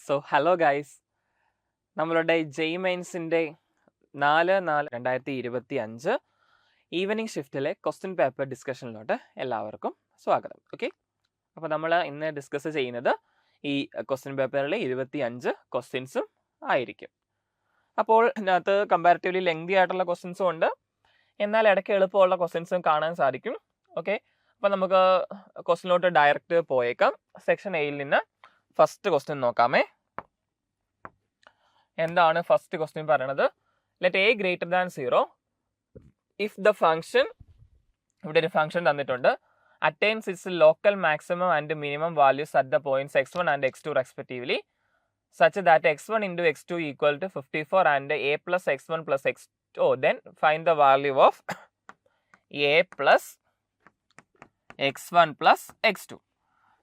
So hello guys, നമ്മളുടെ ജെയ്മെയിൻസിൻ്റെ 4/4/2025 evening ഷിഫ്റ്റിലെ question paper ഡിസ്കഷനിലോട്ട് എല്ലാവർക്കും സ്വാഗതം. ഓക്കെ, അപ്പോൾ നമ്മൾ ഇന്ന് ഡിസ്കസ് ചെയ്യുന്നത് ഈ ക്വസ്റ്റ്യൻ പേപ്പറിലെ 25 ക്വസ്റ്റ്യൻസും ആയിരിക്കും. അപ്പോൾ ഇതിനകത്ത് കമ്പാരിറ്റീവ്ലി ലെങ്തി ആയിട്ടുള്ള ക്വസ്റ്റ്യൻസും ഉണ്ട്, എന്നാൽ ഇടയ്ക്ക് എളുപ്പമുള്ള ക്വസ്റ്റ്യൻസും കാണാൻ സാധിക്കും. ഓക്കെ, അപ്പോൾ നമുക്ക് ക്വസ്റ്റ്യനിലോട്ട് ഡയറക്റ്റ് പോയേക്കാം. സെക്ഷൻ എയിൽ നിന്ന് ഫസ്റ്റ് ക്വസ്റ്റ്യൻ നോക്കാമേ. എന്താണ് ഫസ്റ്റ് ക്വസ്റ്റ്യൻ പറയണത്? Let a greater than 0 if the function, ഇവിടെ ഒരു ഫംഗ്ഷൻ തന്നിട്ടുണ്ട്, attains its local maximum and minimum values at the points x1 and x2 respectively such that x1 into x2 equal to 54 and a plus x1 plus x2. Then find the value of a plus x1 plus x2.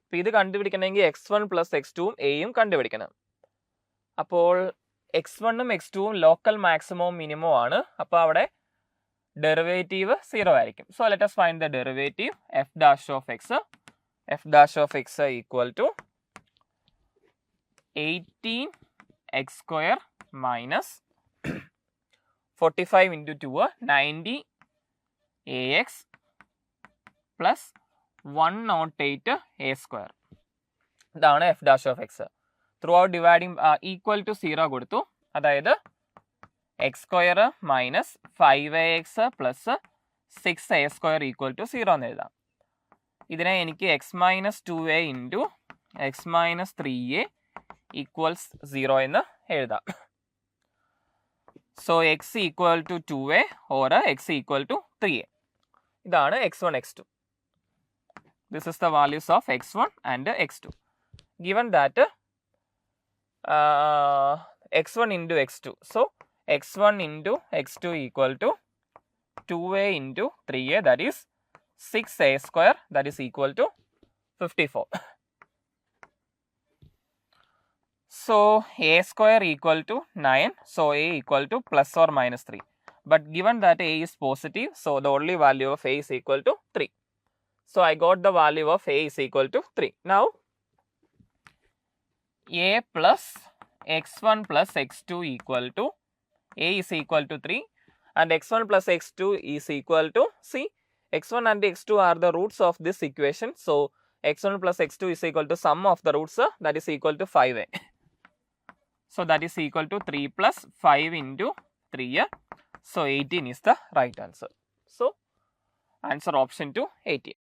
അപ്പോൾ ഇത് കണ്ടുപിടിക്കണമെങ്കിൽ x1 plus x2 എയും കണ്ടുപിടിക്കണം. അപ്പോൾ x1ഉം x2ഉം local മാക്സിമവും മിനിമവും ആണ്. അപ്പോൾ അവിടെ derivative 0 ആയിരിക്കും. So let us find the derivative f dash of x. f dash of x equal to 18x square minus 45 into 2 90 ax plus 108 a square. ഇതാണ് f dash of x. Throughout dividing equal to 0 കൊടുത്തു, അതായത് x square minus 5ax plus 6a square equal to 0 എന്ന് എഴുതാം. ഇതിനെ എനിക്ക് x minus 2a into x minus 3a equals 0 എന്ന് എഴുതാം. So x equal to 2a or x equal to 3a. ഇതാണ് x1 x2. This is the values of x1 and x2. Given that x1 into x2. So x1 into x2 equal to 2a into 3a, that is 6a square, that is equal to 54. So a square equal to 9, so a equal to plus or minus 3. But given that a is positive, so the only value of a is equal to 3. So I got the value of a is equal to 3. Now a plus x1 plus x2 equal to a is equal to 3 and x1 plus x2 is equal to, see, x1 and x2 are the roots of this equation. So x1 plus x2 is equal to sum of the roots, that is equal to 5a. So that is equal to 3 plus 5 into 3. So 18 is the right answer. So answer option 2, 18.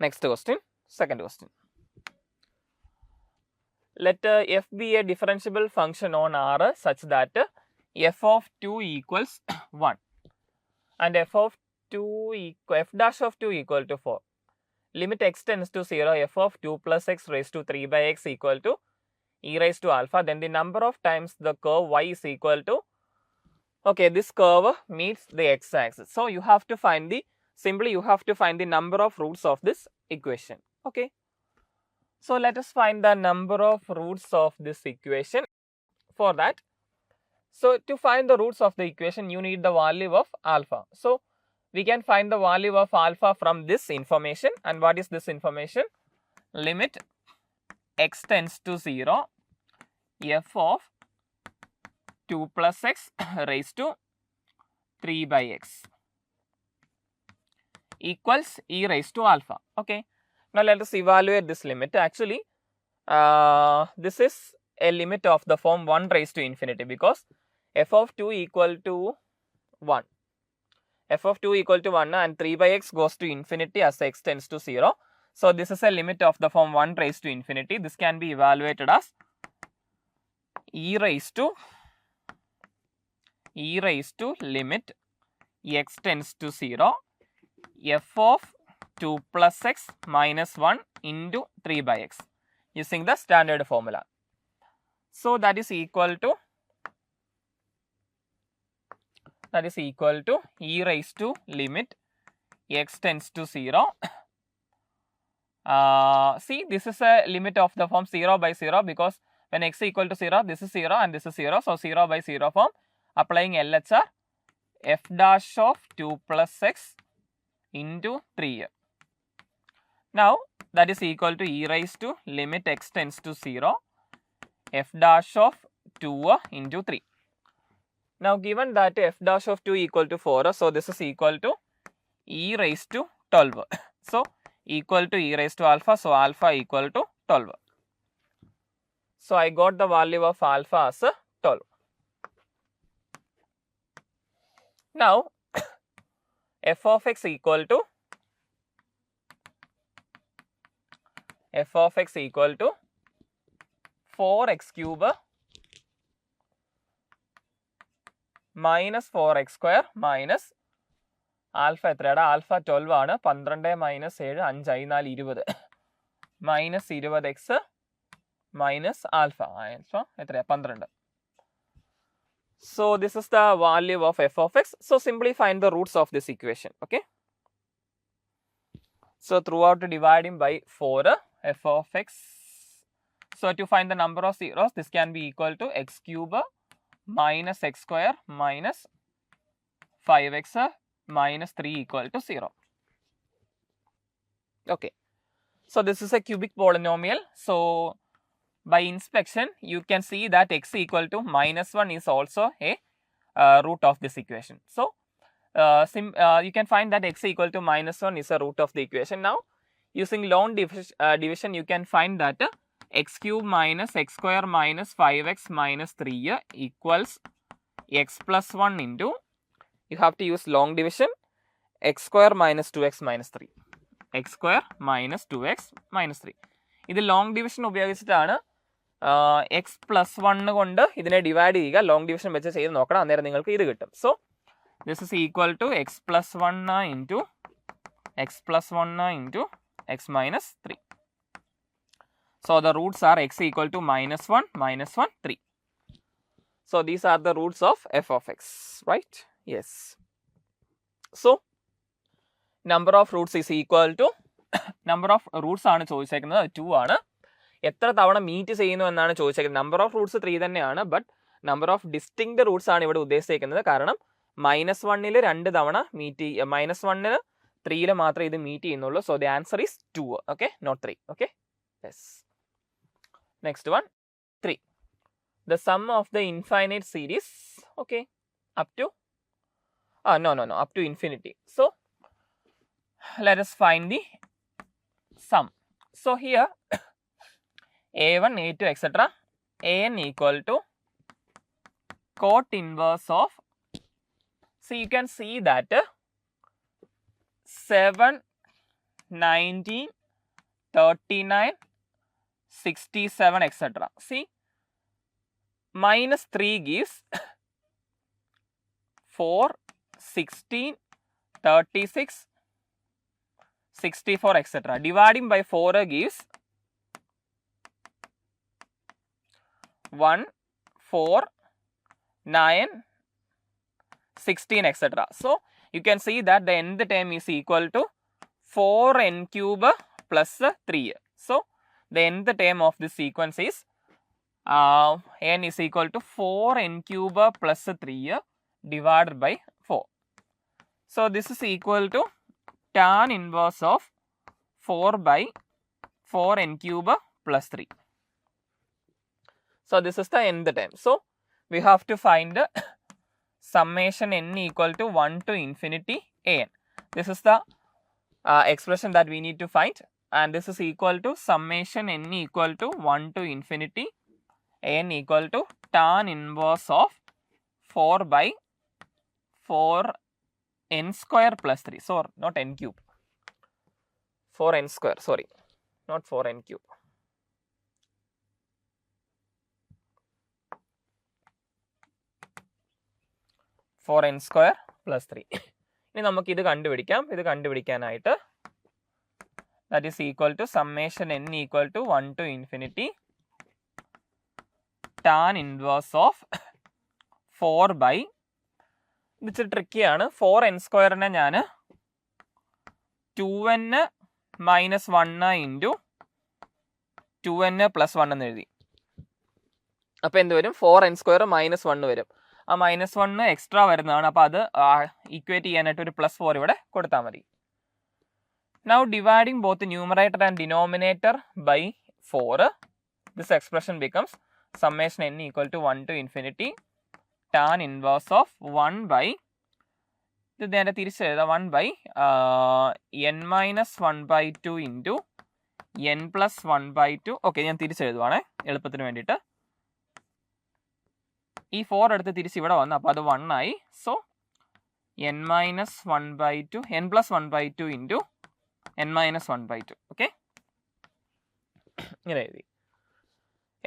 Next question, second question. Let f be a differentiable function on R such that f of 2 equals 1 and f dash of 2 equal to 4. Limit x tends to 0, f of 2 plus x raised to 3 by x equal to e raised to alpha. Then the number of times the curve y is equal to, okay, this curve meets the x axis. So you have to find the, simply you have to find the number of roots of this equation. Okay. So let us find the number of roots of this equation. For that, so to find the roots of the equation, you need the value of alpha. So we can find the value of alpha from this information. And what is this information? Limit x tends to 0, f of 2 plus x raised to 3 by x equals e raised to alpha. Okay. Now let us evaluate this limit. Actually, this is a limit of the form 1 raised to infinity because f of 2 equal to 1. f of 2 equal to 1 and 3 by x goes to infinity as x tends to 0. So this is a limit of the form 1 raised to infinity. This can be evaluated as e raised to limit x tends to 0, f of 2 plus x minus 1 into 3 by x using the standard formula. So that is equal to e raised to limit x tends to 0. See, this is a limit of the form 0 by 0 because when x equal to 0, this is 0 and this is 0. So 0 by 0 form, applying LHR, f dash of 2 plus x into 3. Now that is equal to e raised to limit x tends to 0 f dash of 2 into 3. Now given that f dash of 2 equal to 4, so this is equal to e raised to 12. So equal to e raised to alpha, so alpha equal to 12. So I got the value of alpha as 12. Now f of x equal to 4x cube minus 4x square minus alpha എത്രയാണ്? Alpha 12 ആണ്. 12 minus 7 5 ആയി 4 20 minus 20x minus alpha എത്രയാ? 12. So this is the value of f of x. So simply find the roots of this equation. Okay. So throughout dividing by 4 f of x. So to find the number of zeros, this can be equal to x cube minus x square minus 5x minus 3 equal to 0. Okay. So this is a cubic polynomial. So by inspection, you can see that x equal to minus 1 is also a root of this equation. So you can find that x equal to minus 1 is a root of the equation. Now using long division, you can find that x cube minus x square minus 5x minus 3 equals x plus 1 into, you have to use long division, x square minus 2x minus 3. x square minus 2x minus 3. ഇത് long division ഉപയോഗിച്ചിട്ടാണ് X plus 1 കൊണ്ട് ഇതിനെ divide ചെയ്യുക. Long division വെച്ച് ചെയ്ത് നോക്കണം, അന്നേരം നിങ്ങൾക്ക് ഇത് കിട്ടും. So this is equal to x plus 1 into x minus 3. So the roots are x equal to minus 1, 3. So these are the roots of f of x, right? Yes. So number of roots is equal to number of roots ആണ് ചോദിച്ചേക്കുന്നത് 2 ആണ്. എത്ര തവണ meet ചെയ്യുന്നു എന്നാണ് ചോദിച്ചേക്കുന്നത്. Number of Roots 3 തന്നെയാണ്, but number of distinct Roots ആണ് ഇവിടെ ഉദ്ദേശിക്കുന്നത്. കാരണം -1 2 തവണ മീറ്റ്, -1 3 മാത്രമേ ഇത് മീറ്റ് ചെയ്യുന്നുള്ളൂ. So the answer is 2. Okay, not 3. Okay, yes. Next one 3. The sum of the infinite series, okay, up to up to infinity. So let us find the sum. So here a1, a2, etc. an equal to cot inverse of, so you can see that 7, 19, 39, 67, etc. See, minus 3 gives 4, 16, 36, 64, etc. Dividing by 4 gives 1, 4, 9, 16, etc. So you can see that the nth term is equal to 4n cube plus 3. So the nth term of this sequence is n is equal to 4n cube plus 3 divided by 4. So this is equal to tan inverse of 4 by 4n cube plus 3. So this is the nth term. So we have to find summation n equal to 1 to infinity an. This is the expression that we need to find, and this is equal to summation n equal to 1 to infinity an equal to tan inverse of 4 by 4n square plus 3. So not n cube, 4n square, sorry, not 4n cube. Four n square plus 3. ഇനി നമുക്ക് ഇത് കണ്ടുപിടിക്കാം. ഇത് കണ്ടുപിടിക്കാനായിട്ട് that is equal to summation n equal to 1 to infinity tan inverse of 4 by, ഇത് ഇച്ചിരി ട്രിക്കിയാണ്. 4n സ്ക്വയറിനെ ഞാൻ 2n minus 1 into 2n plus 1 എന്ന് എഴുതി. അപ്പോൾ എന്ത് വരും? 4n സ്ക്വയർ മൈനസ് 1 വരും. ആ -1 എക്സ്ട്രാ വരുന്നതാണ്. അപ്പോൾ അത് ഈക്വേറ്റ് ചെയ്യാനായിട്ട് ഒരു +4 ഇവിടെ കൊടുത്താൽ മതി. Now dividing both the numerator and denominator by 4, this expression becomes summation n equal to 1 to infinity tan inverse of 1 by, ഇത് നേരെ തിരിച്ചെഴുതാം, 1 by n minus 1 by 2 into n plus 1 by 2. Okay, ഞാൻ തിരിച്ചെഴുതുവാണേ എളുപ്പത്തിന് വേണ്ടിയിട്ട്. ഈ 4 എടുത്ത് തിരിച്ച് ഇവിടെ വന്നു, അപ്പോൾ അത് 1 ആയി. So n minus 1 by 2, n plus 1 by 2 into n minus 1 by 2. Okay, ഇങ്ങനെ എഴുതി.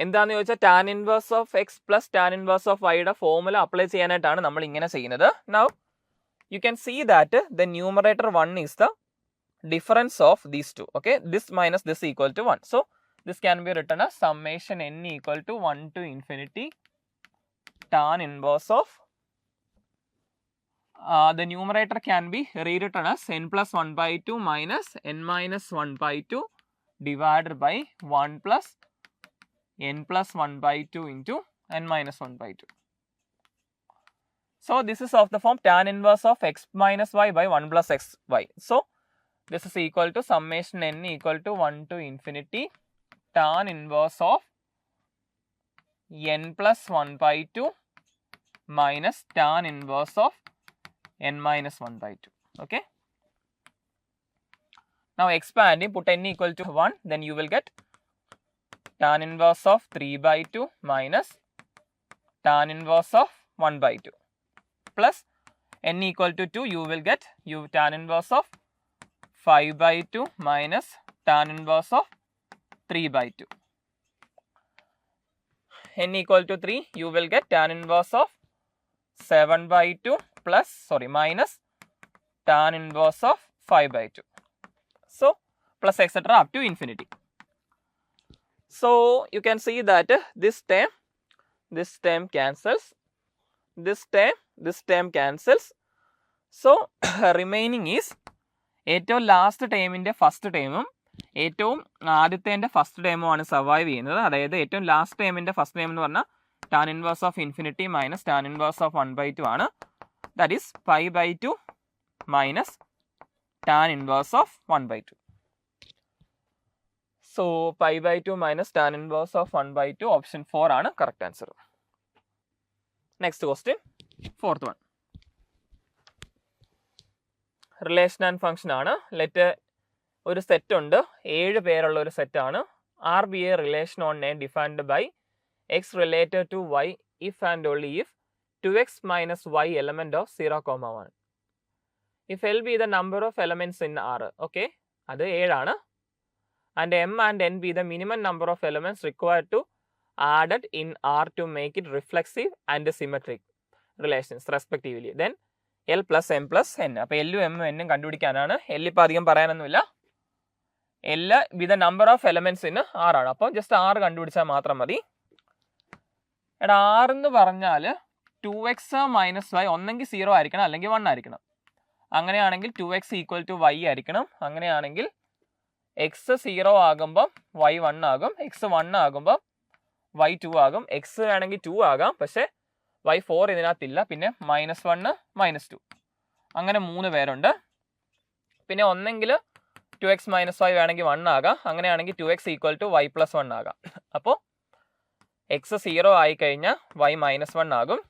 എന്താണെന്ന് ചോദിച്ചാൽ tan inverse of x plus tan inverse of വൈയുടെ ഫോർമുല അപ്ലൈ ചെയ്യാനായിട്ടാണ് നമ്മൾ ഇങ്ങനെ ചെയ്യുന്നത്. Now you can see that the numerator 1 is the difference of these two. Okay, this minus this equal to 1. So this can be written as summation n equal to 1 to infinity tan inverse of, the numerator can be rewritten as n plus 1 by 2 minus n minus 1 by 2 divided by 1 plus n plus 1 by 2 into n minus 1 by 2. So this is of the form tan inverse of x minus y by 1 plus xy. So this is equal to summation n equal to 1 to infinity tan inverse of n plus 1 by 2 minus tan inverse of n minus 1 by 2. Okay. Now expanding, put n equal to 1, then you will get tan inverse of 3 by 2 minus tan inverse of 1 by 2. Plus n equal to 2, you will get tan inverse of 5 by 2 minus tan inverse of 3 by 2. N equal to 3, you will get tan inverse of 7 by 2 minus tan inverse of 5 by 2. So plus etc. up to infinity. So you can see that this term cancels, this term cancels. So remaining is ഏറ്റവും last ടേമിൻ്റെ first ടേമും ഏറ്റവും ആദ്യത്തെ first ടേമുമാണ് survive ചെയ്യുന്നത്. അതായത് ഏറ്റവും last ടേമിൻ്റെ first term എന്ന് പറഞ്ഞാൽ tan inverse of infinity minus tan inverse of 1 by 2 ആണ്. That is 5 by 2 minus tan inverse of 1 by 2. So 5 by 2 minus tan inverse of 1 by 2, option 4 ആണ് correct answer. Next question, fourth one. Relation and function ആണ്. Let ഒരു set ഉണ്ട്, 7 പേരുള്ള ഒരു set ആണ്. R be a relation on A defined by x related to y if and only if 2x minus y element of 0,1. If L be the number of elements in R. Okay, അത് 7 ആണ്. And m and n be the minimum number of elements required to added in R to make it reflexive and symmetric relations respectively. Then L plus m plus n. അപ്പോൾ L ഉം m ഉം കണ്ടുപിടിക്കാനാണ്. L ഇപ്പോൾ അധികം പറയാനൊന്നുമില്ല. L be the number of elements in R ആണ്. അപ്പോൾ just R കണ്ടുപിടിച്ചാൽ മാത്രം മതി. എടാ R എന്ന് പറഞ്ഞാൽ 2x മൈനസ് y ഒന്നെങ്കിൽ 0 ആയിരിക്കണം അല്ലെങ്കിൽ 1 ആയിരിക്കണം. അങ്ങനെയാണെങ്കിൽ 2x ഈക്വൽ ടു y ആയിരിക്കണം. അങ്ങനെയാണെങ്കിൽ x 0 ആകുമ്പം y 1 ആകും, x 1 ആകുമ്പം y 2 ആകും, x ആണെങ്കിൽ 2 ആകാം, പക്ഷേ y 4 ഇതിനകത്തില്ല. പിന്നെ -1 -2 അങ്ങനെ 3 പേരുണ്ട്. പിന്നെ ഒന്നെങ്കിൽ 2x മൈനസ് y വേണമെങ്കിൽ 1 ആകാം, അങ്ങനെയാണെങ്കിൽ 2x equal to y plus 1 ആകാം. അപ്പോൾ x 0 ആയിക്കഴിഞ്ഞാൽ y -1 ആകും,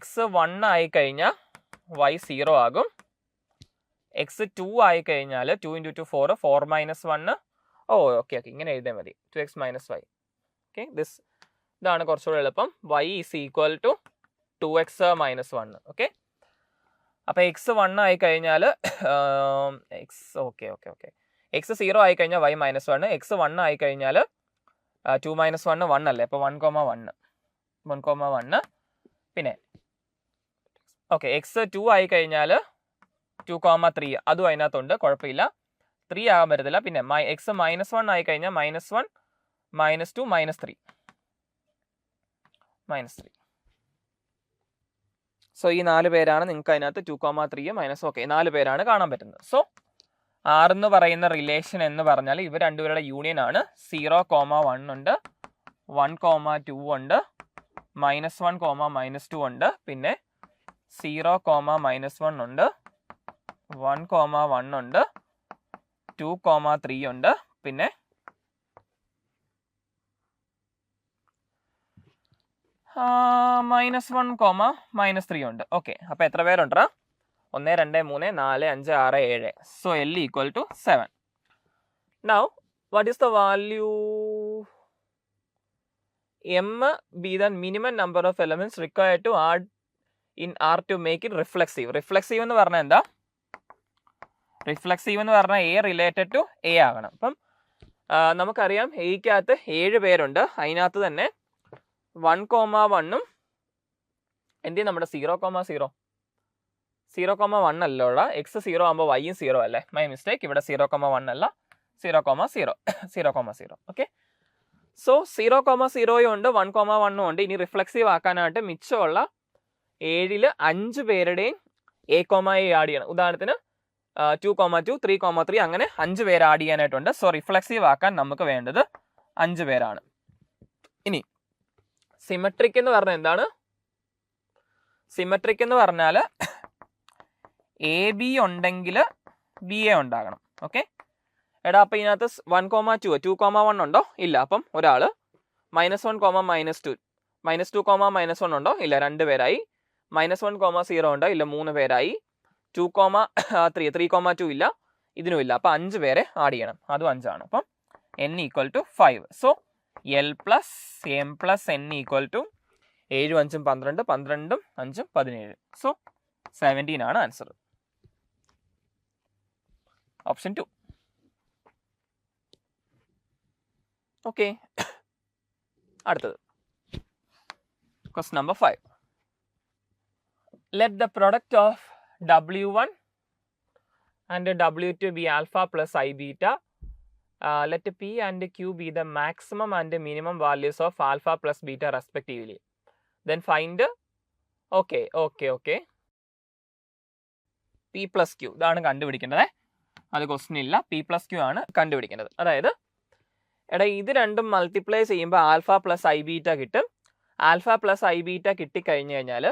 x 1 ആയിക്കഴിഞ്ഞാൽ y 0 ആകും, x 2 ആയിക്കഴിഞ്ഞാൽ 2 × 2 4, 4 - 1. ഓക്കെ ഇങ്ങനെ എഴുതിയാൽ മതി, 2x - y. ഓക്കെ, ഇതാണ് കുറച്ചുകൂടെ എളുപ്പം. y is equal to 2x - 1. Okay, അപ്പോൾ x 1 ആയിക്കഴിഞ്ഞാൽ x 0 ആയിക്കഴിഞ്ഞാൽ y -1, x 1 ആയിക്കഴിഞ്ഞാൽ 2 - 1 1 അല്ലേ, അപ്പോൾ 1,1. പിന്നെ ഓക്കെ, x 2 ആയിക്കഴിഞ്ഞാൽ 2,3 അതും അതിനകത്തുണ്ട്, കുഴപ്പമില്ല. 3 ആകാൻ പറ്റത്തില്ല. പിന്നെ x -1 ആയിക്കഴിഞ്ഞാൽ -1 -2 -3. സോ ഈ 4 പേരാണ് നിങ്ങൾക്ക് അതിനകത്ത് 2,3 മൈനസ്, ഓക്കെ 4 പേരാണ് കാണാൻ പറ്റുന്നത്. സോ R എന്ന് പറയുന്ന റിലേഷൻ എന്ന് പറഞ്ഞാൽ ഇവർ രണ്ടുപേരുടെ യൂണിയൻ ആണ്. 0,1 ഉണ്ട്, 1,2 ഉണ്ട്, -1, -2 ഉണ്ട്, പിന്നെ 0, -1 ഉണ്ട്, 1,1 ഉണ്ട്, 2,3 ഉണ്ട്, പിന്നെ -1, -3 ഉണ്ട്. ഓക്കെ, അപ്പോൾ എത്ര പേരുണ്ടാ? 1, 2, 3, 4, 5, 6, 7. So L equal to 7. Now, what is the value? M be the minimum number of elements required to add in R to make it reflexive. Reflexive എന്ന് പറഞ്ഞാൽ എന്താ? റിഫ്ലെക്സീവ് എന്ന് പറഞ്ഞാൽ A റിലേറ്റഡ് ടു A ആകണം. അപ്പം നമുക്കറിയാം Aക്കകത്ത് 7 പേരുണ്ട്. അതിനകത്ത് തന്നെ 1,1 എന്ത് നമ്മുടെ 0,0 0,1 അല്ലുള്ള എക്സ് 0 ആകുമ്പോൾ വൈയും 0 അല്ലേ? My mistake. ഇവിടെ 0,1 അല്ല, 0,0 0,0. ഓക്കെ, സോ 0,0 ഉണ്ട്, 1,1 ഉണ്ട്. ഇനി റിഫ്ലെക്സീവ് ആക്കാനായിട്ട് മിച്ചമുള്ള 7ൽ 5 പേരുടെയും A, A ആഡ് ചെയ്യണം. ഉദാഹരണത്തിന് 2,2, 3,3 അങ്ങനെ 5 പേര് ആഡ് ചെയ്യാനായിട്ടുണ്ട്. സോ റിഫ്ലെക്സീവ് ആക്കാൻ നമുക്ക് വേണ്ടത് 5 പേരാണ്. ഇനി സിമെട്രിക് എന്ന് പറഞ്ഞാൽ എന്താണ്? സിമെട്രിക് എന്ന് പറഞ്ഞാൽ AB ഉണ്ടെങ്കിൽ BA ഉണ്ടാകണം. ഓക്കെ, എടാ അപ്പം ഇതിനകത്ത് 1,2 2,1 ഉണ്ടോ? ഇല്ല. അപ്പം ഒരാൾ -1, -2 -2, -1 ഉണ്ടോ? ഇല്ല, 2 പേരായി. -1,0 ഉണ്ടോ? ഇല്ല, 3 പേരായി. 2,3 3,2 ഇല്ല, ഇതിനും ഇല്ല. അപ്പം 5 പേരെ ആഡ് ചെയ്യണം, അതും 5 ആണ്. അപ്പം N equal to 5. So L plus M plus N equal to 7, 5, 12, 12, 5, 17. So 17 ആണ് ആൻസർ. ഓപ്ഷൻ 2. ഓക്കെ, അടുത്തത് question number 5. Let the product of W1 and W2 be alpha plus I beta. Let P and Q be the maximum and minimum values of alpha plus beta respectively. Then find okay. P plus Q ഇതാണ് കണ്ടുപിടിക്കേണ്ടത്. അത് question ഇല്ല, P plus Q ആണ് കണ്ടുപിടിക്കേണ്ടത്. അതായത് എടാ ഇത് രണ്ടും മൾട്ടിപ്ലൈ ചെയ്യുമ്പോൾ ആൽഫ പ്ലസ് ഐ ബീറ്റ കിട്ടും. ആൽഫ പ്ലസ് ഐ ബീറ്റ കിട്ടിക്കഴിഞ്ഞ് കഴിഞ്ഞാൽ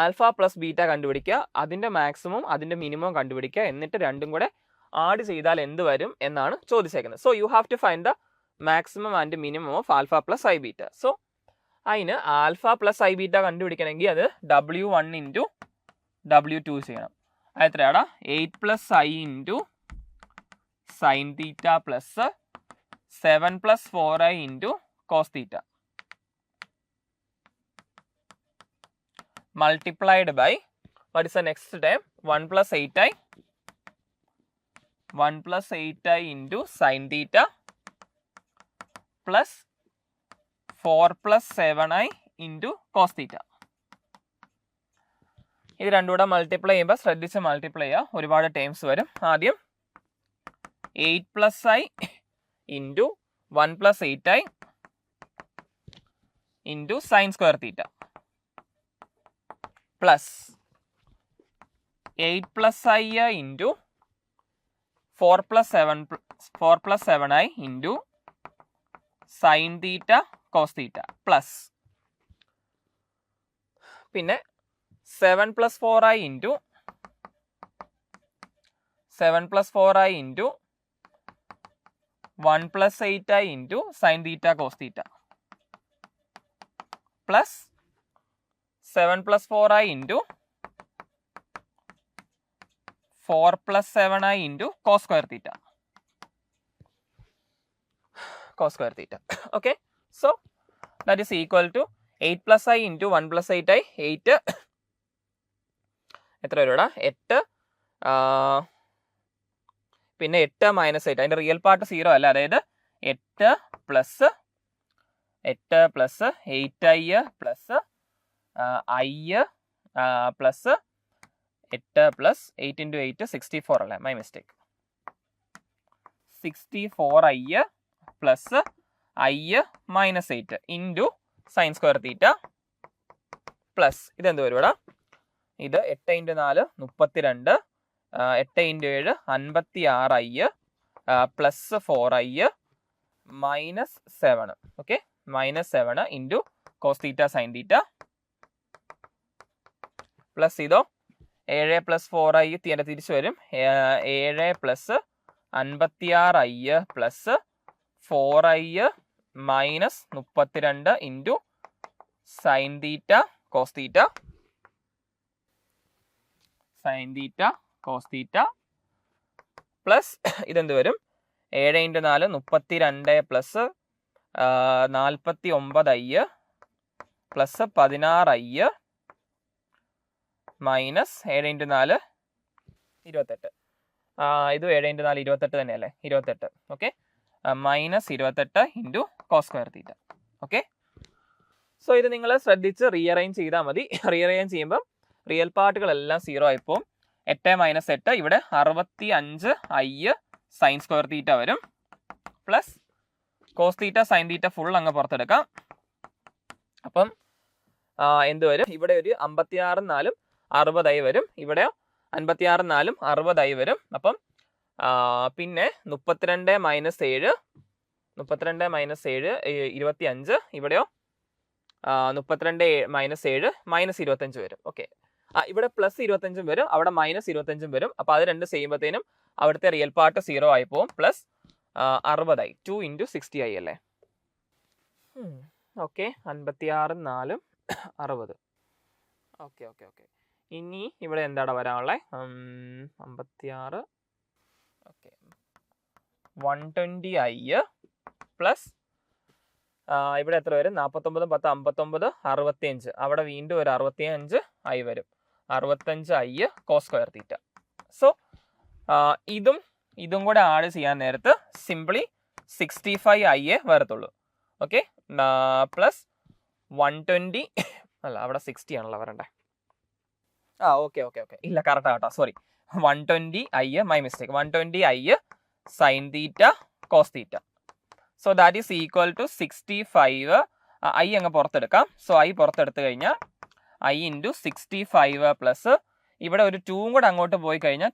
ആൽഫ പ്ലസ് ബീറ്റ കണ്ടുപിടിക്കുക, അതിൻ്റെ മാക്സിമം അതിൻ്റെ മിനിമം കണ്ടുപിടിക്കുക, എന്നിട്ട് രണ്ടും കൂടെ ആഡ് ചെയ്താൽ എന്ത് വരും എന്നാണ് ചോദിച്ചേക്കുന്നത്. So you have to find the maximum and minimum of alpha plus i beta. So അതിന് ആൽഫ പ്ലസ് ഐ ബീറ്റ കണ്ടുപിടിക്കണമെങ്കിൽ അത് W1 ഇൻറ്റു W2 ചെയ്യണം. അത് എത്രയാടാ? 8 plus i into sine theta plus 7 plus 4i into cos theta multiplied by what is the next step? 1 plus 8i into sin theta plus 4 plus 7i into cos theta. ഇത് രണ്ടും കൂടെ multiply ചെയ്യുമ്പോൾ ശ്രദ്ധിച്ച് multiply ചെയ്യുക, ഒരുപാട് terms വരും. ആദ്യം 8 plus i into 1 plus 8i into sin square theta plus 8 plus i into 4 plus 7i into sin theta cos theta plus പിന്നെ 7 plus 4i into 1 plus 8i into sin theta cos theta plus 7 plus 4i into 4 plus 7i into cos square theta. Okay, so that is equal to 8 plus i into 1 plus 8i 8 എത്ര വരൂടാ? 8 പിന്നെ 8 minus 8, അതിൻ്റെ real part 0 അല്ല, അതായത് 8 plus 8i plus i plus 8 plus 8 into 8 64 അല്ലേ? My mistake. 64i plus i minus 8 into sine square theta plus ഇതെന്ത് വരുവാടാ? ഇത് 8 into 4 32, 8 into 7 56i plus 4i minus 7. Okay, minus 7 into cos theta sine theta plus ഇതോ 7 plus 4i തിരിച്ചു വരും. 7 plus 56i plus 4i minus 32 into sine theta cos തീറ്റ plus ഇതെന്ത് വരും? 7 into 4 32 plus 49i plus 16i minus 7 into 4 28. ഇത് 7 into 4 28 തന്നെയല്ലേ? 28. Okay, minus 28 into cos square theta. Okay, so ഇത് നിങ്ങൾ ശ്രദ്ധിച്ച് റീഅറേഞ്ച് ചെയ്താൽ മതി. റീഅറേഞ്ച് ചെയ്യുമ്പോൾ റിയൽ പാർട്ടുകളെല്ലാം 0 ആയിപ്പോൾ 8 മൈനസ് 8 ഇവിടെ 65i സൈൻ സ്ക്വയർ തീറ്റ വരും. Plus cos theta sine theta full അങ്ങ് പുറത്തെടുക്കാം. അപ്പം എന്ത് വരും? ഇവിടെ ഒരു 56 4 60i വരും. ഇവിടെ 56 4 60i വരും. അപ്പം പിന്നെ 32 മൈനസ് 7 25. ഇവിടെയോ 32 മൈനസ് 7 മൈനസ് 25 വരും. ഓക്കെ, ഇവിടെ പ്ലസ് 25 വരും, അവിടെ മൈനസ് 25 വരും. അപ്പോൾ അത് രണ്ട് ചെയ്യുമ്പോഴത്തേനും അവിടുത്തെ റിയൽ പാർട്ട് 0 ആയി പോകും. പ്ലസ് 60i 2 ഇൻറ്റു 60i അല്ലേ? ഓക്കെ, 56 4 60. Okay okay okay. ഇനി ഇവിടെ എന്താണ് വരാനുള്ളത്? 56. ഓക്കെ, 120i പ്ലസ് ഇവിടെ എത്ര വരും? 49 10 59 65. അവിടെ വീണ്ടും ഒരു 65i വരും. 65i കോസ് സ്ക്വയർ തീറ്റ. സോ ഇതും കൂടെ ആഡ് ചെയ്യാൻ നേരത്ത് സിംപ്ലി 65i വരത്തുള്ളൂ. ഓക്കെ, പ്ലസ് 120 അല്ല, അവിടെ 60 ആണല്ലോ വരണ്ടേ? ഓക്കെ ഓക്കെ ഓക്കെ, ഇല്ല കറക്റ്റ് ആട്ടോ, sorry. 120i my mistake. 120i sine theta cos theta. So that is equal to 65. i അങ്ങ് പുറത്തെടുക്കാം. സോ i പുറത്തെടുത്ത് കഴിഞ്ഞാൽ i ഇൻറ്റു 65 പ്ലസ് ഇവിടെ ഒരു 2 കൂടെ അങ്ങോട്ട് പോയി കഴിഞ്ഞാൽ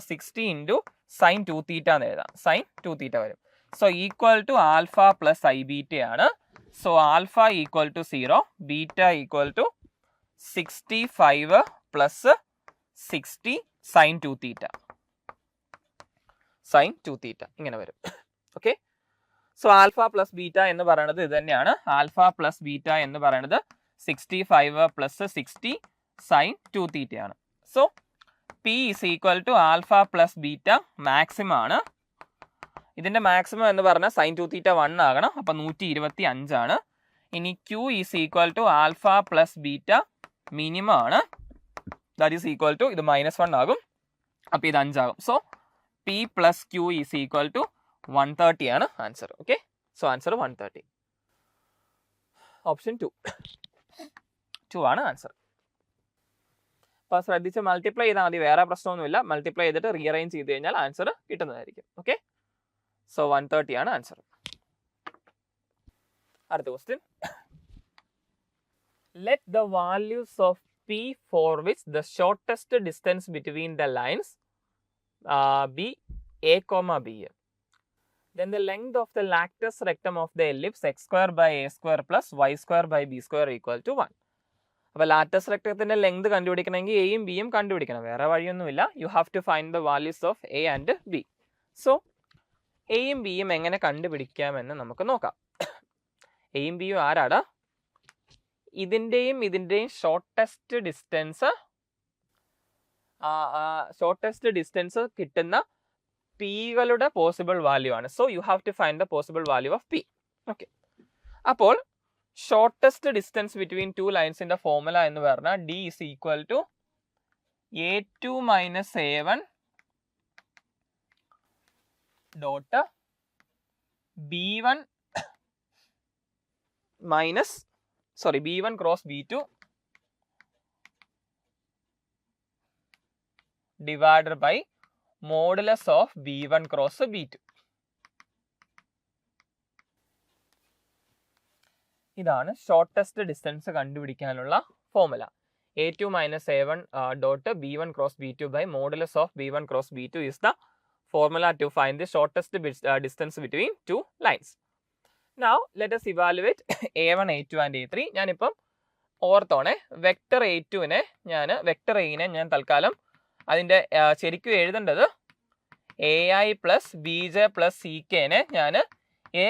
60 ഇൻറ്റു സൈൻ 2 തീറ്റ എന്ന് എഴുതാം. സൈൻ 2 തീറ്റ വരും. So equal to alpha plus i ബീറ്റയാണ്. So alpha equal to 0, beta equal to 65 plus 60 sine 2 theta. Sine 2 theta ഇങ്ങനെ വരും. Okay, so alpha plus beta എന്ന് പറയുന്നത് ഇത് തന്നെയാണ്. ആൽഫ പ്ലസ് ബീറ്റ എന്ന് പറയുന്നത് 65 പ്ലസ് 60 സൈൻ 2 തീറ്റയാണ്. So p is equal to alpha plus beta maximum ആണ്. ഇതിന്റെ മാക്സിമം എന്ന് പറഞ്ഞാൽ സൈൻ 2 തീറ്റ 1 ആകണം. അപ്പം 125 ആണ്. ഇനി q is equal to alpha plus beta minimum ആണ്. ദാറ്റ് ഈസ് ഈക്വൽ ടു ഇത് -1 ആകും. അപ്പം ഇത് 5 ആകും. So p plus q is equal to 130 ആണ് answer. Okay, so answer 130. Option 2 ആണ് ആൻസർ. അപ്പോൾ ശ്രദ്ധിച്ച് മൾട്ടിപ്ലൈ ചെയ്താൽ മതി, വേറെ പ്രശ്നമൊന്നുമില്ല. മൾട്ടിപ്ലൈ ചെയ്തിട്ട് റീഅറേഞ്ച് ചെയ്ത് കഴിഞ്ഞാൽ ആൻസർ കിട്ടുന്നതായിരിക്കും. ഓക്കെ, സോ 130 ആണ് ആൻസർ. അടുത്ത question. Let the values of p for which the shortest distance between the lines b a comma b. Then the length of the lactus rectum of the ellipse x square by a square plus y square by b square equal to 1. അപ്പോൾ latus റെക്ടത്തിന്റെ length കണ്ടുപിടിക്കണമെങ്കിൽ എയും ബിയും കണ്ടുപിടിക്കണം, വേറെ വഴിയൊന്നുമില്ല. You have to find the values of a and b. So എയും ബിയും എങ്ങനെ കണ്ടുപിടിക്കാമെന്ന് നമുക്ക് നോക്കാം. എയും ബിയും ആരാടാ? ഇതിൻ്റെയും ഷോർട്ടസ്റ്റ് ഡിസ്റ്റൻസ് കിട്ടുന്ന പികളുടെ പോസിബിൾ വാല്യൂ ആണ്. So you have to find the possible value of p. Okay, അപ്പോൾ ഷോർട്ടസ്റ്റ് ഡിസ്റ്റൻസ് ബിറ്റ്വീൻ ടു ലൈൻസിന്റെ ഫോർമുല എന്ന് പറഞ്ഞാൽ d is equal to A2 minus A1 dot B1 cross B2 divided by modulus of B1 cross B2. ഇതാണ് shortest distance കണ്ടുപിടിക്കാനുള്ള formula. A2 minus A1 dot B1 cross B2 by modulus of B1 cross B2 is the formula to find the shortest distance between two lines. Now let us evaluate A1, A2 and A3. ഞാനിപ്പം ഓർത്തോണേ, vector A2നെ vector Aനെ ഞാൻ തൽക്കാലം അതിൻ്റെ ശരിക്കും എഴുതേണ്ടത് AI plus BJ plus CKനെ ഞാൻ A,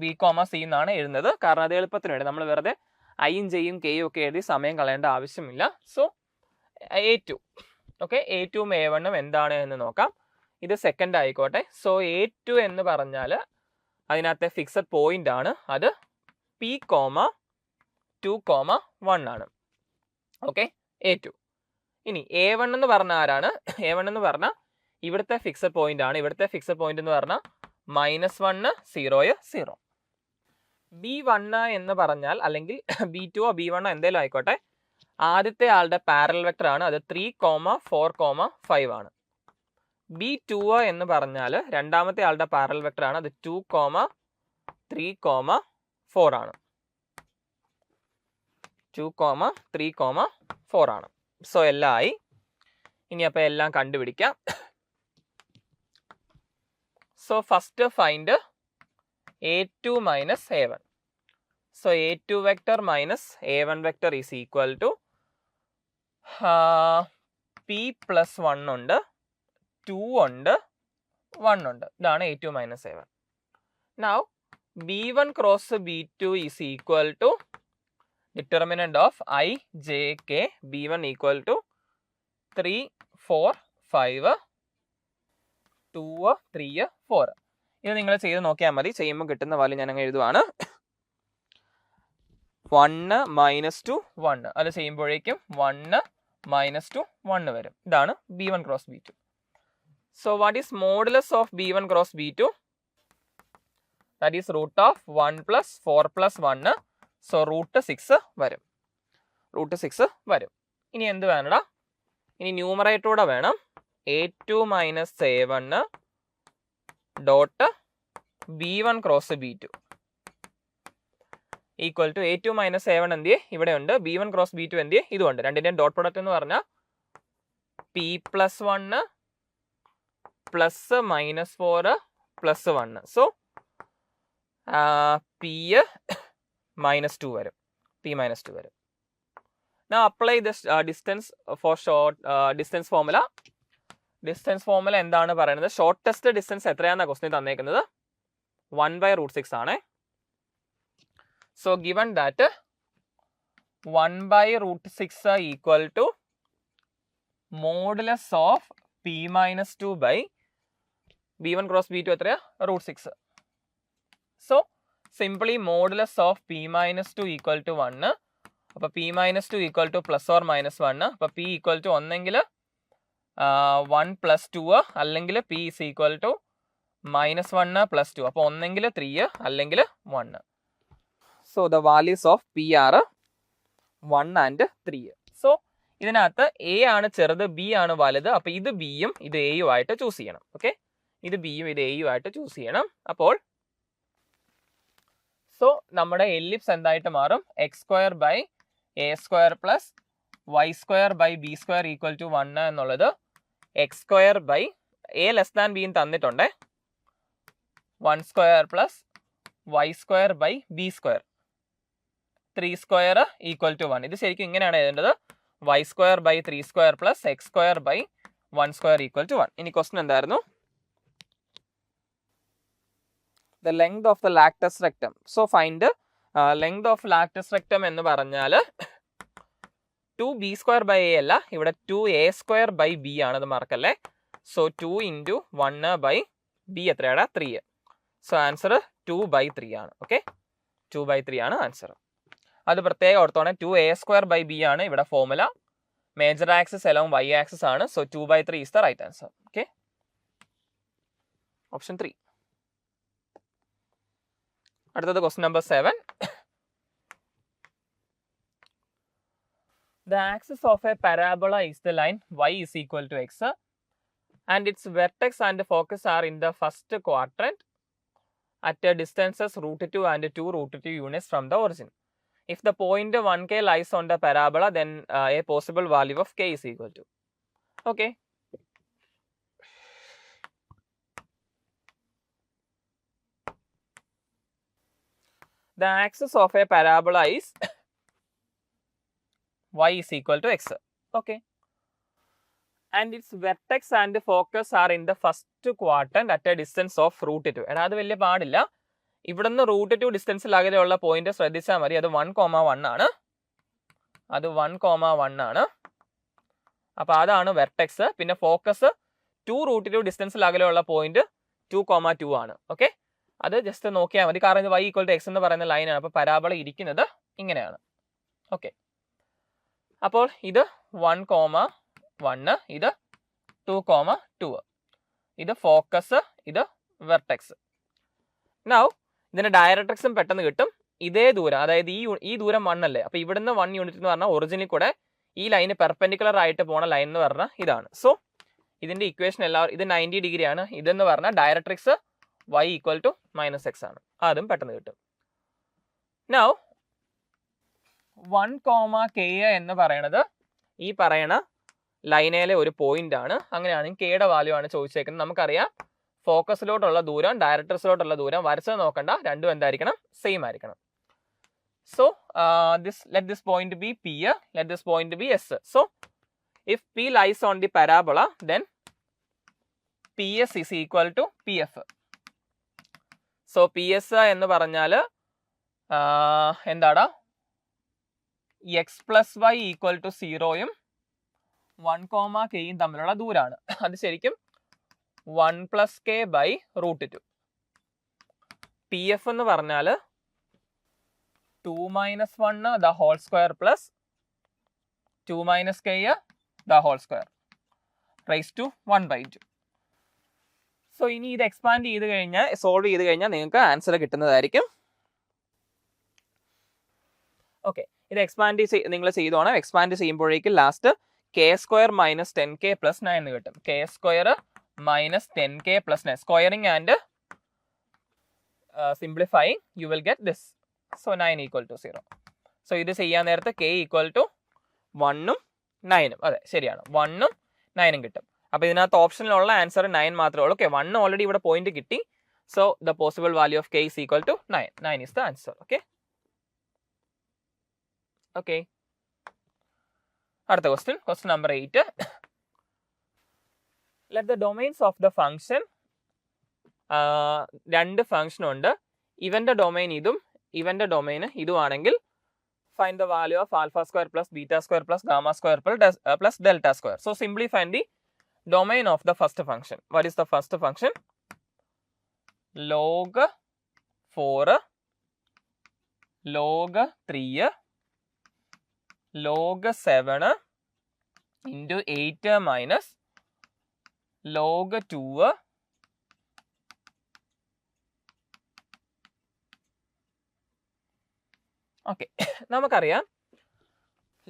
B, C എന്നാണ് എഴുതുന്നത്. കാരണം അത് എളുപ്പത്തിന് വേണ്ടി നമ്മൾ വെറുതെ ഐയും ജെയും കെയും ഒക്കെ എഴുതി സമയം കളയേണ്ട ആവശ്യമില്ല. സോ A2, ഓക്കെ, A2ഉം A1ഉം എന്താണ് എന്ന് നോക്കാം. ഇത് സെക്കൻഡ് ആയിക്കോട്ടെ. സോ A2 എന്ന് പറഞ്ഞാൽ അതിനകത്തെ ഫിക്സഡ് പോയിന്റ് ആണ്, അത് P, 2, 1 ആണ്. Okay, A2. ഇനി A1 എന്ന് പറഞ്ഞാൽ ആരാണ്? A1 എന്ന് പറഞ്ഞാൽ ഇവിടുത്തെ ഫിക്സഡ് പോയിന്റ് ആണ്. ഇവിടുത്തെ ഫിക്സഡ് പോയിന്റ് എന്ന് പറഞ്ഞാൽ -1, 0, 0. B1 എന്ന് പറഞ്ഞാൽ, അല്ലെങ്കിൽ B2 B1 എന്തെങ്കിലും ആയിക്കോട്ടെ, ആദ്യത്തെ ആളുടെ പാരലൽ വെക്ടർ ആണ്, അത് 3, 4, 5 ആണ്. B2 എന്ന് പറഞ്ഞാൽ രണ്ടാമത്തെ ആളുടെ പാരലൽ വെക്ടർ ആണ്, അത് 2, 3, 4 ആണ്. 2, 3, 4 ആണ്. സോ എല്ലാം ആയി. ഇനി അപ്പോൾ എല്ലാം കണ്ടുപിടിക്കാം. So first find A2 minus A1. So A2 vector minus A1 vector is equal to P plus 1 ഉണ്ട്, 2 ഉണ്ട്, 1 ഉണ്ട്. ഇതാണ് A2 minus A1. Now B1 cross B2 is equal to determinant of I, J, K. B1 equal to 3, 4, 5, 2, 3, 4. ഇത് നിങ്ങൾ ചെയ്ത് നോക്കിയാൽ മതി. ചെയ്യുമ്പോൾ കിട്ടുന്ന വാല്യൂ ഞാൻ അങ്ങ് എഴുതുവാണ്. 1 - 2 1. അത് ചെയ്യുമ്പോഴേക്കും 1 - 2 1 വരും. ഇതാണ് B1 cross B2. So what is modulus of B1 cross B2? That is root of 1 + 4 + 1. സോ √6 വരും. √6 വരും. ഇനി എന്ത് വേണടാ? ഇനി ന്യൂമറേറ്ററൂടെ വേണം. A2 - A1 dot B1 cross B2 equal to A2 - A1 എന്ത് ഇവിടെ ഉണ്ട്, B1 ക്രോസ് B2 എന്ത് ഇതുണ്ട്. രണ്ടിൻ്റെയും ഡോട്ട് പ്രൊഡക്റ്റ് എന്ന് പറഞ്ഞാൽ P + 1 + -4 + 1. സോ P -2 വരും. P -2 വരും. Now apply this distance for short distance formula. Distance formula എന്താണ് പറയുന്നത്? ഷോർട്ടസ്റ്റ് ഡിസ്റ്റൻസ് എത്രയാണെന്നാണ് ക്വസ്റ്റ്യൻ തന്നേക്കുന്നത്? 1/√6 ആണ്. So given that 1/√6 equal to modulus of P - 2 by B1 cross B2 എത്രയാ? √6. So simply modulus of P - 2 equal to 1. അപ്പോൾ P - 2 equal to +or -1. അപ്പോൾ P equal to ഒന്നെങ്കിൽ 1 + 2 അല്ലെങ്കിൽ P is equal to -1 + 2. അപ്പോൾ ഒന്നെങ്കിൽ 3 അല്ലെങ്കിൽ 1. So the values of P are 1 and 3. So ഇതിനകത്ത് A ആണ് ചെറുത്, B ആണ് വലുത്. അപ്പോൾ ഇത് Bയും ഇത് Aയും ആയിട്ട് ചൂസ് ചെയ്യണം. ഓക്കെ, ഇത് Bയും ഇത് Aയും ആയിട്ട് ചൂസ് ചെയ്യണം. അപ്പോൾ സോ നമ്മുടെ എല്ലിപ്സ് എന്തായിട്ട് മാറും? x² / a² + y² / b² equal to 1 എന്നുള്ളത് x² / a < b തന്നിട്ടുണ്ട്. 1² + y² / b², 3² ഈക്വൽ ടു 1. ഇത് ശരിക്കും ഇങ്ങനെയാണ് എഴുതേണ്ടത്, y² / 3² + x² / 1² ഈക്വൽ ടു 1. ഇനി ക്വസ്റ്റ്യൻ എന്തായിരുന്നു? The length of the lactus rectum. So find length of lactus rectum എന്ന് പറഞ്ഞാൽ 2b² / a അല്ല, ഇവിടെ 2a² / b ആണ്. അത് മറക്കല്ലേ. സോ 2 × 1/b എത്രയാണ്? 3. സോ ആൻസർ 2/3 ആണ്. ഓക്കെ, 2/3 ആണ് ആൻസർ. അത് പ്രത്യേകം ഓർത്തോണെ. 2a² / b ആണ് ഇവിടെ formula. Major axis along y axis ആണ്. So 2/3 is the right answer. Okay, option 3. അടുത്തത് question number 7. The axis of a parabola is the line y is equal to x, and its vertex and focus are in the first quadrant at distances √2 and 2√2 units from the origin. If the point 1k lies on the parabola, then a possible value of k is equal to. Okay. The axis of a parabola is y is equal to x. Okay. And its vertex and focus are in the first quadrant at a distance of root 2. എടാ അത് വലിയ പാടില്ല. ഇവിടുന്ന് root 2 ഡിസ്റ്റൻസിലകലെയുള്ള point ശ്രദ്ധിച്ചാൽ മതി. അത് 1,1 ആണ്. അത് 1,1 ആണ്. അപ്പോൾ അതാണ് വെർട്ടെക്സ്. പിന്നെ ഫോക്കസ് 2 റൂട്ട് 2 ഡിസ്റ്റൻസിലകലെയുള്ള പോയിന്റ് 2,2 ആണ്. ഓക്കെ, അത് ജസ്റ്റ് നോക്കിയാൽ മതി. കാരണം ഇത് y ഈക്വൽ ടു എക്സ് എന്ന് പറയുന്ന ലൈനാണ്. അപ്പോൾ പരാബോള ഇരിക്കുന്നത് ഇങ്ങനെയാണ്. ഓക്കെ, അപ്പോൾ ഇത് 1,1, ഇത് 2,2, ഇത് ഫോക്കസ്, ഇത് വെർട്ടെക്സ്. നൗ ഇതിന്റെ ഡയറക്ട്രിക്സും പെട്ടെന്ന് കിട്ടും. ഇതേ ദൂരം, അതായത് ഈ ദൂരം 1 അല്ലേ, അപ്പോൾ ഇവിടുന്ന് 1 യൂണിറ്റ് എന്ന് പറഞ്ഞാൽ ഒറിജിനിൽ കൂടെ ഈ ലൈന് പെർപെൻഡിക്കുലർ ആയിട്ട് പോണ ലൈൻ എന്ന് പറഞ്ഞാൽ ഇതാണ്. സോ ഇതിന്റെ ഇക്വേഷൻ എല്ലാവരും, ഇത് 90 ഡിഗ്രി ആണ്. ഇതെന്ന് പറഞ്ഞാൽ directrix y equal to -x ആണ്. അതും പെട്ടെന്ന് കിട്ടും. നൗ 1, k എന്ന് പറയണത് ഈ പറയണ ലൈനയിലെ ഒരു പോയിന്റ് ആണ്. അങ്ങനെയാണെങ്കിൽ കെയുടെ വാല്യൂ ആണ് ചോദിച്ചേക്കുന്നത്. നമുക്കറിയാം ഫോക്കസിലോട്ടുള്ള ദൂരം ഡയറക്ട്രിക്സിലോട്ടുള്ള ദൂരം വരച്ചത് നോക്കണ്ട, രണ്ടും എന്തായിരിക്കണം, സെയിം ആയിരിക്കണം. So let this point be P, let this point be S. So if P lies on the parabola, then PS is equal to PF. So PS എന്ന് പറഞ്ഞാൽ എന്താടാ, x plus y equal to 0യും 1, kയും തമ്മിലുള്ള ദൂരമാണ്. അത് ശരിക്കും 1 plus k by root 2. PF എന്ന് പറഞ്ഞാൽ 2 minus 1 the whole square plus 2 minus k the whole square raised to 1 by 2. So ഇനി ഇത് എക്സ്പാൻഡ് ചെയ്ത് കഴിഞ്ഞാൽ, സോൾവ് ചെയ്ത് കഴിഞ്ഞാൽ നിങ്ങൾക്ക് ആൻസർ കിട്ടുന്നതായിരിക്കും. ഓക്കെ, ഇത് എക്സ്പാൻഡ് നിങ്ങൾ ചെയ്തോണം. എക്സ്പാൻഡ് ചെയ്യുമ്പോഴേക്കും last k² minus 10k plus 9 എന്ന് കിട്ടും. k² minus 10k plus 9. Squaring and simplifying you will get this. So 9 equal to 0. So ഇത് ചെയ്യാൻ നേരത്തെ k ഈക്വൽ ടു 1ഉം 9ഉം, അതെ ശരിയാണ്, 1ഉം 9ഉം കിട്ടും. അപ്പോൾ ഇതിനകത്ത് ഓപ്ഷനിലുള്ള ആൻസർ 9 മാത്രമേ ഉള്ളൂ. ഓക്കെ, 1 ഓൾറെഡി ഇവിടെ പോയിന്റ് കിട്ടി. So the possible value of k is equal to 9. 9 is the answer. Okay okay, അടുത്ത question number 8. Let the domains of the function, രണ്ട് ഫംഗ്ഷൻ ഉണ്ട്. ഇവന്റെ ഡൊമൈൻ ഇതും ഇവന്റെ ഡൊമൈൻ ഇതുമാണെങ്കിൽ find the value of alpha square plus beta square plus gamma square plus delta square. So simply find the domain of the first function. What is the first function? Log 4, log 3, log 7 into 8 minus log 2 ഓക്കെ. നമുക്കറിയാം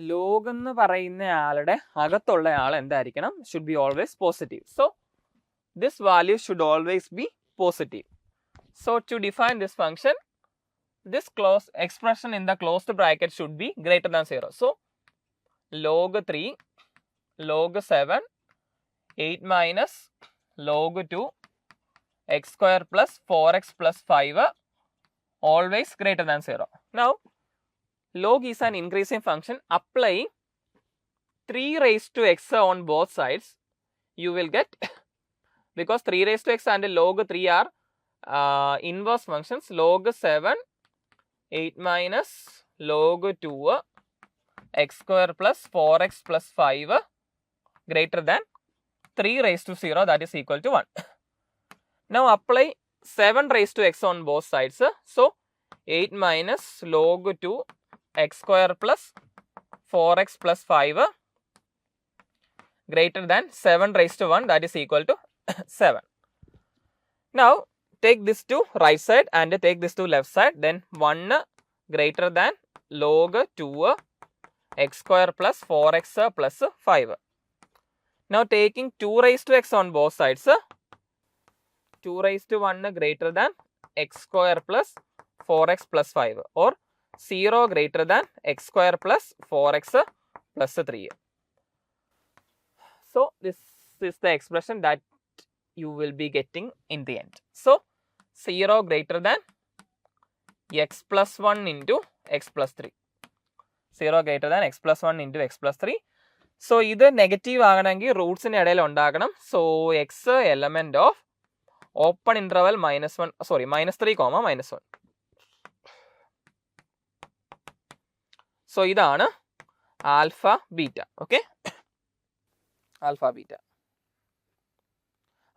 log എന്ന് പറയുന്ന ആളുടെ അകത്തുള്ള ആൾ എന്തായിരിക്കണം, should be always positive. So this value should always be positive. So to define this function, this closed expression in the closed bracket should be greater than 0. So log 3, log 7, 8 minus log 2 x square plus 4x plus 5 always greater than 0. Now log is an increasing function. Applying 3 raised to x on both sides, you will get, because 3 raised to x and log 3 are inverse functions, log 7 8 minus log 2 x square plus 4x plus 5 greater than 3 raised to 0, that is equal to 1. Now apply 7 raised to x on both sides. So 8 minus log 2 x square plus 4x plus 5 greater than 7 raised to 1, that is equal to 7. Now take this to right side and take this to left side. Then 1 greater than log 2 x square plus 4x plus 5. Now taking 2 raised to x on both sides, 2 raised to 1 greater than x square plus 4x plus 5, or 0 greater than x square plus 4x plus 3. So this is the expression that you will be getting in the end. So 0 greater than x plus 1 into x plus 3. 0 greater than x plus 1 into x plus 3. So ഇത് negative ആകണമെങ്കിൽ റൂട്ട്സിന് ഇടയിൽ ഉണ്ടാക്കണം. So x element of open interval -3, -1. So ഇതാണ് alpha beta. Okay, alpha beta.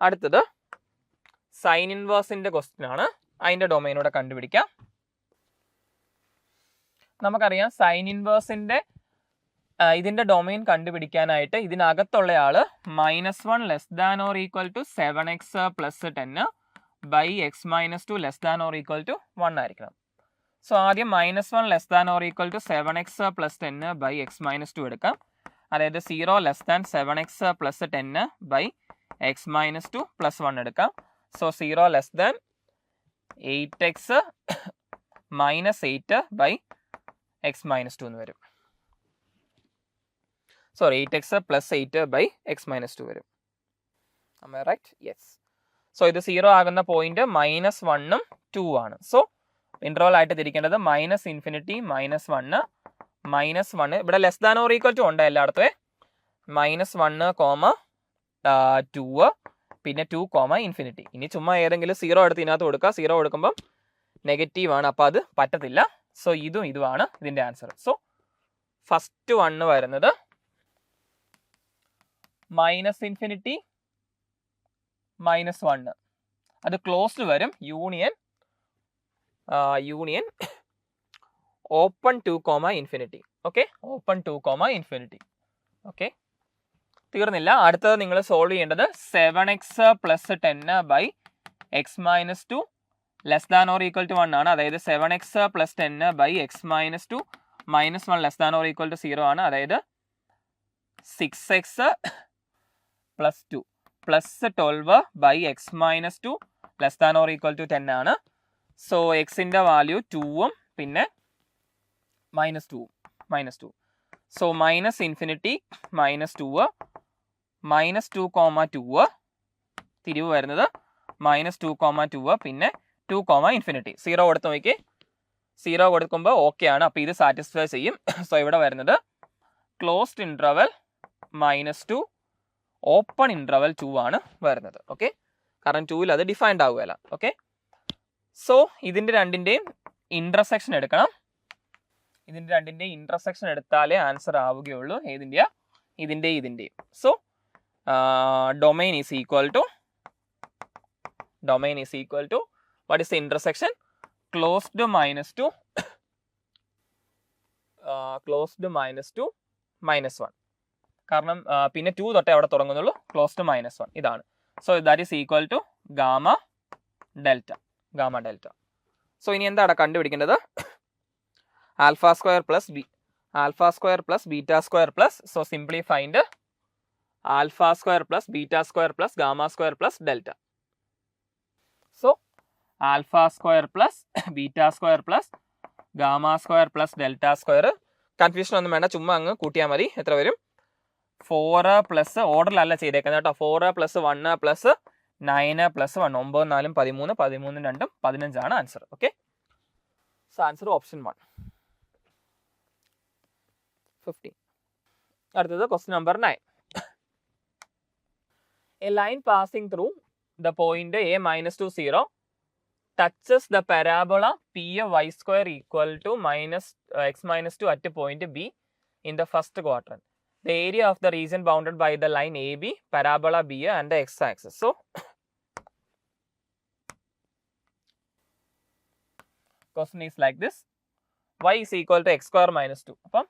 അടുത്തത് sine ഇൻവേഴ്സിന്റെ question ആണ്. അതിന്റെ ഡൊമൈനൂടെ കണ്ടുപിടിക്കാം. നമുക്കറിയാം സൈൻ ഇൻവേഴ്സിന്റെ ഇതിന്റെ ഡൊമൈൻ കണ്ടുപിടിക്കാനായിട്ട് ഇതിനകത്തുള്ള ആള് -1 less than or equal to 7x + 10 by x - 2 less than or equal to 1 ആയിരിക്കണം. സോ ആദ്യം -1 less than or equal to 7x + 10 by x - 2 എടുക്കാം. അതായത് 0 less than 7x + 10 by x - 2 + 1 എടുക്കാം. So 0 less than 8x - 8 by x - 2 എന്ന് വരും. 8x + 8 by x - 2 വരും. Am I right? Yes. So ഇത് 0 ആകുന്ന പോയിന്റ് -1ഉം 2 ആണ്. സോ ഇന്റർവൽ ആയിട്ട് തിരിക്കേണ്ടത് -∞ -1 ഇവിടെ less than or equal to ഉണ്ട് എല്ലായിടത്തും. -1, 2 പിന്നെ 2, ∞. ഇനി ചുമ്മാ ഏതെങ്കിലും 0 എടുത്ത് ഇതിനകത്ത് കൊടുക്കുക. 0 കൊടുക്കുമ്പോൾ നെഗറ്റീവ് ആണ്, അപ്പോൾ അത് പറ്റത്തില്ല. സോ ഇതുമാണ് ഇതിന്റെ ആൻസർ. സോ ഫസ്റ്റ് 1 വരുന്നത് -∞ -1 അത് ക്ലോസ്ഡ് വരും. Union open 2, ∞. Okay, open 2, ∞. Okay, തീർന്നില്ല. അടുത്തത് നിങ്ങൾ സോൾവ് ചെയ്യേണ്ടത് 7x + 10 by x - 2 less than or equal to 1 ആണ്. അതായത് 7x + 10 by x - 2 -1 less than or equal to 0 ആണ്. അതായത് 6x + 2 + 12 by x - 2 less than or equal to 10 ആണ്. സോ എക്സിന്റെ വാല്യൂ 2ഉം പിന്നെ -2. സോ -∞ -2 -2, തിരിവ് വരുന്നത് -2, 2 പിന്നെ 2, ∞. 0 കൊടുത്ത് നോക്കി. 0 കൊടുക്കുമ്പോൾ ഓക്കെ ആണ്, അപ്പോൾ ഇത് സാറ്റിസ്ഫൈ ചെയ്യും. സോ ഇവിടെ വരുന്നത് ക്ലോസ്ഡ് ഇന്റർവൽ -2 ഓപ്പൺ ഇന്റർവൽ 2 ആണ് വരുന്നത്. ഓക്കെ, കാരണം 2ൽ അത് ഡിഫൈൻഡ് ആവുകയല്ല. ഓക്കെ, സോ ഇതിന്റെ രണ്ടിന്റെയും ഇന്റർസെക്ഷൻ എടുക്കണം. ഇതിന്റെ രണ്ടിന്റെയും ഇന്റർസെക്ഷൻ എടുത്താലേ ആൻസർ ആവുകയുള്ളൂ. ഇതിന്റെയും. So domain is equal to what is the intersection? Closed -2 -1. കാരണം പിന്നെ 2 തൊട്ടേ അവിടെ തുടങ്ങുന്നുള്ളൂ. ക്ലോസ്ഡ് -1 ഇതാണ്. So that is equal to gamma delta. So ഇനി എന്താണ് കണ്ടുപിടിക്കേണ്ടത്? Alpha square plus beta square plus, so simply find alpha square plus beta square plus gamma square plus delta. So alpha square plus beta square plus gamma square plus delta square. Confusion ഒന്നും വേണ്ട, ചുമ്മാ അങ്ങ് കൂട്ടിയാൽ മതി. എത്ര വരും? 4 plus ഓർഡറിലല്ല ചെയ്തേക്കുന്നത് കേട്ടോ. 4 + 1 + 9 + 1 9 4 13 13 2 15 ആണ് answer. Okay, so answer option 1 15. അടുത്തത് question number 9. A line passing through the point a -2, 0 touches the parabola PY square equal to -x - 2 at point B in the first quadrant. The area of the region bounded by the line AB, parabola B and the x-axis. So question is like this. Y is equal to x square - 2. അപ്പം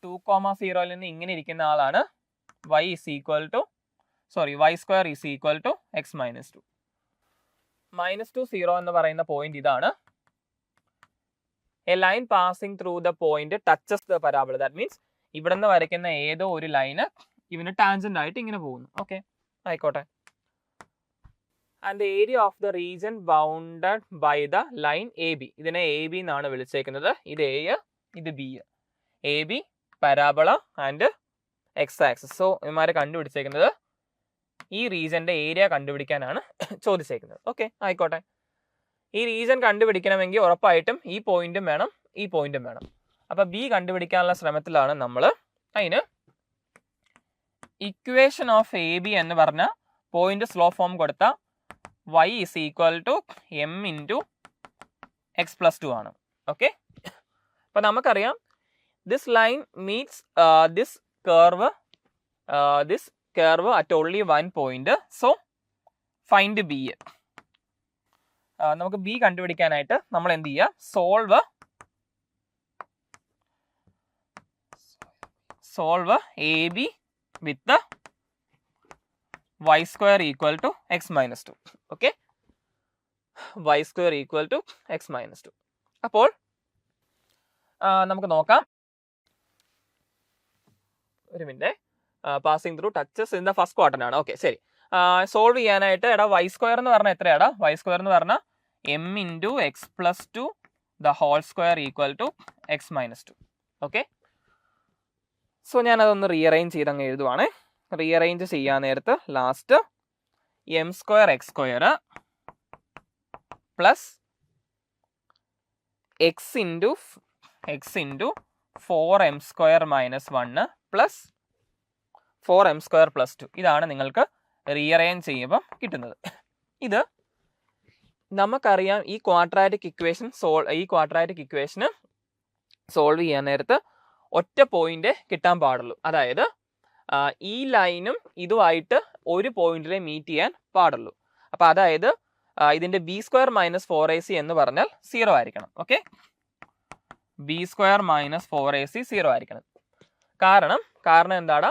2, 0 നിന്ന് ഇങ്ങനെ ഇരിക്കുന്ന ആളാണ് y square is equal to x - 2. -2, 0 എന്ന് പറയുന്ന point ഇതാണ്. A line passing through the point touches the parabola. That means ഇവിടെ നിന്ന് വരയ്ക്കുന്ന ഏതോ ഒരു ലൈന് ഇവന് ടാൻജന്റ് ആയിട്ട് ഇങ്ങനെ പോകുന്നു. ഓക്കെ, ആയിക്കോട്ടെ. And the area of the region bounded by the line AB. ഇതിനെ AB എന്നാണ് വിളിച്ചേക്കുന്നത്. ഇത് A, ഇത് B. AB, parabola and X axis. So ഇവന്മാരെ കണ്ടുപിടിച്ചേക്കുന്നത് ഈ റീജിയന്റെ ഏരിയ കണ്ടുപിടിക്കാനാണ് ചോദിച്ചേക്കുന്നത്. ഓക്കെ, ആയിക്കോട്ടെ. ഈ റീജിയൻ കണ്ടുപിടിക്കണമെങ്കിൽ ഉറപ്പായിട്ടും ഈ പോയിന്റും വേണം, ഈ പോയിന്റും വേണം. അപ്പോൾ ബി കണ്ടുപിടിക്കാനുള്ള ശ്രമത്തിലാണ് നമ്മൾ. അതിന് ഇക്വേഷൻ ഓഫ് എ ബി എന്ന് പറഞ്ഞ പോയിന്റ് സ്ലോ ഫോം കൊടുത്ത y is equal to m into x plus 2 ആണ്. ഓക്കെ, അപ്പോൾ നമുക്കറിയാം this line meets this curve at only one point. So find B. നമുക്ക് ബി കണ്ടുപിടിക്കാനായിട്ട് നമ്മൾ എന്ത് ചെയ്യുക, solve A B with y square equal to x minus 2. Okay, y square equal to x minus 2. അപ്പോൾ നമുക്ക് നോക്കാം. ഒരു minute, passing through touches in the first quarter ആണ്. ഓക്കെ, ശരി. സോൾവ് ചെയ്യാനായിട്ട് എടാ y സ്ക്വയർ എന്ന് പറഞ്ഞാൽ എത്രയാടാ? y സ്ക്വയർ എന്ന് പറഞ്ഞാൽ m into x plus 2 the whole square equal to x minus 2. Okay, so ഞാനതൊന്ന് റീഅറേഞ്ച് ചെയ്തങ്ങ് എഴുതുവാണ്. റീഅറേഞ്ച് ചെയ്യാൻ നേരത്ത് last m square x square plus x into 4m square minus 1 plus 4m square plus 2. ഇതാണ് നിങ്ങൾക്ക് rearrange ചെയ്യുമ്പോൾ കിട്ടുന്നത്. ഇത് നമുക്കറിയാം, ഈ ക്വാഡ്രാറ്റിക് ഇക്വേഷന് സോൾവ് ചെയ്യാൻ നേരത്ത് ഒറ്റ പോയിന്റ് കിട്ടാൻ പാടുള്ളൂ. അതായത് ഈ ലൈനും ഇതുമായിട്ട് ഒരു പോയിന്റിലെ മീറ്റ് ചെയ്യാൻ പാടുള്ളൂ. അപ്പോൾ അതായത് ഇതിന്റെ ബി സ്ക്വയർ മൈനസ് 4ac എന്ന് പറഞ്ഞാൽ 0 ആയിരിക്കണം. Okay, B square minus 4ac 0 ആയിരിക്കണം. കാരണം എന്താണ്,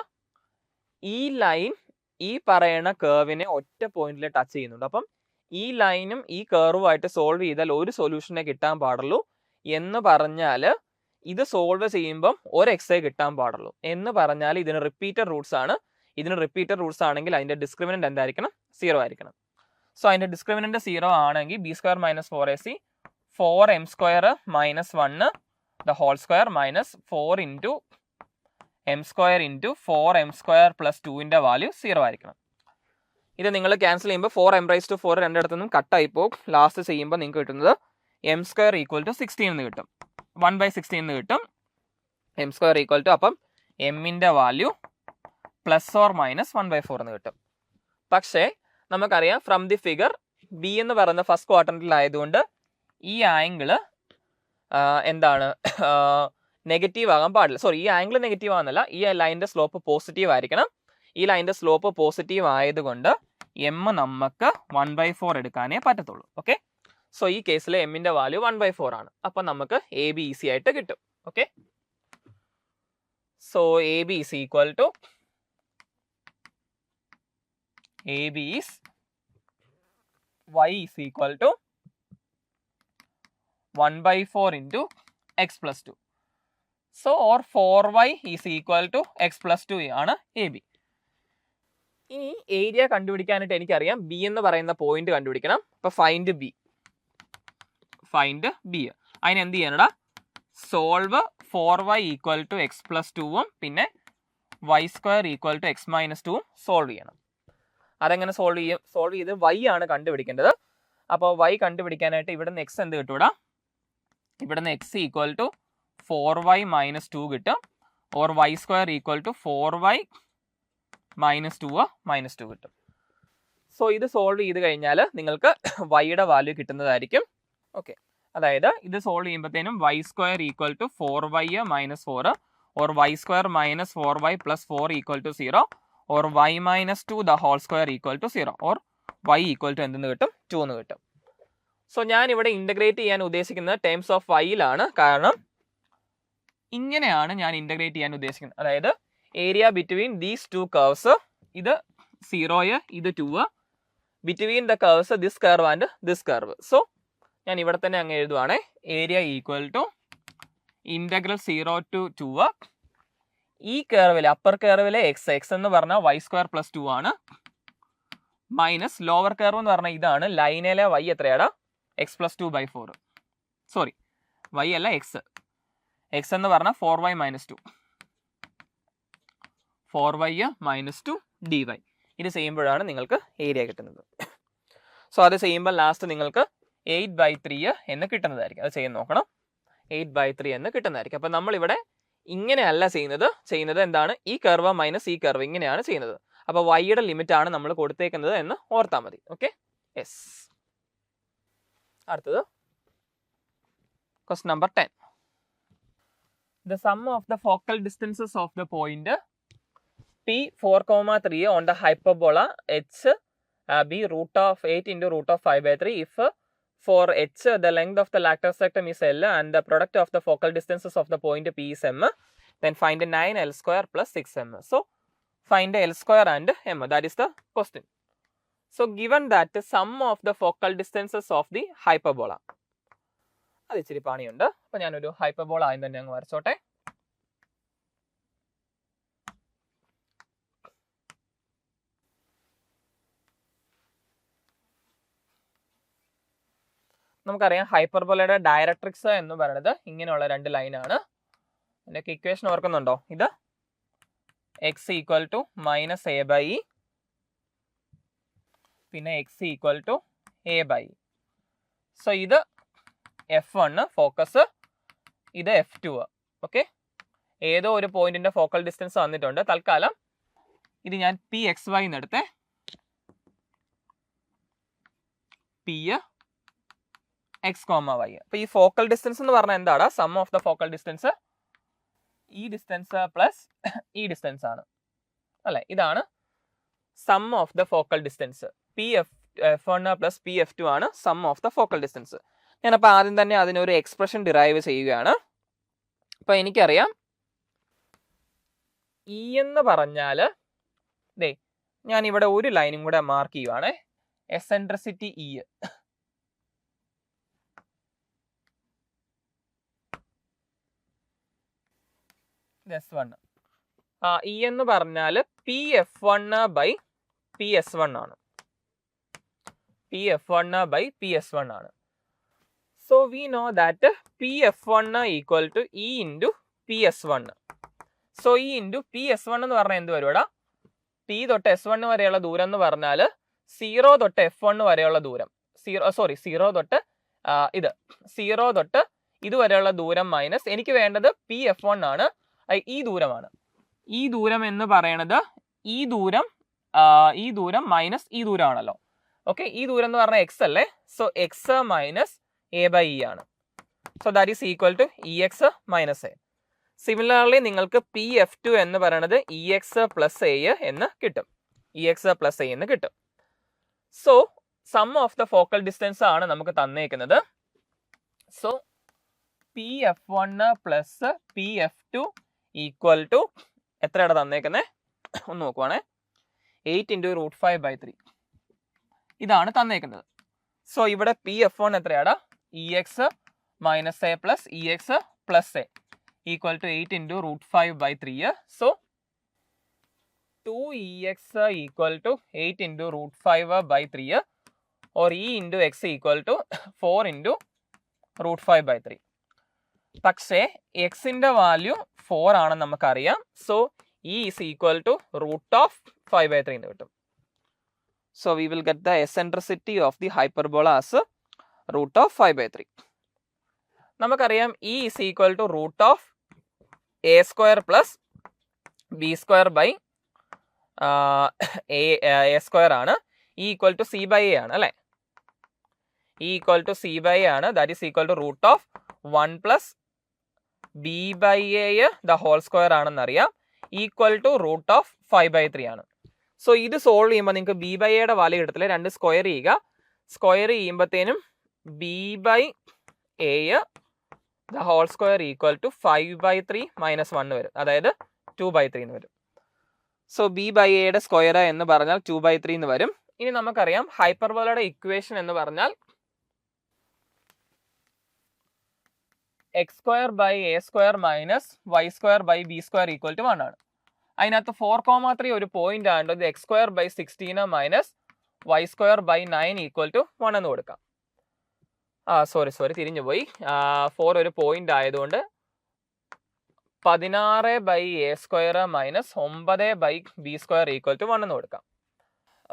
ഈ ലൈൻ ഈ പറയുന്ന കേർവിനെ ഒറ്റ പോയിന്റിൽ ടച്ച് ചെയ്യുന്നുണ്ട്. അപ്പം ഈ ലൈനും ഈ കേർവുമായിട്ട് സോൾവ് ചെയ്താൽ ഒരു സൊല്യൂഷനെ കിട്ടാൻ പാടുള്ളൂ എന്ന് പറഞ്ഞാൽ ഇത് സോൾവ് ചെയ്യുമ്പം ഒരു എക്സേ കിട്ടാൻ പാടുള്ളൂ എന്ന് പറഞ്ഞാൽ ഇതിന് റിപ്പീറ്റഡ് റൂട്ട്സ് ആണ്. ഇതിന് റിപ്പീറ്റഡ് റൂട്ട്സ് ആണെങ്കിൽ അതിന്റെ ഡിസ്ക്രിമിനന്റ് എന്തായിരിക്കണം? 0 ആയിരിക്കണം. സോ അതിന്റെ ഡിസ്ക്രിമിനന്റ് 0 ആണെങ്കിൽ b square minus 4ac 4m square minus 1 the whole square minus 4 into m square into 4m square plus 2ന്റെ വാല്യൂ 0 ആയിരിക്കണം. ഇത് നിങ്ങൾ ക്യാൻസൽ ചെയ്യുമ്പോൾ 4m റൈസ് ടു 4 രണ്ടിടത്തുനിന്നും കട്ടായി പോകും. ലാസ്റ്റ് ചെയ്യുമ്പോൾ നിങ്ങൾക്ക് കിട്ടുന്നത് m സ്ക്വയർ ഈക്വൽ ടു 16 എന്ന് കിട്ടും. 1/16 എന്ന് കിട്ടും. m സ്ക്വയർ ഈക്വൽ ടു അപ്പം എമ്മിൻ്റെ വാല്യൂ പ്ലസ് ഓർ മൈനസ് 1/4 എന്ന് കിട്ടും. പക്ഷേ നമുക്കറിയാം ഫ്രം ദി ഫിഗർ ബി എന്ന് പറയുന്ന ഫസ്റ്റ് ക്വാഡ്രന്റിലായതുകൊണ്ട് ഈ ആംഗിള് എന്താണ് നെഗറ്റീവ് ആകാൻ പാടില്ല. സോറി, ഈ ആംഗിൾ നെഗറ്റീവ് ആകുന്നില്ല, ഈ ലൈനിന്റെ സ്ലോപ്പ് പോസിറ്റീവ് ആയിരിക്കണം. ഈ ലൈനിന്റെ സ്ലോപ്പ് പോസിറ്റീവ് ആയതുകൊണ്ട് എം നമുക്ക് 1/4 എടുക്കാനേ പറ്റത്തുള്ളൂ. ഓക്കെ, സോ ഈ കേസിൽ എമ്മിന്റെ വാല്യൂ 1/4 ആണ്. അപ്പൊ നമുക്ക് എ ബി ഈസി ആയിട്ട് കിട്ടും. Okay, so A B is equal to AB is y is equal to 1/4 into x plus 2. So or 4y is equal to x plus 2 ആണ് AB. ഇനി ഏരിയ കണ്ടുപിടിക്കാനായിട്ട് എനിക്കറിയാം ബി എന്ന് പറയുന്ന പോയിന്റ് കണ്ടുപിടിക്കണം. അപ്പൊ ഫൈൻഡ് ബി. അതിന് എന്ത് ചെയ്യാനടാ? Solve 4y equal to x plus 2ഉം പിന്നെ y square equal to x minus 2ഉം സോൾവ് ചെയ്യണം. അതെങ്ങനെ സോൾവ് ചെയ്ത് y ആണ് കണ്ടുപിടിക്കേണ്ടത്. അപ്പോൾ y കണ്ടുപിടിക്കാനായിട്ട് ഇവിടുന്ന് എക്സ് എന്ത് കിട്ടൂടാ? ഇവിടുന്ന് X equal to 4y minus 2 കിട്ടും. Or y square equal to 4y minus 2 കിട്ടും. സോ ഇത് സോൾവ് ചെയ്ത് കഴിഞ്ഞാൽ നിങ്ങൾക്ക് വൈയുടെ വാല്യൂ കിട്ടുന്നതായിരിക്കും. ഓക്കെ, അതായത് ഇത് സോൾവ് ചെയ്യുമ്പോഴത്തേനും y square equal to 4y minus 4 or y square minus 4y plus 4 equal to 0 or y minus 2 the whole square equal to 0 or y equal to എന്തെന്ന് കിട്ടും? 2 എന്ന് കിട്ടും. സോ ഞാൻ ഇവിടെ ഇന്റഗ്രേറ്റ് ചെയ്യാൻ ഉദ്ദേശിക്കുന്നത് ടേംസ് ഓഫ് വൈയിലാണ്. കാരണം ഇങ്ങനെയാണ് ഞാൻ ഇന്റഗ്രേറ്റ് ചെയ്യാൻ ഉദ്ദേശിക്കുന്നത്. അതായത് area between these two curves, ഇത് 0, ഇത് 2, between the curves this curve and this curve. So ഞാൻ ഇവിടെ തന്നെ അങ്ങ് എഴുതുവാണ്. Area equal to integral 0 to 2 ഈ കർവിലെ അപ്പർ കർവിലെ എക്സ് എന്ന് പറഞ്ഞാൽ y സ്ക്വയർ പ്ലസ് 2 ആണ്, മൈനസ് ലോവർ കർവ് എന്ന് പറഞ്ഞാൽ ഇതാണ്. ലൈനിലെ y എത്രയാടാ? X plus 2/4. സോറി, y അല്ല എക്സ് എന്ന് പറഞ്ഞാൽ 4y മൈനസ് 2 dy. ഇത് ചെയ്യുമ്പോഴാണ് നിങ്ങൾക്ക് ഏരിയ കിട്ടുന്നത്. സോ അത് ചെയ്യുമ്പോൾ ലാസ്റ്റ് നിങ്ങൾക്ക് 8/3 എന്ന് കിട്ടുന്നതായിരിക്കും. അത് ചെയ്യാൻ നോക്കണം. 8/3 എന്ന് കിട്ടുന്നതായിരിക്കും. അപ്പം നമ്മളിവിടെ ഇങ്ങനെയല്ല ചെയ്യുന്നത് എന്താണ്, ഈ കർവ് മൈനസ് ഈ കർവ് ഇങ്ങനെയാണ് ചെയ്യുന്നത്. അപ്പോൾ വൈയുടെ ലിമിറ്റ് ആണ് നമ്മൾ കൊടുത്തേക്കുന്നത് എന്ന് ഓർത്താൽ മതി. Okay, yes. അടുത്തത് question number 10. The sum of the focal distances of the point P 4,3 on the hyperbola h be root of 8 into root of 5/3 if for h the length of the lateral sectum is L and the product of the focal distances of the point P is M, then find 9L square plus 6M. So find L square and M. That is the question. So given that the sum of the focal distances of the hyperbola, അത് ഇച്ചിരി പണിയുണ്ട്. അപ്പോൾ ഞാനൊരു hyperbola ആദ്യം തന്നെ അങ്ങ് വരച്ചോട്ടെ. നമുക്കറിയാം ഹൈപ്പർബോളയുടെ directrix എന്ന് പറയുന്നത് ഇങ്ങനെയുള്ള രണ്ട് ലൈനാണ്. ഇതിൻ്റെയൊക്കെ ഇക്വേഷൻ ഓർക്കുന്നുണ്ടോ? ഇത് x equal to minus a by e, പിന്നെ x equal to a by e. So ഇത് F1 ഫോക്കസ്, ഇത് F2. ഓക്കെ, ഏതോ ഒരു പോയിന്റിന്റെ ഫോക്കൽ ഡിസ്റ്റൻസ് തന്നിട്ടുണ്ട്. തൽക്കാലം ഇത് ഞാൻ PXY എന്ന് എടുത്തേ. P X, Y. അപ്പൊ ഈ ഫോക്കൽ ഡിസ്റ്റൻസ് എന്ന് പറഞ്ഞാൽ എന്താണ്? Sum of the focal distance ഈ ഡിസ്റ്റൻസ് പ്ലസ് ഈ ഡിസ്റ്റൻസ് ആണ് അല്ലെ. ഇതാണ് sum of the focal distance. F1 പ്ലസ് F2 ആണ് sum of the focal distance. ഞാനപ്പോൾ ആദ്യം തന്നെ അതിനൊരു എക്സ്പ്രഷൻ ഡിറൈവ് ചെയ്യുകയാണ്. അപ്പോൾ എനിക്കറിയാം ഇ എന്ന് പറഞ്ഞാൽ ദേ ഞാൻ ഇവിടെ ഒരു ലൈനും കൂടെ മാർക്ക് ചെയ്യുവാണ്. Eccentricity E. S1 ഇ എന്ന് പറഞ്ഞാൽ PF1 ബൈ PS1 ആണ്. PF1 ബൈ PS1 ആണ്. So we know that PF1 equal to E into PS1. So E into PS1 എന്ന് പറഞ്ഞാൽ എന്ത് വരുവാടാ? P തൊട്ട് S1 വരെയുള്ള ദൂരം എന്ന് പറഞ്ഞാൽ 0 തൊട്ട് F1 വരെയുള്ള ദൂരം, 0 തൊട്ട് ഇതുവരെയുള്ള ദൂരം മൈനസ് എനിക്ക് വേണ്ടത് PF1 ആണ്. ഈ ദൂരമാണ്. ഈ ദൂരം എന്ന് പറയണത് ഈ ദൂരം മൈനസ് ഈ ദൂരമാണല്ലോ. ഓക്കെ, ഈ ദൂരം എന്ന് പറഞ്ഞാൽ എക്സ് അല്ലേ. So x minus a by e ആണ്. So that is equal to e x minus a. Similarly നിങ്ങൾക്ക് PF2 എന്ന് പറയുന്നത് ഇ എക്സ് പ്ലസ് എ എന്ന് കിട്ടും. So sum of the focal distance ആണ് നമുക്ക് തന്നേക്കുന്നത്. So PF1 plus PF2 equal to എത്രയാണ് തന്നേക്കുന്നത് ഒന്ന് നോക്കുവാണേ. 8 into root 5/3 ഇതാണ് തന്നേക്കുന്നത്. സോ ഇവിടെ PF1 എത്രയാടാ? EX minus A plus EX plus A equal to 8 into root 5/3. So 2EX equal to 8 into root 5/3 or E into X equal to 4 into root 5/3. പക്ഷേ എക്സിന്റെ value 4 ആണെന്ന് നമുക്കറിയാം. So E is equal to root of 5/3 എന്ന് കിട്ടും. So we will get the eccentricity of the hyperbola as root of 5/3. നമുക്കറിയാം E is equal to root of A square plus B square by A square ആണ്. E equal to C by A ആണ് അല്ലേ. E equal to C by A ആണ്. That is equal to root of 1 plus B by A the whole square ആണെന്നറിയാം. Equal to root of 5/3 ആണ്. So ഇത് solve ചെയ്യുമ്പോൾ നിങ്ങൾക്ക് B by എയുടെ value കിട്ടത്തില്ല. 2 square ചെയ്യുക. സ്ക്വയർ ചെയ്യുമ്പോഴത്തേനും b by a the whole square equal to 5/3 minus 1 വരും. അതായത് 2/3 എന്ന് വരും. സോ ബി ബൈ എയുടെ സ്ക്വയർ എന്ന് പറഞ്ഞാൽ 2/3 എന്ന് വരും. ഇനി നമുക്കറിയാം ഹൈപ്പർബോളയുടെ ഇക്വേഷൻ എന്ന് പറഞ്ഞാൽ x square by a square minus y square by b square equal to 1 ആണ്. അതിനകത്ത് 4,3 ഒരു പോയിന്റ് ആയതുകൊണ്ട് ഇത് x square by 16 minus y square by 9 equal to 1 എന്ന് കൊടുക്കാം. സോറി തിരിഞ്ഞു പോയി. 4 ഒരു പോയിന്റ് ആയതുകൊണ്ട് 16 by a square minus 9 by b square equal to 1 എന്ന് കൊടുക്കാം.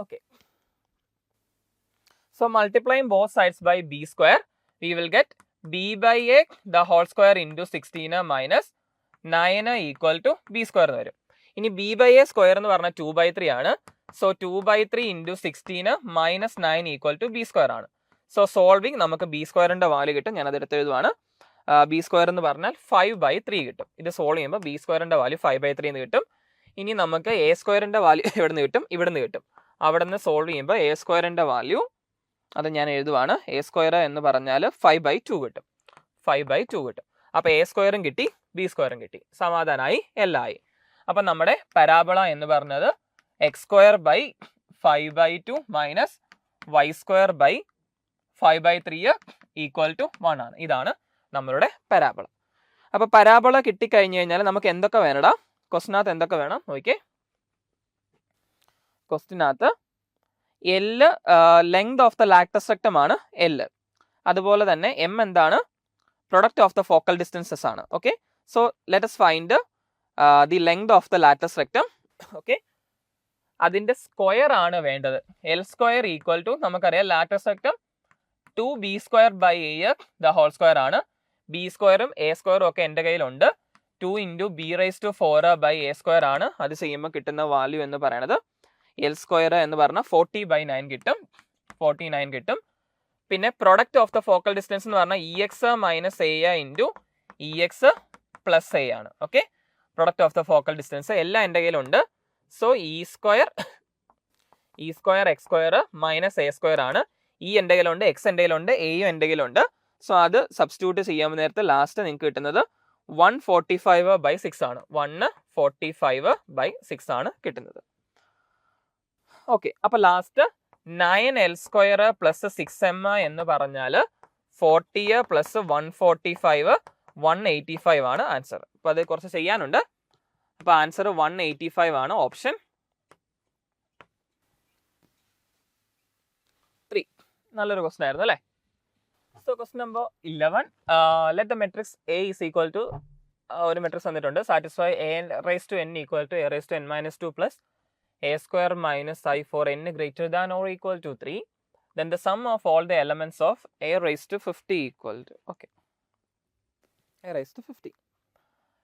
Okay, so multiplying both sides by b square we will get b/a the whole square into 16 minus 9 equal to b square എന്ന് വരും. ഇനി b/a square എന്ന് പറഞ്ഞാൽ 2/3 ആണ്. So 2/3 into 16 minus 9 equal to b square ആണ്. So solving നമുക്ക് b സ്ക്വയറിന്റെ value കിട്ടും. ഞാൻ അതെടുത്ത് എഴുതുവാണ്. b സ്ക്വയർ എന്ന് പറഞ്ഞാൽ 5/3 കിട്ടും. ഇത് സോൾവ് ചെയ്യുമ്പോൾ b സ്ക്വയറിന്റെ വാല്യൂ 5/3 എന്ന് കിട്ടും. ഇനി നമുക്ക് a സ്ക്വയറിന്റെ വാല്യൂ എവിടെ നിന്ന് കിട്ടും? ഇവിടെ നിന്ന് കിട്ടും. അവിടെ നിന്ന് സോൾവ് ചെയ്യുമ്പോൾ a സ്ക്വയറിന്റെ വാല്യൂ അത് ഞാൻ എഴുതുവാണ്. a സ്ക്വയർ എന്ന് പറഞ്ഞാൽ 5/2 കിട്ടും. 5/2 കിട്ടും. അപ്പോൾ a സ്ക്വയറും കിട്ടി, b സ്ക്വയറും കിട്ടി. സമാധാനമായി, എല്ലാം ആയി. അപ്പം നമ്മുടെ പരാബോള എന്ന് പറഞ്ഞത് x square by 5/2 minus y square by 5/3 equal to 1 ആണ്. ഇതാണ് നമ്മളുടെ പരാബോള. അപ്പോൾ പരാബോള കിട്ടിക്കഴിഞ്ഞ് കഴിഞ്ഞാൽ നമുക്ക് എന്തൊക്കെ വേണടാ? ക്വസ്റ്റിനകത്ത് എന്തൊക്കെ വേണം നോക്കിയേ. ക്വസ്റ്റിനകത്ത് l length of the latus rectum ആണ് എൽ. അതുപോലെ തന്നെ എം എന്താണ്? Product of the focal distances ആണ്. Okay, so let us find the length of the latus rectum. Okay, അതിന്റെ സ്ക്വയർ ആണ് വേണ്ടത്. എൽ സ്ക്വയർ ഈക്വൽ ടു നമുക്കറിയാം latus rectum 2b square by a the whole square ആണ്. B സ്ക്വയറും a സ്ക്വയറും ഒക്കെ എൻ്റെ കയ്യിലുണ്ട്. 2 into b⁻⁴ by a square ആണ്. അത് ചെയ്യുമ്പോൾ കിട്ടുന്ന വാല്യൂ എന്ന് പറയുന്നത് എൽ സ്ക്വയർ എന്ന് പറഞ്ഞാൽ 40/9 കിട്ടും. 49 കിട്ടും. പിന്നെ product of the focal distance എന്ന് പറഞ്ഞാൽ EX minus a into EX plus a ആണ്. Okay, product of the focal distance എല്ലാം എൻ്റെ കയ്യിലുണ്ട്. So E square x square minus a square ആണ്. ഇ എൻ്റെ കയ്യിലുണ്ട്, എക്സ് എൻ്റെ കയ്യിലുണ്ട്, എയും എൻ്റെ കയ്യിലുണ്ട്. സോ അത് സബ്സ്റ്റിറ്റ്യൂട്ട് ചെയ്യാൻ നേരത്തെ ലാസ്റ്റ് നിങ്ങൾക്ക് കിട്ടുന്നത് 145/6 ആണ്. 145/6 ആണ് കിട്ടുന്നത്. ഓക്കെ, അപ്പൊ last 9l square plus 6m എന്ന് പറഞ്ഞാൽ 40 പ്ലസ് 145 185 ആണ് ആൻസർ. അപ്പൊ അത് കുറച്ച് ചെയ്യാനുണ്ട്. അപ്പൊ ആൻസർ 185 ആണ്, ഓപ്ഷൻ 3. നല്ലൊരു ക്വസ്റ്റൻ ആയിരുന്നു അല്ലേ? So question number 11. Let the matrix a is equal to ഒരു മെട്രിക്സ് തന്നിട്ടുണ്ട്. Satisfy a⁻n equal to a⁻n-2 plus a square minus I for n greater than or equal to 3, then the sum of all the elements of a raised to 50 equal to, okay, a raised to 50.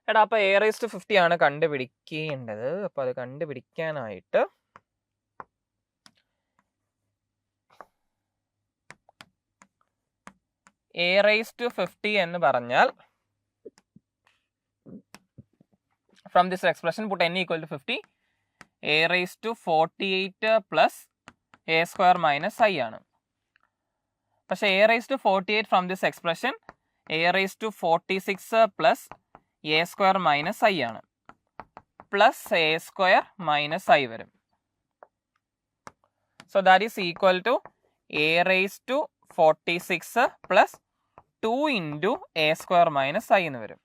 എടാ അപ്പോൾ a raised to 50 ആണ് കണ്ടുപിടിക്കേണ്ടത്. അപ്പോൾ അത് കണ്ടുപിടിക്കാനായിട്ട് a raised to 50 എന്ന് പറഞ്ഞാൽ from this expression put n equal to 50, a raised to 48 plus a square minus I ആണ്. പക്ഷേ a raised to 48 from this expression a raised to 46 plus a square minus I ആണ്. plus a square minus I വരും. So that is equal to a raised to 46 plus 2 into a square minus I എന്ന് വരും.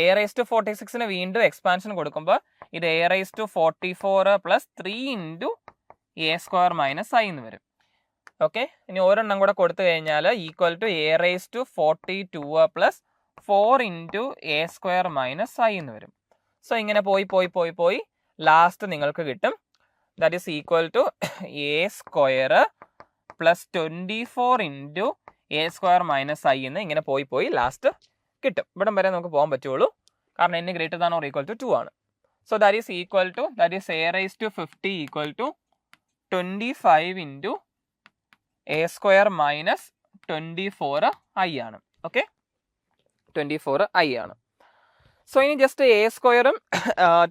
a raised to 46 വീണ്ടും expansion കൊടുക്കുമ്പോൾ ഇത് a raised to 44 plus 3 into a square minus I എന്ന് വരും. Okay, ഇനി ഒരെണ്ണം കൂടെ കൊടുത്തു കഴിഞ്ഞാൽ equal to a raised to 42 plus 4 into a square minus I എന്ന് വരും. സോ ഇങ്ങനെ പോയി ലാസ്റ്റ് നിങ്ങൾക്ക് കിട്ടും that is equal to a square plus 24 into a square minus I എന്ന് ഇങ്ങനെ പോയി ലാസ്റ്റ് കിട്ടും. ഇവിടം വരെ നമുക്ക് പോകാൻ പറ്റുള്ളൂ, കാരണം n greater than or equal to 2 ആണ്. So that is equal to, that is a raised to 50 equal to 25 into a square minus 24 I ആണ്. ഓക്കെ, 24 I ആണ്. സോ ഇനി ജസ്റ്റ് a സ്ക്വയറും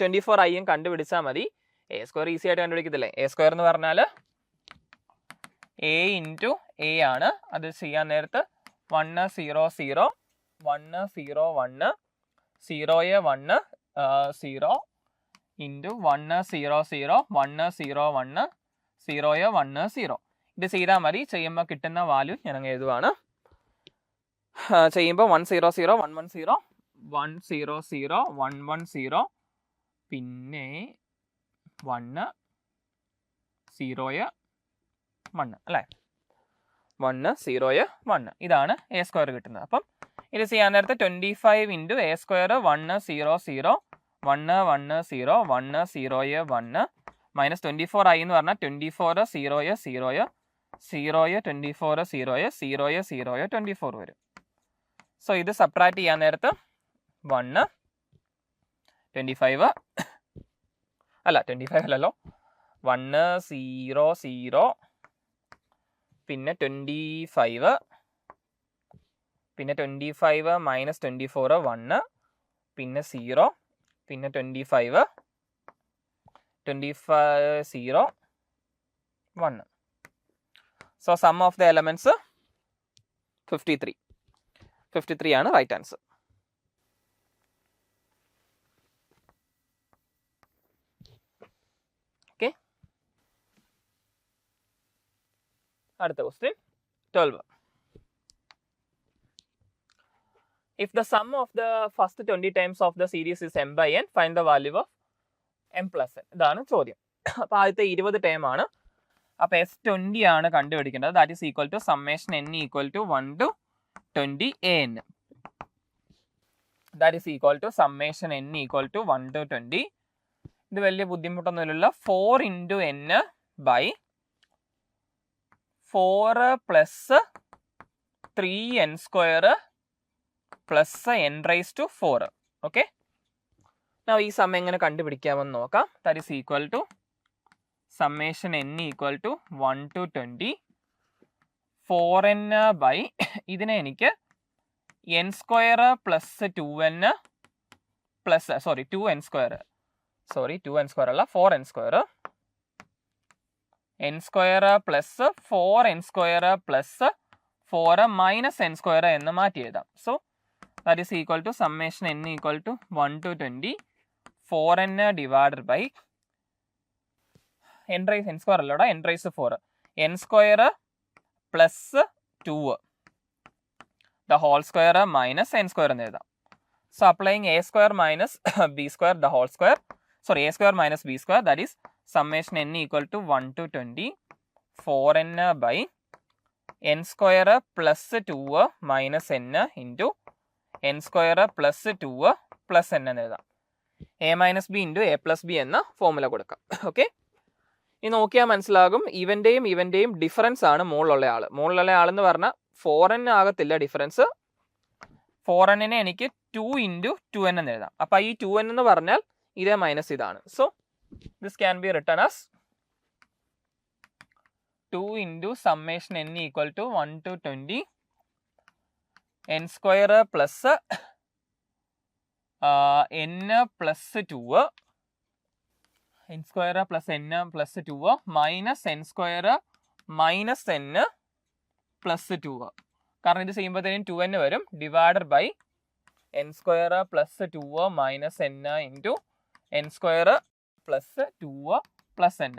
24 I കണ്ടുപിടിച്ചാൽ മതി. a സ്ക്വയർ ഈസി ആയിട്ട് കണ്ടുപിടിക്കത്തില്ലേ? a square എന്ന് പറഞ്ഞാൽ a ഇൻറ്റു a ആണ്. അത് ചെയ്യാൻ നേരത്ത് 1 0 0 1 0 1 0 1 0 into 1 0 0 1 0 1 0 1 0. ഇത് ചെയ്താൽ മതി. ചെയ്യുമ്പോൾ കിട്ടുന്ന വാല്യൂ ഞാൻ അങ്ങ് എഴുതുവാണ്. ചെയ്യുമ്പോൾ 1 0 0 1 1 0 1 0 0 1 1 0 പിന്നെ 1 0 1 അല്ലേ? 1 0 1 ഇതാണ് a സ്ക്വയർ കിട്ടുന്നത്. അപ്പം ഇത് ചെയ്യാൻ നേരത്തെ 25 into a square 1 0 0 1 1 0 1 0 1 minus 24 I എന്ന് പറഞ്ഞാൽ 24 0 0 0 24 0 0 0 24 വരും. സോ ഇത് സബ്ട്രാക്ട് ചെയ്യാൻ നേരത്ത് 1 25 അല്ല 25 അല്ലല്ലോ 1 0 0 പിന്നെ 25 പിന്നെ 25 മൈനസ് 24 1 പിന്നെ 0 പിന്നെ 25 0 1. So sum of the elements 53. 53 ആണ് റൈറ്റ് ആൻസർ. ഓക്കെ, അടുത്ത question 12. If the sum of the first 20 terms of the series is m by n, find the value of m plus n. ഇതാണ് ചോദ്യം. അപ്പോൾ ആദ്യത്തെ 20 term ആണ്. അപ്പോൾ S20 ആണ് കണ്ടുപിടിക്കേണ്ടത്. That is equal to summation n equal to 1 to 20 an. That is equal to summation n equal to 1 to 20. ഇത് വലിയ ബുദ്ധിമുട്ടൊന്നുമില്ല. 4 into n by 4 plus 3n square plus n raised to 4. Okay, now ഈ sum എങ്ങനെ കണ്ടുപിടിക്കാമെന്ന് നോക്കാം. That is equal to summation n equal to 1 to 20 4n by ഇതിനെ എനിക്ക് n square plus 2n plus 2n square അല്ല 4n square n square plus 4n square plus 4 minus n square എന്ന് മാറ്റി എഴുതാം. So that is equal to summation n equal to 1 to 20 4n divided by n raise n square അല്ലോടാ n rice 4 n square plus 2 the whole square minus n square എന്ന് എഴുതാം. So applying a square minus b square the whole square a square minus b square that is summation n equal to 1 to 20 4n by n square plus 2 minus n into n square plus 2 plus n എന്ന് എഴുതാം. a minus b into a plus b എന്ന formula കൊടുക്കാം. Okay, ഇനി നോക്കിയാൽ മനസ്സിലാകും ഇവൻ്റെയും difference ആണ് മുകളിലുള്ള ആൾ. മുകളിലുള്ള ആളെന്ന് പറഞ്ഞാൽ 4n ആകത്തില്ല ഡിഫറൻസ്. 4n എനിക്ക് 2 into 2n എന്ന് എഴുതാം. അപ്പം ഈ 2n എന്ന് പറഞ്ഞാൽ ഇതേ മൈനസ് ഇതാണ്. So this can be written as 2 into summation n equal to 1 to 20 n square plus n plus 2 n square plus n plus 2 minus n square minus n plus 2. കാരണം ഇത് ചെയ്യുമ്പോഴത്തേനും 2n വരും divided by n square plus 2 minus n into n square plus 2 plus n.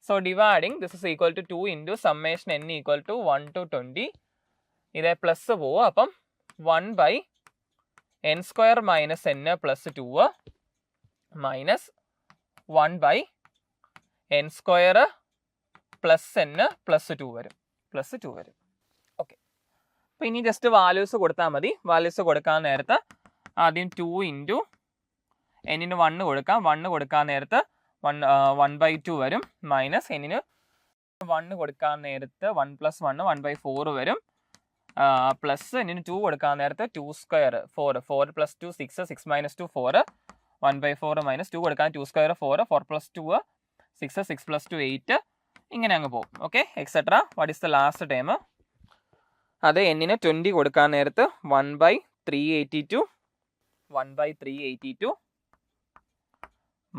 So dividing this is equal to 2 into summation n equal to 1 to 20. ഇതേ plus പോവും. അപ്പം 1 by n square minus n plus 2 minus 1 by n square plus n plus 2 വരും. Okay, അപ്പം ഇനി just values കൊടുത്താൽ മതി. Values കൊടുക്കാൻ നേരത്ത് ആദ്യം 2 into n 1 കൊടുക്കാം. 1 കൊടുക്കാൻ നേരത്ത് 1/2 വരും. മൈനസ് n 1 കൊടുക്കാൻ നേരത്ത് 1 plus 1 1/4 വരും. പ്ലസ് n 2 കൊടുക്കാൻ നേരത്ത് 2 സ്ക്വയർ 4 plus 2 6 6 minus 2 4 1/4 മൈനസ് 2 കൊടുക്കാൻ 2 സ്ക്വയർ 4 plus 2 6 6 plus 2 8 ഇങ്ങനെ അങ്ങ് പോകും. Okay, etcetera. What is the last time? അത് n 20 കൊടുക്കാൻ നേരത്ത് 1/382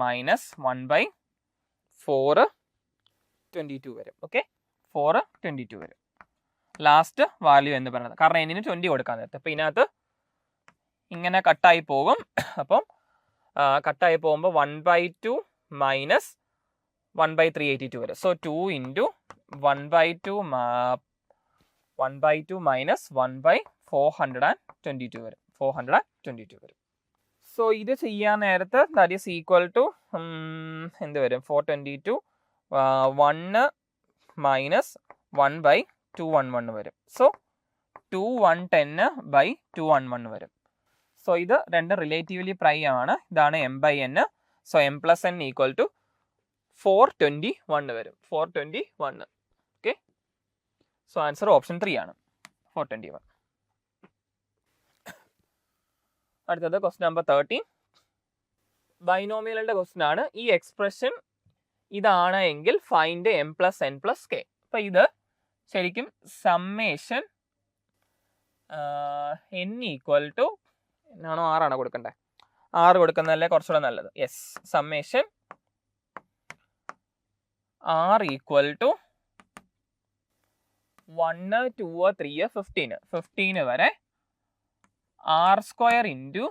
മൈനസ് 1/422 വരും. ഓക്കെ, 422 വരും ലാസ്റ്റ് വാല്യൂ എന്ന് പറയുന്നത്. കാരണം n 20 കൊടുക്കാൻ നേരത്തെ. അപ്പം ഇതിനകത്ത് ഇങ്ങനെ കട്ടായി പോകും. അപ്പം കട്ടായി പോകുമ്പോൾ 1/2 മൈനസ് 1/382 വരും. സോ 2 into 1/2 മൈനസ് 1/422 വരും. 422 വരും. സോ ഇത് ചെയ്യാൻ നേരത്ത് ദാറ്റ് ഈസ് ഈക്വൽ ടു എന്ത് വരും? 422 1 മൈനസ് 1/211 വരും. സോ 2110 by 211 വരും. സോ ഇത് രണ്ട് റിലേറ്റീവ്ലി പ്രൈം ആണ്. ഇതാണ് m by n. So m plus n equal to 421 വരും. 421. ഓക്കെ, സോ ആൻസർ ഓപ്ഷൻ 3 ആണ്, 421. അടുത്തത് ക്വസ്റ്റ്യൻ നമ്പർ 13. ബൈനോമിയലിന്റെ ക്വസ്റ്റ്യൻ ആണ്. ഈ എക്സ്പ്രഷൻ ഇതാണ് എങ്കിൽ ഫൈൻഡ് m + n + k. അപ്പൊ ഇത് ശരിക്കും സമ്മേഷൻ n ഈക്വൽ ടു എന്നാണോ 6 ആണോ കൊടുക്കണ്ടേ? 6 കൊടുക്കുന്നതല്ലേ കുറച്ചുകൂടെ നല്ലത്. Yes, summation r equal to 1, 2, 3, 15 വരെ r² ഇൻറ്റു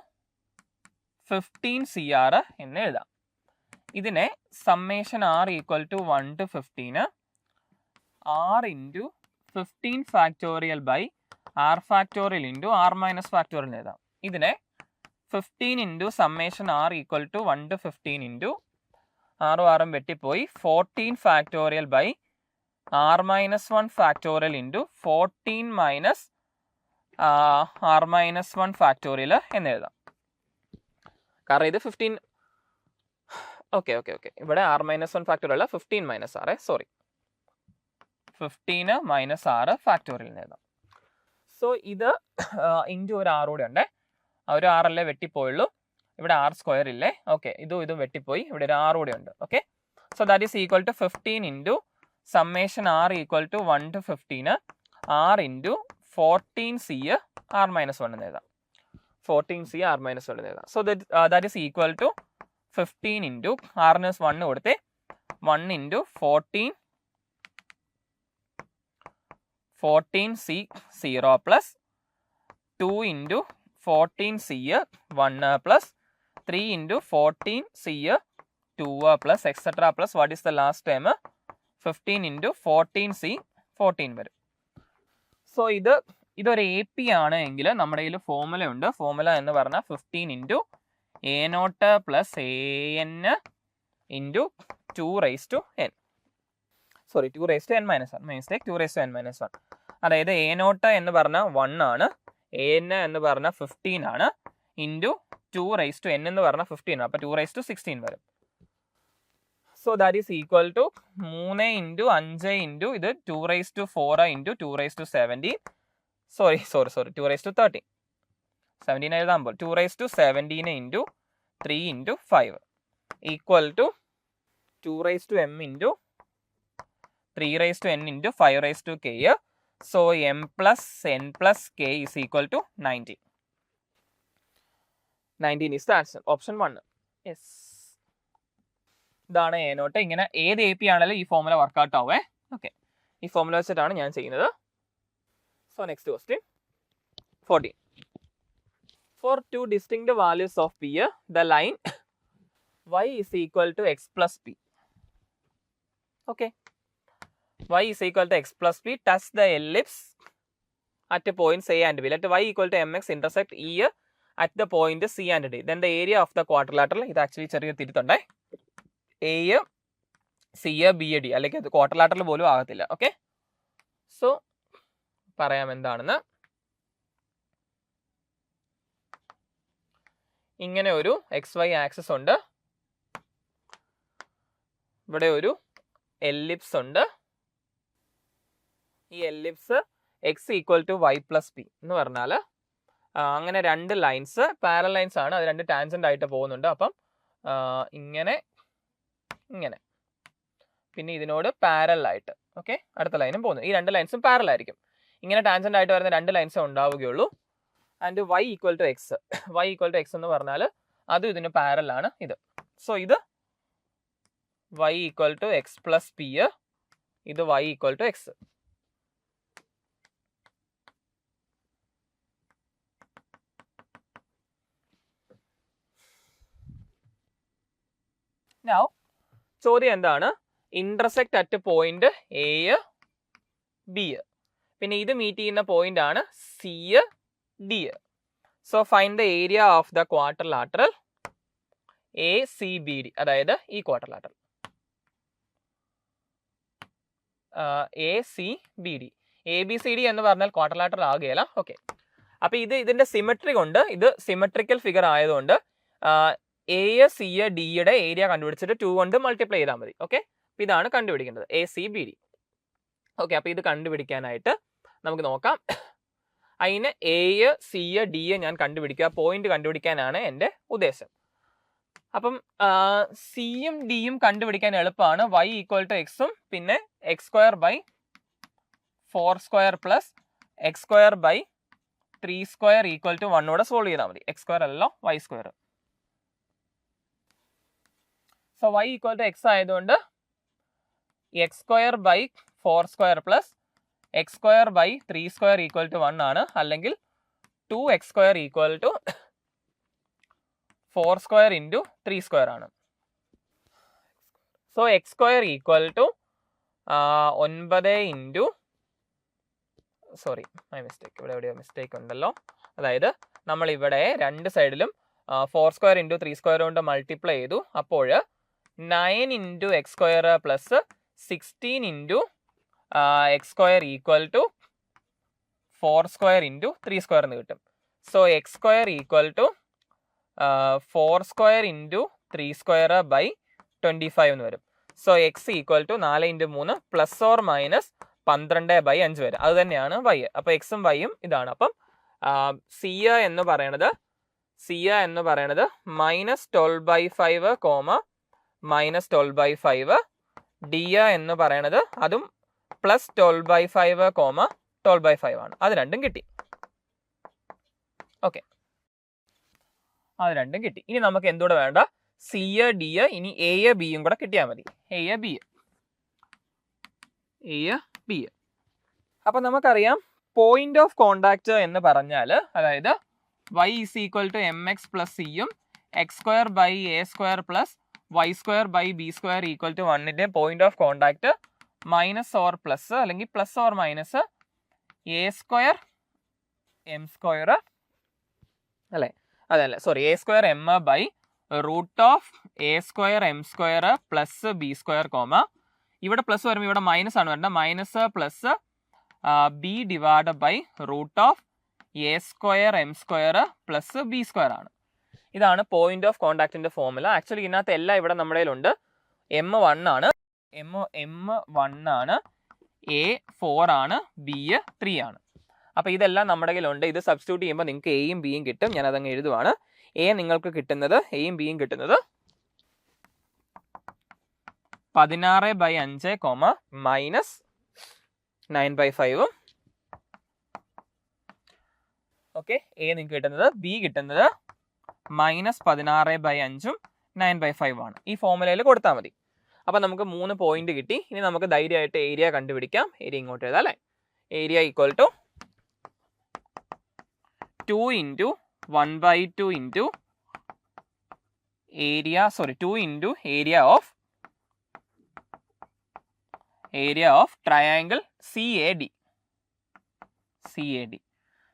15 CR എന്ന് എഴുതാം. ഇതിനെ summation r equal to 1 to 15 r into 15 factorial by r factorial into r minus factorial എഴുതാം. ഇതിനെ 15 into summation r equal to 1 to 15 into 6 വെട്ടിപ്പോയി 14 factorial by r minus 1 factorial into 14 minus r minus 1 factorial എന്ന് എഴുതാം. കാരണം ഇത് 15 okay ഇവിടെ r minus 1 factorial അല്ല 15 minus r, sorry 15 minus r factorial എന്ന് എഴുതാം. സോ ഇത് ഇൻറ്റു ഒരു r കൂടെ ഉണ്ട്. ഒരു r അല്ലേ വെട്ടിപ്പോയുള്ളൂ, ഇവിടെ r² ഇല്ലേ. ഓക്കെ, ഇതും വെട്ടിപ്പോയി, ഇവിടെ ഒരു r കൂടെ ഉണ്ട്. Okay, so that is equal to 15 into summation r equal to 1 to 15 r into 14c r minus 1 എന്ന് എഴുതാം. 14c r മൈനസ് 1 എന്ന് എഴുതാം. So that is equal to 15 into r-ന് 1 കൊടുത്തേ 1 into 14c 0 plus 2 into 14c 1 plus 3 into 14c 2 plus etcetera plus what is the last time 15 into 14c 14 വരും. So ഇതൊരു AP ആണ് എങ്കിൽ നമ്മുടെ കയ്യിൽ ഫോർമുല ഉണ്ട്. ഫോർമുല എന്ന് പറഞ്ഞാൽ 15 into a0 plus an into 2n. Sorry 2n minus 1, mistake, 2n minus 1. അതായത് a0 എന്ന് പറഞ്ഞാൽ 1 ആണ്, an എന്ന് പറഞ്ഞാൽ 15 ആണ്, ഇൻറ്റു 2n എന്ന് പറഞ്ഞാൽ 15 ആണ്. അപ്പോൾ 216 വരും. So that is equal to 3 into 5 into ഇത് 2⁴ ഇൻറ്റു 2⁻17. സോറി 2⁻13. 17 എഴുതാമ്പോൾ 2⁻17 into 3 into 5 equal to 2m into 3n into 5k. So m plus n plus k is equal to 19. 19 is the answer. Option 1. Yes. ഇതാണ് a0. ഇങ്ങനെ ഏത് AP ആണെങ്കിലും ഈ formula workout ആവേ. Okay, ഈ formula വെച്ചിട്ടാണ് ഞാൻ ചെയ്യുന്നത്. So next question 14. For two distinct values of p, the line y is equal to x plus p. Okay, y is equal to x plus p touch the ellipse at points A and B. Let y equal to mx intersect E at the point C and D. Then the area of the quadrilateral, ഇത് actually ചെറിയ തിരുത്തുണ്ടേ, A, C, B, D, അല്ലെങ്കിൽ അത് quadrilateral പോലും ആകത്തില്ല. Okay, so പറയാം എന്താണെന്ന്. ഇങ്ങനെ ഒരു XY ആക്സിസ് ഉണ്ട്, ഇവിടെ ഒരു എല്ലിപ്സ് ഉണ്ട്. ഈ ellipse x equal to y plus p എന്ന് പറഞ്ഞാൽ അങ്ങനെ രണ്ട് ലൈൻസ് പാരലൽ ലൈൻസ് ആണ്, അത് രണ്ട് ടാൻജന്റ് ആയിട്ട് പോകുന്നുണ്ട്. അപ്പം ഇങ്ങനെ പിന്നെ ഇതിനോട് പാരലൽ ആയിട്ട് ഓക്കെ അടുത്ത ലൈനും പോകുന്നു. ഈ രണ്ട് ലൈൻസും പാരലൽ ആയിരിക്കും. ഇങ്ങനെ ടാൻജന്റ് ആയിട്ട് വരുന്ന രണ്ട് ലൈൻസേ ഉണ്ടാവുകയുള്ളൂ. And y equal to x, y equal to x എന്ന് പറഞ്ഞാൽ അതും ഇതിന് പാരലൽ ആണ് ഇത്. സോ ഇത് y equal to x plus p, ഇത് y equal to x. Now, ചോദ്യം എന്താണ്? Intersect at point A B, പിന്നെ ഇത് മീറ്റ് ചെയ്യുന്ന പോയിന്റ് ആണ് C D. So find the area of the quadrilateral A C B D, അതായത് ഈ quadrilateral A C B D. A B C D എന്ന് പറഞ്ഞാൽ ക്വാർട്ടർലാറ്ററൽ ആകുകയില്ല. ഓക്കെ, അപ്പൊ ഇതിന്റെ സിമെട്രി കൊണ്ട്, ഇത് സിമെട്രിക്കൽ ഫിഗർ ആയതുകൊണ്ട് എ സി ഡിയുടെ ഏരിയ കണ്ടുപിടിച്ചിട്ട് 2 കൊണ്ട് മൾട്ടിപ്ലൈ ചെയ്താൽ മതി. ഓക്കെ, അപ്പൊ ഇതാണ് കണ്ടുപിടിക്കേണ്ടത് A C B D. Okay, അപ്പൊ ഇത് കണ്ടുപിടിക്കാനായിട്ട് നമുക്ക് നോക്കാം. അതിന് എ സി ഡി ഞാൻ കണ്ടുപിടിക്കുക, പോയിന്റ് കണ്ടുപിടിക്കാനാണ് എൻ്റെ ഉദ്ദേശം. അപ്പം സിയും ഡിയും കണ്ടുപിടിക്കാൻ എളുപ്പമാണ്. y ഈക്വൽ ടു എക്സും പിന്നെ x square by 4 square plus x square by 3 square equal to 1 കൂടെ സോൾവ് ചെയ്താൽ മതി. എക്സ് സ്ക്വയർ അല്ലല്ലോ y square. So y equal to x ആയതുകൊണ്ട് x square by 4 square plus x square by 3 square equal to 1 ആണ്. അല്ലെങ്കിൽ 2x square equal to 4 square into 3 square ആണ്. So x square equal to 9 into my mistake, ഇവിടെ എവിടെയോ mistake ഉണ്ടല്ലോ. അതായത് നമ്മൾ ഇവിടെ രണ്ട് സൈഡിലും 4 സ്ക്വയർ ഇൻറ്റു 3 സ്ക്വയർ കൊണ്ട് മൾട്ടിപ്ലൈ ചെയ്തു. അപ്പോൾ 9 into x square plus 16 into x square equal to 4 square into 3 square എന്ന് കിട്ടും. So x square equal to 4 square into 3 square by 25 എന്ന് വരും. So x equal to 4 into 3 plus or minus 12/5 വരും. അത് തന്നെയാണ് വൈ. അപ്പോൾ എക്സും വൈയും ഇതാണ്. അപ്പം സി എന്ന് പറയണത് -12/5 -12/5, ഡി എന്ന് പറയണത് അതും +12/5 12/5 ആണ്. അത് രണ്ടും കിട്ടി. ഓക്കെ, അത് രണ്ടും കിട്ടി. ഇനി നമുക്ക് എന്തുകൂടെ വേണ്ട? സി ഡി, ഇനി എ ബിയും കൂടെ കിട്ടിയാൽ മതി. A b. അപ്പം നമുക്കറിയാം പോയിന്റ് ഓഫ് കോണ്ടാക്ട് എന്ന് പറഞ്ഞാൽ, അതായത് y is equal to mx plus സിയും x square by a square plus y square by b square equal to 1ന്റെ point of contact minus or plus അല്ലെങ്കിൽ plus or minus a square m square അല്ലേ? അതല്ല, sorry, a square m by root of a square m square plus b square comma, ഇവിടെ plus വരുമ്പോൾ ഇവിടെ minus ആണ് വരേണ്ടത്, minus plus b divide by root of a square m square plus b square ആണ്. ഇതാണ് point of കോണ്ടാക്ടിന്റെ formula. Actually ഇതിനകത്ത് എല്ലാം ഇവിടെ നമ്മുടെ കയ്യിലുണ്ട്. M1 ആണ്, M1 ആണ്, A 4 ആണ്, B 3 ആണ്. അപ്പോൾ ഇതെല്ലാം നമ്മുടെ കയ്യിലുണ്ട്. ഇത് സബ്സ്റ്റിറ്റ്യൂട്ട് ചെയ്യുമ്പോൾ നിങ്ങൾക്ക് എയും ബിയും കിട്ടും. ഞാൻ അതങ്ങ് എഴുതുവാണ്. നിങ്ങൾക്ക് കിട്ടുന്നത്, എയും ബിയും കിട്ടുന്നത് 16/5 മൈനസ് 9/5. ഓക്കെ, എ നിങ്ങൾക്ക് കിട്ടുന്നത്, ബി കിട്ടുന്നത് -16/5 9/5 ആണ്. ഈ ഫോർമുലയിൽ കൊടുത്താൽ മതി. അപ്പം നമുക്ക് 3 പോയിന്റ് കിട്ടി. ഇനി നമുക്ക് ധൈര്യമായിട്ട് ഏരിയ കണ്ടുപിടിക്കാം. ഏരിയ ഇങ്ങോട്ട് എഴുതാം അല്ലേ? Area equal to 2 into 1/2 into area, 2 into area of triangle CAD.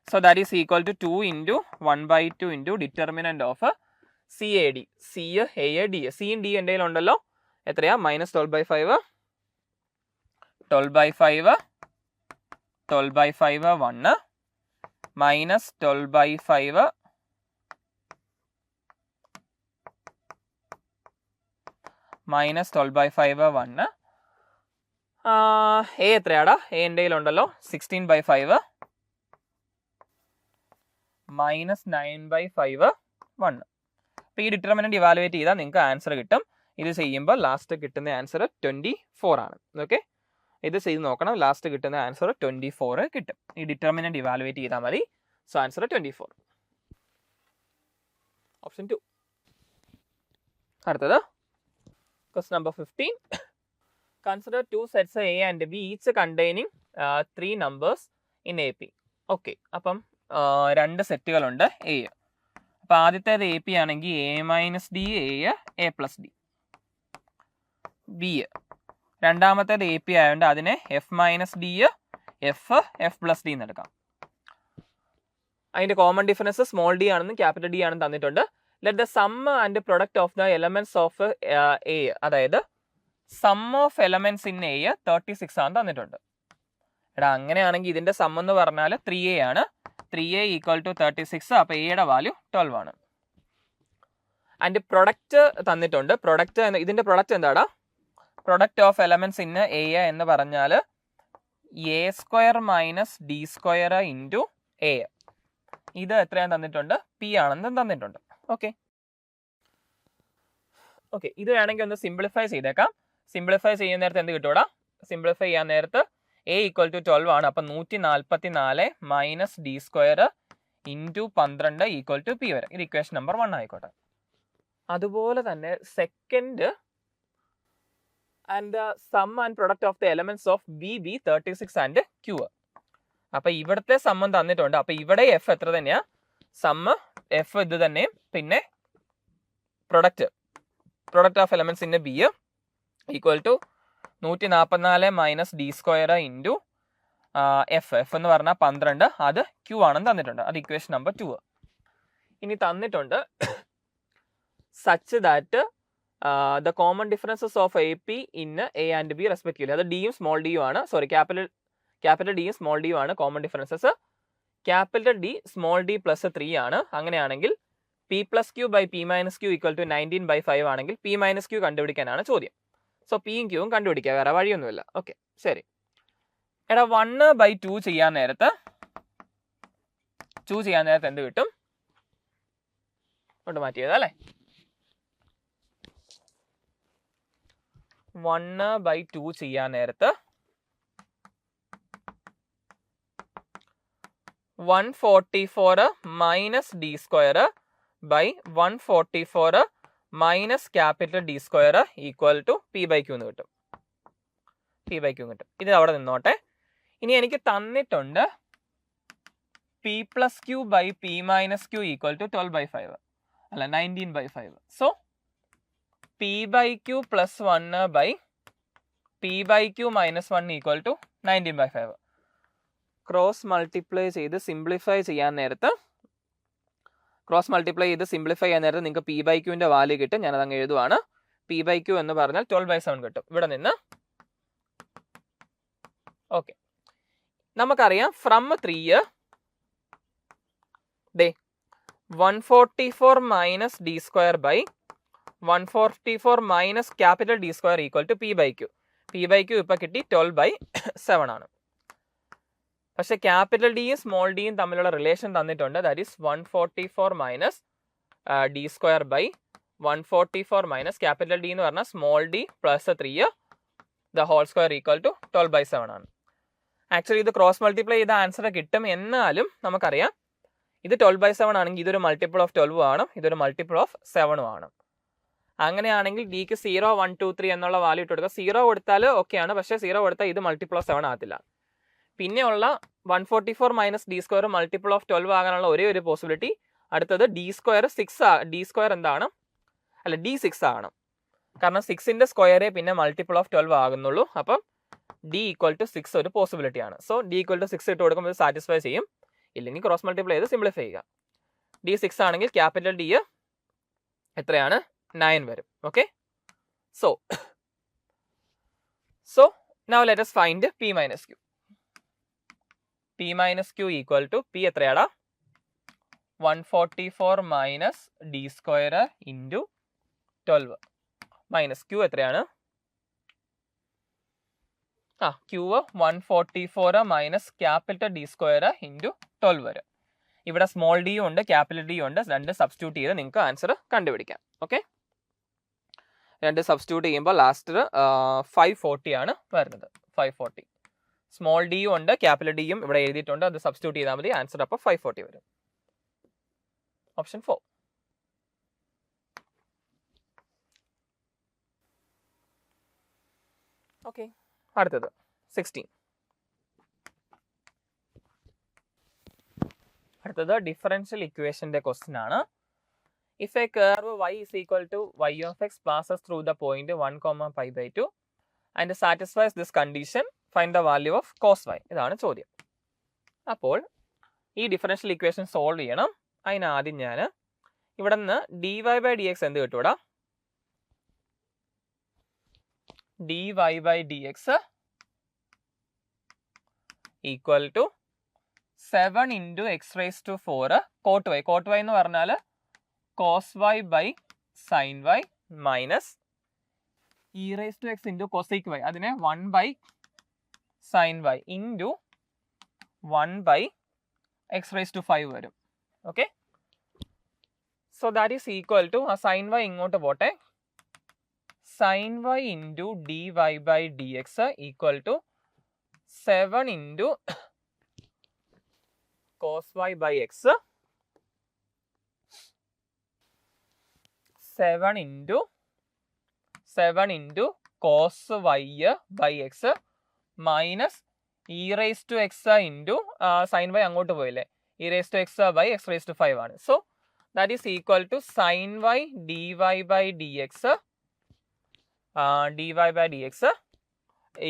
So that is equal to 2 into 1/2 into determinant of CAD. CAD. C and D എൻ്റെ ഉണ്ടല്ലോ. എത്രയാ? -12/5 12/5 12/5 1 -12/5 -12/5 1. എ എത്രയാടാ? എ എൻ്റെ ഉണ്ടല്ലോ 16/5 -9/5 1. അപ്പോൾ ഈ ഡിറ്റർമിനന്റ് ഇവാലുവേറ്റ് ചെയ്താൽ നിങ്ങൾക്ക് ആൻസർ കിട്ടും. ഇത് ചെയ്യുമ്പോൾ ലാസ്റ്റ് കിട്ടുന്ന ആൻസർ 24 ആണ്. ഓക്കെ, ഇത് ചെയ്ത് നോക്കണം. ലാസ്റ്റ് കിട്ടുന്ന ആൻസർ 24 കിട്ടും. ഈ ഡിറ്റർമിനന്റ് ഇവാലുവേറ്റ് ചെയ്താൽ മതി. So answer 24. ഓപ്ഷൻ 2. അടുത്തത് question number 15. Consider 2 sets A and B each containing 3 numbers in AP. Okay, അപ്പം 2 സെറ്റുകളുണ്ട് എ. അപ്പം ആദ്യത്തേത് AP ആണെങ്കിൽ A-D, A+D. B. രണ്ടാമത്തേത് AP ആയതുകൊണ്ട് അതിനെ F-D, F+D എന്ന് എടുക്കാം. അതിന്റെ കോമൺ ഡിഫറൻസ് സ്മോൾ d ആണെന്നും ക്യാപിറ്റൽ D ആണെന്ന് തന്നിട്ടുണ്ട്. Let the sum and product of the elements of A, അതായത് sum of elements in A 36 ആണ് തന്നിട്ടുണ്ട്. എടാ അങ്ങനെയാണെങ്കിൽ ഇതിന്റെ സം എന്ന് പറഞ്ഞാൽ 3A ആണ്. 3A equal to 36. അപ്പോൾ എയുടെ വാല്യൂ 12 ആണ്. ആൻഡ് പ്രൊഡക്റ്റ് തന്നിട്ടുണ്ട്. ഇതിന്റെ പ്രൊഡക്റ്റ് എന്താടാ? Product of elements in A എന്ന് പറഞ്ഞാൽ A² - D² ഇൻറ്റു എ. ഇത് എത്രയാണ് തന്നിട്ടുണ്ട്? പി ആണെന്ന് തന്നിട്ടുണ്ട്. ഓക്കെ ഓക്കെ, ഇത് വേണമെങ്കിൽ ഒന്ന് സിംപ്ലിഫൈ ചെയ്തേക്കാം. സിംപ്ലിഫൈ ചെയ്യുന്ന നേരത്ത് എന്ത് കിട്ടൂടാ? സിംപ്ലിഫൈ ചെയ്യാൻ നേരത്ത് എ ഈക്വൽ ടു 12 ആണ്. അപ്പം 144 minus D square into 12 equal to P വരെ. ഇത് ഇക്വേഷൻ നമ്പർ 1 ആയിക്കോട്ടെ. അതുപോലെ തന്നെ second and sum and product of the elements of B B 36 and Q. അപ്പൊ ഇവിടുത്തെ സമ്മം തന്നിട്ടുണ്ട്. അപ്പൊ ഇവിടെ എഫ് എത്ര തന്നെയാ? സമ്മ് എഫ് ഇത് തന്നെയും പിന്നെ product of elements in B equal to 144 minus D square into F എന്ന് പറഞ്ഞാൽ 12, അത് ക്യൂ ആണെന്ന് തന്നിട്ടുണ്ട്. അത് ഇക്വേഷൻ നമ്പർ 2. ഇനി തന്നിട്ടുണ്ട് such that the common differences of A P in A and B respectively. അത് ഡിയും സ്മോൾ ഡിയും ആണ്. സോറി, ക്യാപിറ്റൽ ഡിയും സ്മോൾ ഡിയും ആണ് common differences. Capital D small D plus 3 ആണ്. അങ്ങനെയാണെങ്കിൽ P plus Q by P minus Q equal to 19/5 ആണെങ്കിൽ പി മൈനസ് ക്യൂ കണ്ടുപിടിക്കാനാണ് ചോദ്യം. സോ പിയും ക്യൂവും കണ്ടുപിടിക്കുക, വേറെ വഴിയൊന്നുമില്ല. ഓക്കെ ശരി. എടാ 1/2 ചെയ്യാൻ നേരത്ത് എന്ത് കിട്ടും? കൊണ്ട് മാറ്റിയത് അല്ലേ? 1/2 ചെയ്യാൻ നേരത്ത് 144 minus D square by 144 minus capital D square equal to P by Q എന്ന് കിട്ടും. ഇത് അവിടെ നിന്നോട്ടെ. ഇനി എനിക്ക് തന്നിട്ടുണ്ട് P plus Q by P minus Q equal to 12/5 അല്ല 19/5. So P by Q plus 1 by P by Q minus 1 equal to 19/5. Cross multiply ചെയ്ത് സിംപ്ലിഫൈ ചെയ്യാൻ നേരത്ത് നിങ്ങൾക്ക് പി ബൈ ക്യൂവിന്റെ വാല്യൂ കിട്ടും. ഞാനത് അങ്ങ് എഴുതുവാണ്. പി ബൈ ക്യൂ എന്ന് പറഞ്ഞാൽ 12/7 കിട്ടും ഇവിടെ നിന്ന്. ഓക്കെ, നമുക്കറിയാം from 3 144 minus D square by 144 minus capital D square equal to P by Q. P by Q ഇപ്പൊ കിട്ടി 12/7 ആണ്. പക്ഷെ ക്യാപിറ്റൽ ഡിയും സ്മോൾ ഡിയും തമ്മിലുള്ള റിലേഷൻ തന്നിട്ടുണ്ട്. That is 144 minus D square by 144 minus capital D എന്ന് പറഞ്ഞാൽ small D plus 3 the whole square equal to 12/7 ആണ്. ആക്ച്വലി ഇത് ക്രോസ് മൾട്ടിപ്ലൈ ചെയ്ത ആൻസർ കിട്ടും. എന്നാലും നമുക്കറിയാം ഇത് 12/7 ആണെങ്കിൽ ഇതൊരു മൾട്ടിപ്പിൾ ഓഫ് 12 ആണ്, ഇതൊരു മൾട്ടിപ്പിൾ ഓഫ് 7 ആണ്. അങ്ങനെയാണെങ്കിൽ ഡിക്ക് 0, 1, 2, 3 എന്നുള്ള വാല്യൂ ഇട്ട് കൊടുക്കുക. 0 കൊടുത്താൽ ഓക്കെയാണ്, പക്ഷേ 0 കൊടുത്താൽ ഇത് മൾട്ടിപ്പിൾ ഓഫ് 7 ആകത്തില്ല. പിന്നെയുള്ള 144 minus D square multiple of 12 ആകാനുള്ള ഒരേ ഒരു പോസിബിലിറ്റി അടുത്തത് ഡി സ്ക്വയർ എന്താണ്? അല്ല, D6 ആണ്. കാരണം 6ന്റെ സ്ക്വയറേ പിന്നെ മൾട്ടിപ്പിൾ ഓഫ് 12 ആകുന്നുള്ളൂ. അപ്പം ഡി ഈക്വൽ ടു 6 ഒരു പോസിബിലിറ്റി ആണ്. സോ ഡി ഈക്വൽ ടു 6 ഇട്ട് കൊടുക്കുമ്പോൾ ഇത് സാറ്റിസ്ഫൈ ചെയ്യും. ഇല്ലെങ്കിൽ ക്രോസ് മൾട്ടിപ്ലൈ ചെയ്ത് സിംപ്ലിഫൈ ചെയ്യുക. D6 ആണെങ്കിൽ ക്യാപിറ്റൽ ഡി എത്രയാണ്? 9 വരും. Okay, so now let us find P minus Q. P minus Q equal to P എത്രയാടാ? 144 minus D square into 12 minus Q എത്രയാണ്? Q 144 minus capital D square into 12 വരും. ഇവിടെ small ഡിയും ഉണ്ട് capital ഡിയും ഉണ്ട്. രണ്ട് സബ്സ്റ്റിറ്റ്യൂട്ട് ചെയ്ത് നിങ്ങൾക്ക് ആൻസർ കണ്ടുപിടിക്കാം. ഓക്കെ, രണ്ട് സബ്സ്റ്റിറ്റ്യൂട്ട് ചെയ്യുമ്പോൾ ലാസ്റ്റ് 540 ആണ് വരുന്നത്. 540 സ്മോൾ ഡിയും ഉണ്ട് ക്യാപിറ്റൽ ഡിയും ഇവിടെ എഴുതിയിട്ടുണ്ട്. അത് സബ്സ്റ്റിറ്റ്യൂട്ട് ചെയ്താൽ മതി. ആൻസർ അപ്പോൾ 540 വരും. ഓപ്ഷൻ 4. ഓക്കെ, അടുത്തത് 16. അടുത്തത് ഡിഫറൻഷ്യൽ ഇക്വേഷന്റെ ക്വസ്റ്റ്യൻ ആണ്. If A curve y is equal to y of x passes through the point 1, pi/2 and satisfies this condition, find the value of cos y. ഇതാണ് ചോദ്യം. അപ്പോൾ ഈ ഡിഫറൻഷ്യൽ ഇക്വേഷൻ സോൾവ് ചെയ്യണം. അതിനാദ്യം ഞാൻ ഇവിടെ നിന്ന് dy/dx എന്ത് കിട്ടൂടാ? dy/dx equal to 7 into x raised to 4 cot y. cot y എന്ന് പറഞ്ഞാൽ cos y by sin y minus e raised to x into cosec y. അതിനെ 1 by sin y into 1 by x raised to 5 വരും. Okay. So that is equal to sin y ഇങ്ങോട്ട് പോട്ടെ, sin y into dy by dx equal to 7 into cos y by x, 7 into cos y by x minus e raised to x into sin y അങ്ങോട്ട് പോയില്ലേ, e raised to x by x raised to 5 ആണ്. So that is equal to sin y dy by dx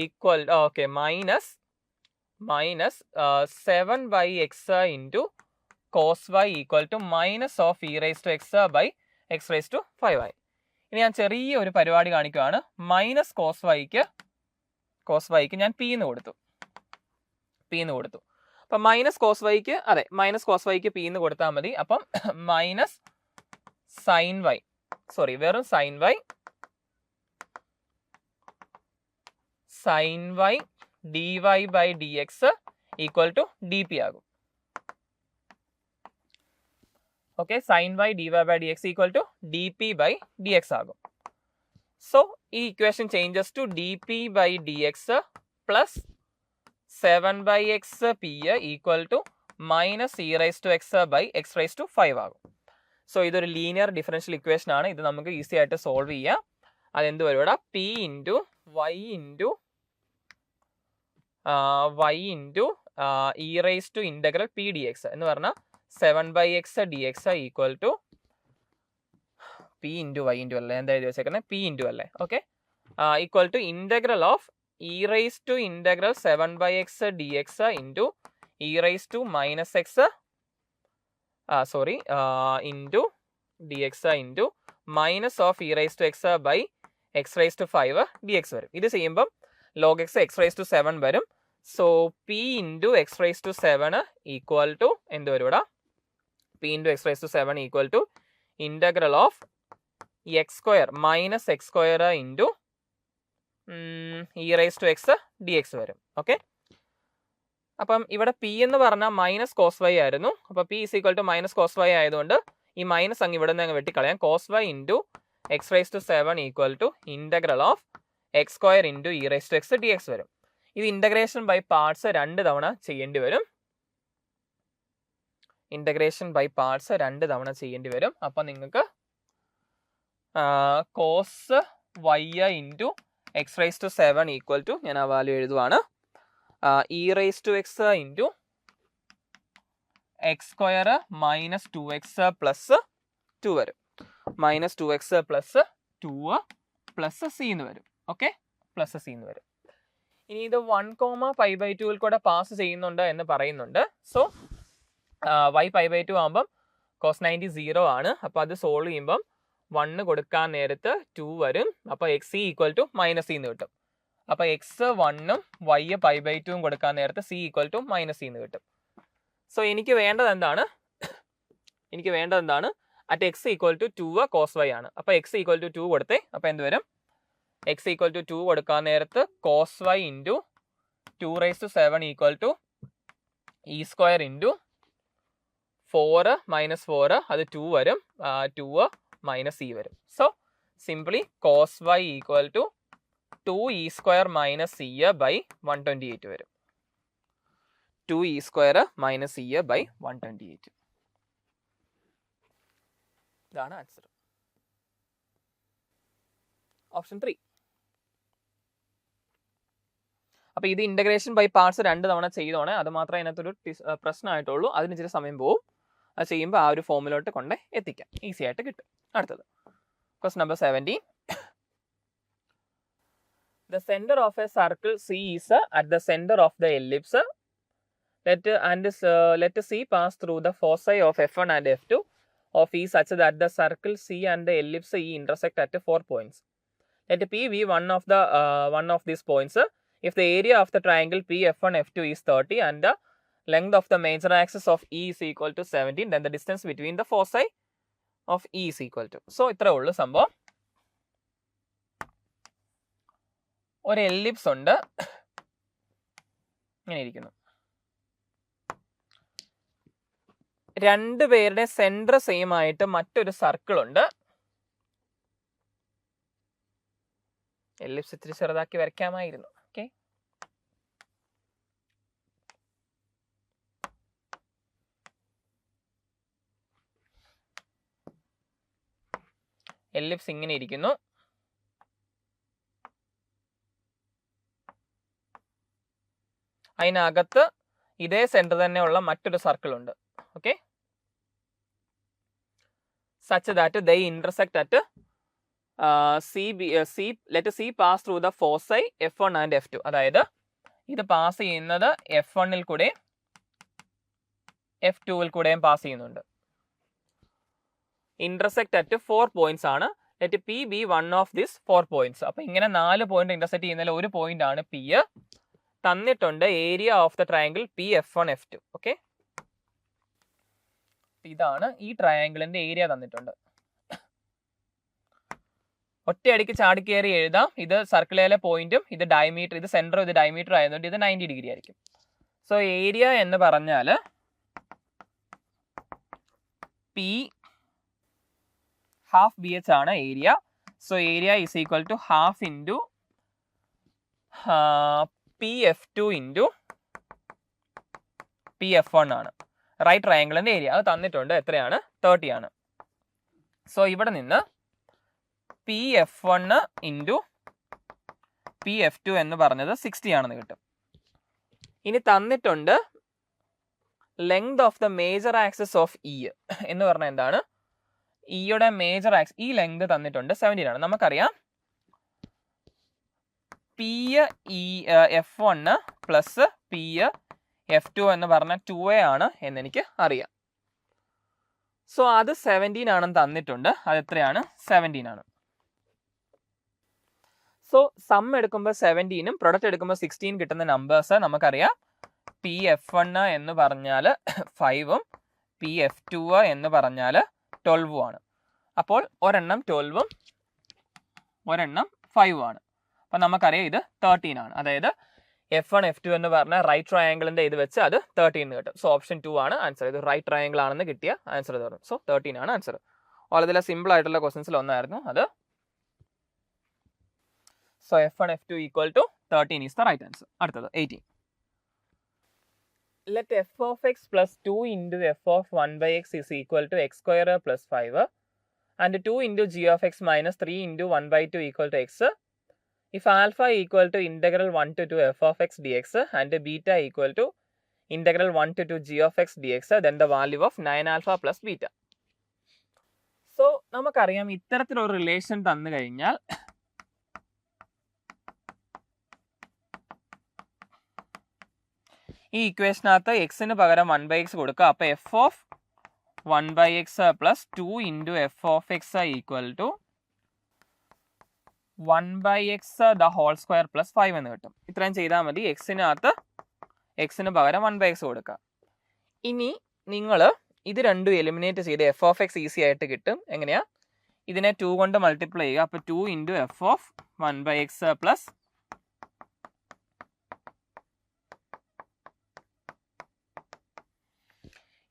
equal minus 7 by x into cos y equal to minus of e raised to x by x raised to 5 ആയി. ഇനി ഞാൻ ചെറിയ ഒരു പരിപാടി കാണിക്കുകയാണ്. Minus cos വൈക്ക് ഞാൻ P എന്ന് കൊടുത്തു. അപ്പം മൈനസ് കോസ് വൈക്ക് പി എന്ന് കൊടുത്താൽ മതി. അപ്പം മൈനസ് സൈൻ വൈ, വെറും sine y d y by d x equal to d p ആകും. Okay, sine y d y by d x equal to d p by d x ആകും. So ഈ equation changes to d p by d x plus 7 by x p equal to minus e raise to x by x raise to 5 ആകും. So ഇതൊരു linear differential equation ആണ്. ഇത് നമുക്ക് easy ആയിട്ട് solve ചെയ്യാം. അതെന്ത് വരും ഇവിടെ, P into y into e raise to integral P d x എന്ന് പറഞ്ഞാൽ 7 by x dx equal to P into y into അല്ലേ, എന്താ എഴുതി വെച്ചേക്കുന്നത്, പി ഇൻറ്റു അല്ലേ. Okay, equal to integral of e raised to integral 7 by x dx into e raised to minus x into dx into minus of e raised to x by x raised to 5 dx വരും. ഇത് ചെയ്യുമ്പം log x x raised to 7 വരും. So p into x raised to 7 equal to എന്ത് വരും ഇവിടെ, p into x raised to 7 equal to integral of x square minus x square into e raised to x dx വരും. Okay, അപ്പം ഇവിടെ p എന്ന് പറഞ്ഞാൽ minus cos Y ആയിരുന്നു. അപ്പോൾ p is equal to minus cos y ആയതുകൊണ്ട് ഈ minus അങ്ങ് ഇവിടെ നിന്ന് അങ്ങ് വെട്ടിക്കളയാം. Cos y into x raise to 7 equal to integral of x square into e raise to x d x വരും. ഇത് ഇൻ്റഗ്രേഷൻ ബൈ പാർട്സ് 2 തവണ ചെയ്യേണ്ടി വരും. അപ്പം നിങ്ങൾക്ക് cos y into x raise to 7 equal to, ഞാൻ ആ വാല്യൂ എഴുതുവാണ്, e raise to x into x square minus 2x plus 2 വരും. Minus 2x plus 2 plus C എന്ന് വരും. ഓക്കെ, പ്ലസ് സി എന്ന് വരും. ഇനി ഇത് 1,π/2 കൂടെ പാസ് ചെയ്യുന്നുണ്ട് എന്ന് പറയുന്നുണ്ട്. സോ y π/2 ആകുമ്പം കോസ് 90 0 ആണ്. അപ്പോൾ അത് സോൾവ് ചെയ്യുമ്പം 1 കൊടുക്കാൻ നേരത്ത് 2 വരും. അപ്പോൾ x c equal to minus c എന്ന് കിട്ടും. അപ്പോൾ എക്സ് 1ഉം y π/2 കൊടുക്കാൻ നേരത്ത് c equal to minus c എന്ന് കിട്ടും. സോ എനിക്ക് വേണ്ടത് എന്താണ്, at x equal to 2 cos y ആണ്. അപ്പോൾ എക്സ് ഈക്വൽ ടു 2 കൊടുത്തേ. അപ്പോൾ എന്ത് വരും, എക്സ് ഈക്വൽ ടു 2 കൊടുക്കാൻ നേരത്ത് cos y into 2 raise to 7 equal to e square into 4 minus 4 അത് 2 വരും. 2 മൈനസ് ഇ വരും. So simply cos y equal to 2 e square minus e by 128 വരും. 2 e square minus e by 128. ഇതാണ് answer. Option 3. അപ്പോൾ ഇത് integration by parts 2 തവണ ചെയ്തോണേ. അത് മാത്രമേ അതിനകത്തൊരു പ്രശ്നമായിട്ടുള്ളൂ. അതിന് ഇച്ചിരി സമയം പോവും. അത് ചെയ്യുമ്പോൾ ആ ഒരു ഫോമിലോട്ട് കൊണ്ടേ എത്തിക്കാം, ഈസി ആയിട്ട് കിട്ടും. അടുത്തത് question number 17. The center of a circle C is at the center of the ellipse. Let C pass through the foci of F1 and F2 of E such that the circle C and the ellipse E intersect at 4 points. Let P be one of these points. If the area of the triangle PF1 F2 is 30 and the length of the major axis of E is equal to 17, then the distance between the foci of E is equal to. So ഇത്രേ ഉള്ളൂ സംഭവം. ഒരു ellipse ഉണ്ട്, ഇങ്ങനെ ഇരിക്കുന്നു. രണ്ടുപേരുടെ centre same ആയിട്ട് മറ്റൊരു സർക്കിൾ ഉണ്ട്. എലിപ്സ് ഇത്തിരി ചെറുതാക്കി വരയ്ക്കാമായിരുന്നു. ഓക്കെ, എലിപ്സ് ഇങ്ങനെ ഇരിക്കുന്നു. അതിനകത്ത് ഇതേ സെന്റർ തന്നെയുള്ള മറ്റൊരു സർക്കിൾ ഉണ്ട്. Okay, such that they intersect at let C pass through the foci F1 and F2. അതായത് ഇത് പാസ് ചെയ്യുന്നത് F1ൽ കൂടെ F2ൽ കൂടെയും പാസ് ചെയ്യുന്നുണ്ട്. ഇന്റർസെക്ട് അറ്റ് 4 പോയിന്റ്സ് ആണ്. Let P be one of these 4 points. അപ്പൊ ഇങ്ങനെ 4 പോയിന്റ് ഇന്റർസെക്ട് ചെയ്യുന്നതിൽ ഒരു പോയിന്റ് ആണ് P. തന്നിട്ടുണ്ട് area of the triangle PF1 F2. Okay, ഇതാണ് ഈ ട്രയാങ്കിളിന്റെ ഏരിയ തന്നിട്ടുണ്ട്. ഒറ്റയടിക്ക് ചാടിക്കേറി എഴുതാം. ഇത് സർക്കിളിലെ പോയിന്റും ഇത് ഡയമീറ്റർ, ഇത് സെന്ററും ഇത് ഡയമീറ്റർ ആയതുകൊണ്ട് ഇത് 90 ഡിഗ്രി ആയിരിക്കും. സോ ഏരിയ എന്ന് പറഞ്ഞാൽ P ഹാഫ് BH ആണ് area. So area is equal to half into PF2 into PF1 ആണ്. റൈറ്റ് ട്രയാങ്കിളിന്റെ ഏരിയ അത് തന്നിട്ടുണ്ട്. എത്രയാണ്? 30 ആണ്. സോ ഇവിടെ നിന്ന് PF1 ഇൻറ്റു PF2 എന്ന് പറഞ്ഞത് 60 ആണെന്ന് കിട്ടും. ഇനി തന്നിട്ടുണ്ട് length of the major axis of E എന്ന് പറഞ്ഞാൽ എന്താണ്? ഇയുടെ മേജർ ആക്സിസ്, ഈ ലെങ്ത് തന്നിട്ടുണ്ട് 17 ആണ്. നമുക്കറിയാം F1 പ്ലസ് F2 എന്ന് പറഞ്ഞാൽ 2A ആണ് എന്ന് എനിക്ക് അറിയാം. സോ അത് 17 ആണെന്ന് തന്നിട്ടുണ്ട്. അത് എത്രയാണ്? 17 ആണ്. സോ സം എടുക്കുമ്പോൾ 17ഉം പ്രൊഡക്റ്റ് എടുക്കുമ്പോൾ 16 കിട്ടുന്ന നമ്പേഴ്സ് നമുക്കറിയാം. PF1 എന്ന് പറഞ്ഞാൽ 5ഉം PF2 എന്ന് പറഞ്ഞാൽ 12ഉം ആണ്. അപ്പോൾ ഒരെണ്ണം 12ഉം ഒരെണ്ണം 5ഉം ആണ്. അപ്പം നമുക്കറിയാം ഇത് 13 ആണ്. അതായത് F1 F2 എന്ന് പറഞ്ഞാൽ റൈറ്റ് ട്രയാങ്കിളിന്റെ ഇത് വെച്ച് അത് 13 കിട്ടും. സോ ഓപ്ഷൻ 2 ആണ് ആൻസർ. ഇത് റൈറ്റ് ട്രയാങ്കിൾ ആണെന്ന് കിട്ടിയ ആൻസർ ഇത് പറഞ്ഞു. സോ 13 ആണ് ആൻസർ. വളരെ സിമ്പിൾ ആയിട്ടുള്ള ക്വസ്റ്റൻസിൽ ഒന്നായിരുന്നു അത്. So F1 F2 equal to 13 is the right answer. അടുത്തത് 18. Let f of x plus 2 into f of 1 by x is equal to x square plus 5 and 2 into g of x minus 3 into 1 by 2 equal to x. If alpha equal to integral 1 to 2 f of x dx and beta equal to integral 1 to 2 g of x dx, then the value of 9 alpha plus beta. So നമുക്കറിയാം ഇത്തരത്തിലൊരു relation തന്നു കഴിഞ്ഞാൽ ഈ ഇക്വേഷനകത്ത് എക്സിന് പകരം 1 by x കൊടുക്കുക. അപ്പോൾ f of 1 by x plus 2 into f of x equal to 1 by x the whole square plus 5 എന്ന് കിട്ടും. ഇത്രയും ചെയ്താൽ മതി. എക്സിന് പകരം 1 by x കൊടുക്കുക. ഇനി നിങ്ങൾ ഇത് രണ്ടും എലിമിനേറ്റ് ചെയ്ത് എഫ് ഓഫ് എക്സ് ഈസി ആയിട്ട് കിട്ടും. എങ്ങനെയാ? ഇതിനെ 2 കൊണ്ട് മൾട്ടിപ്ലൈ ചെയ്യുക. അപ്പോൾ 2 into f of 1 by x plus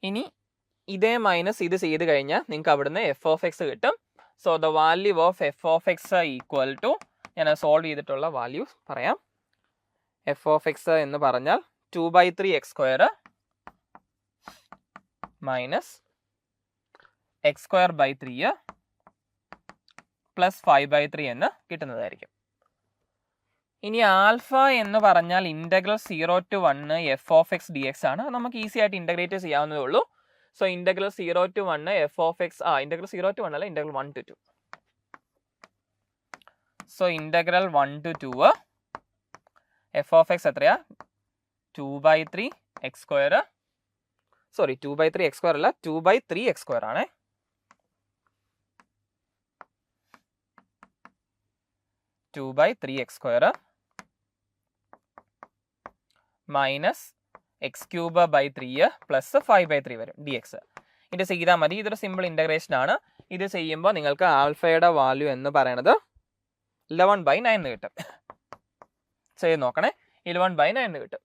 ഇനി ഇതേ മൈനസ് ഇത് ചെയ്ത് കഴിഞ്ഞാൽ നിങ്ങൾക്ക് അവിടുന്ന് എഫ് ഓഫ് എക്സ് കിട്ടും. So the value of f of x equal to, ഞാൻ സോൾവ് ചെയ്തിട്ടുള്ള വാല്യൂ പറയാം. എഫ് ഓഫ് എക്സ് എന്ന് പറഞ്ഞാൽ 2/3 x square minus x square by 3 plus 5/3 എന്ന് കിട്ടുന്നതായിരിക്കും. ഇനി ആൽഫ എന്ന് പറഞ്ഞാൽ integral 0 to 1 f of x d x ആണ്. നമുക്ക് ഈസി ആയിട്ട് ഇൻ്റഗ്രേറ്റ് ചെയ്യാവുന്നതേ ഉള്ളൂ. So integral 0 to 1 f of x, integral 0 to 1 അല്ല, integral 1 to 2. So integral 1 to 2 f of x എത്രയാ? 2/3 x square, sorry 2/3 x square അല്ല, 2/3 x സ്ക്വയർ ആണ്. x square minus x cube by 3 plus 5/3 വരും D X. ഇത് ചെയ്താൽ മതി. ഇതൊരു simple integration ആണ്. ഇത് ചെയ്യുമ്പോൾ നിങ്ങൾക്ക് ആൽഫയുടെ വാല്യൂ എന്ന് പറയുന്നത് 11/9 എന്ന് കിട്ടും. ചെയ്ത് നോക്കണേ, 11/9 എന്ന് കിട്ടും.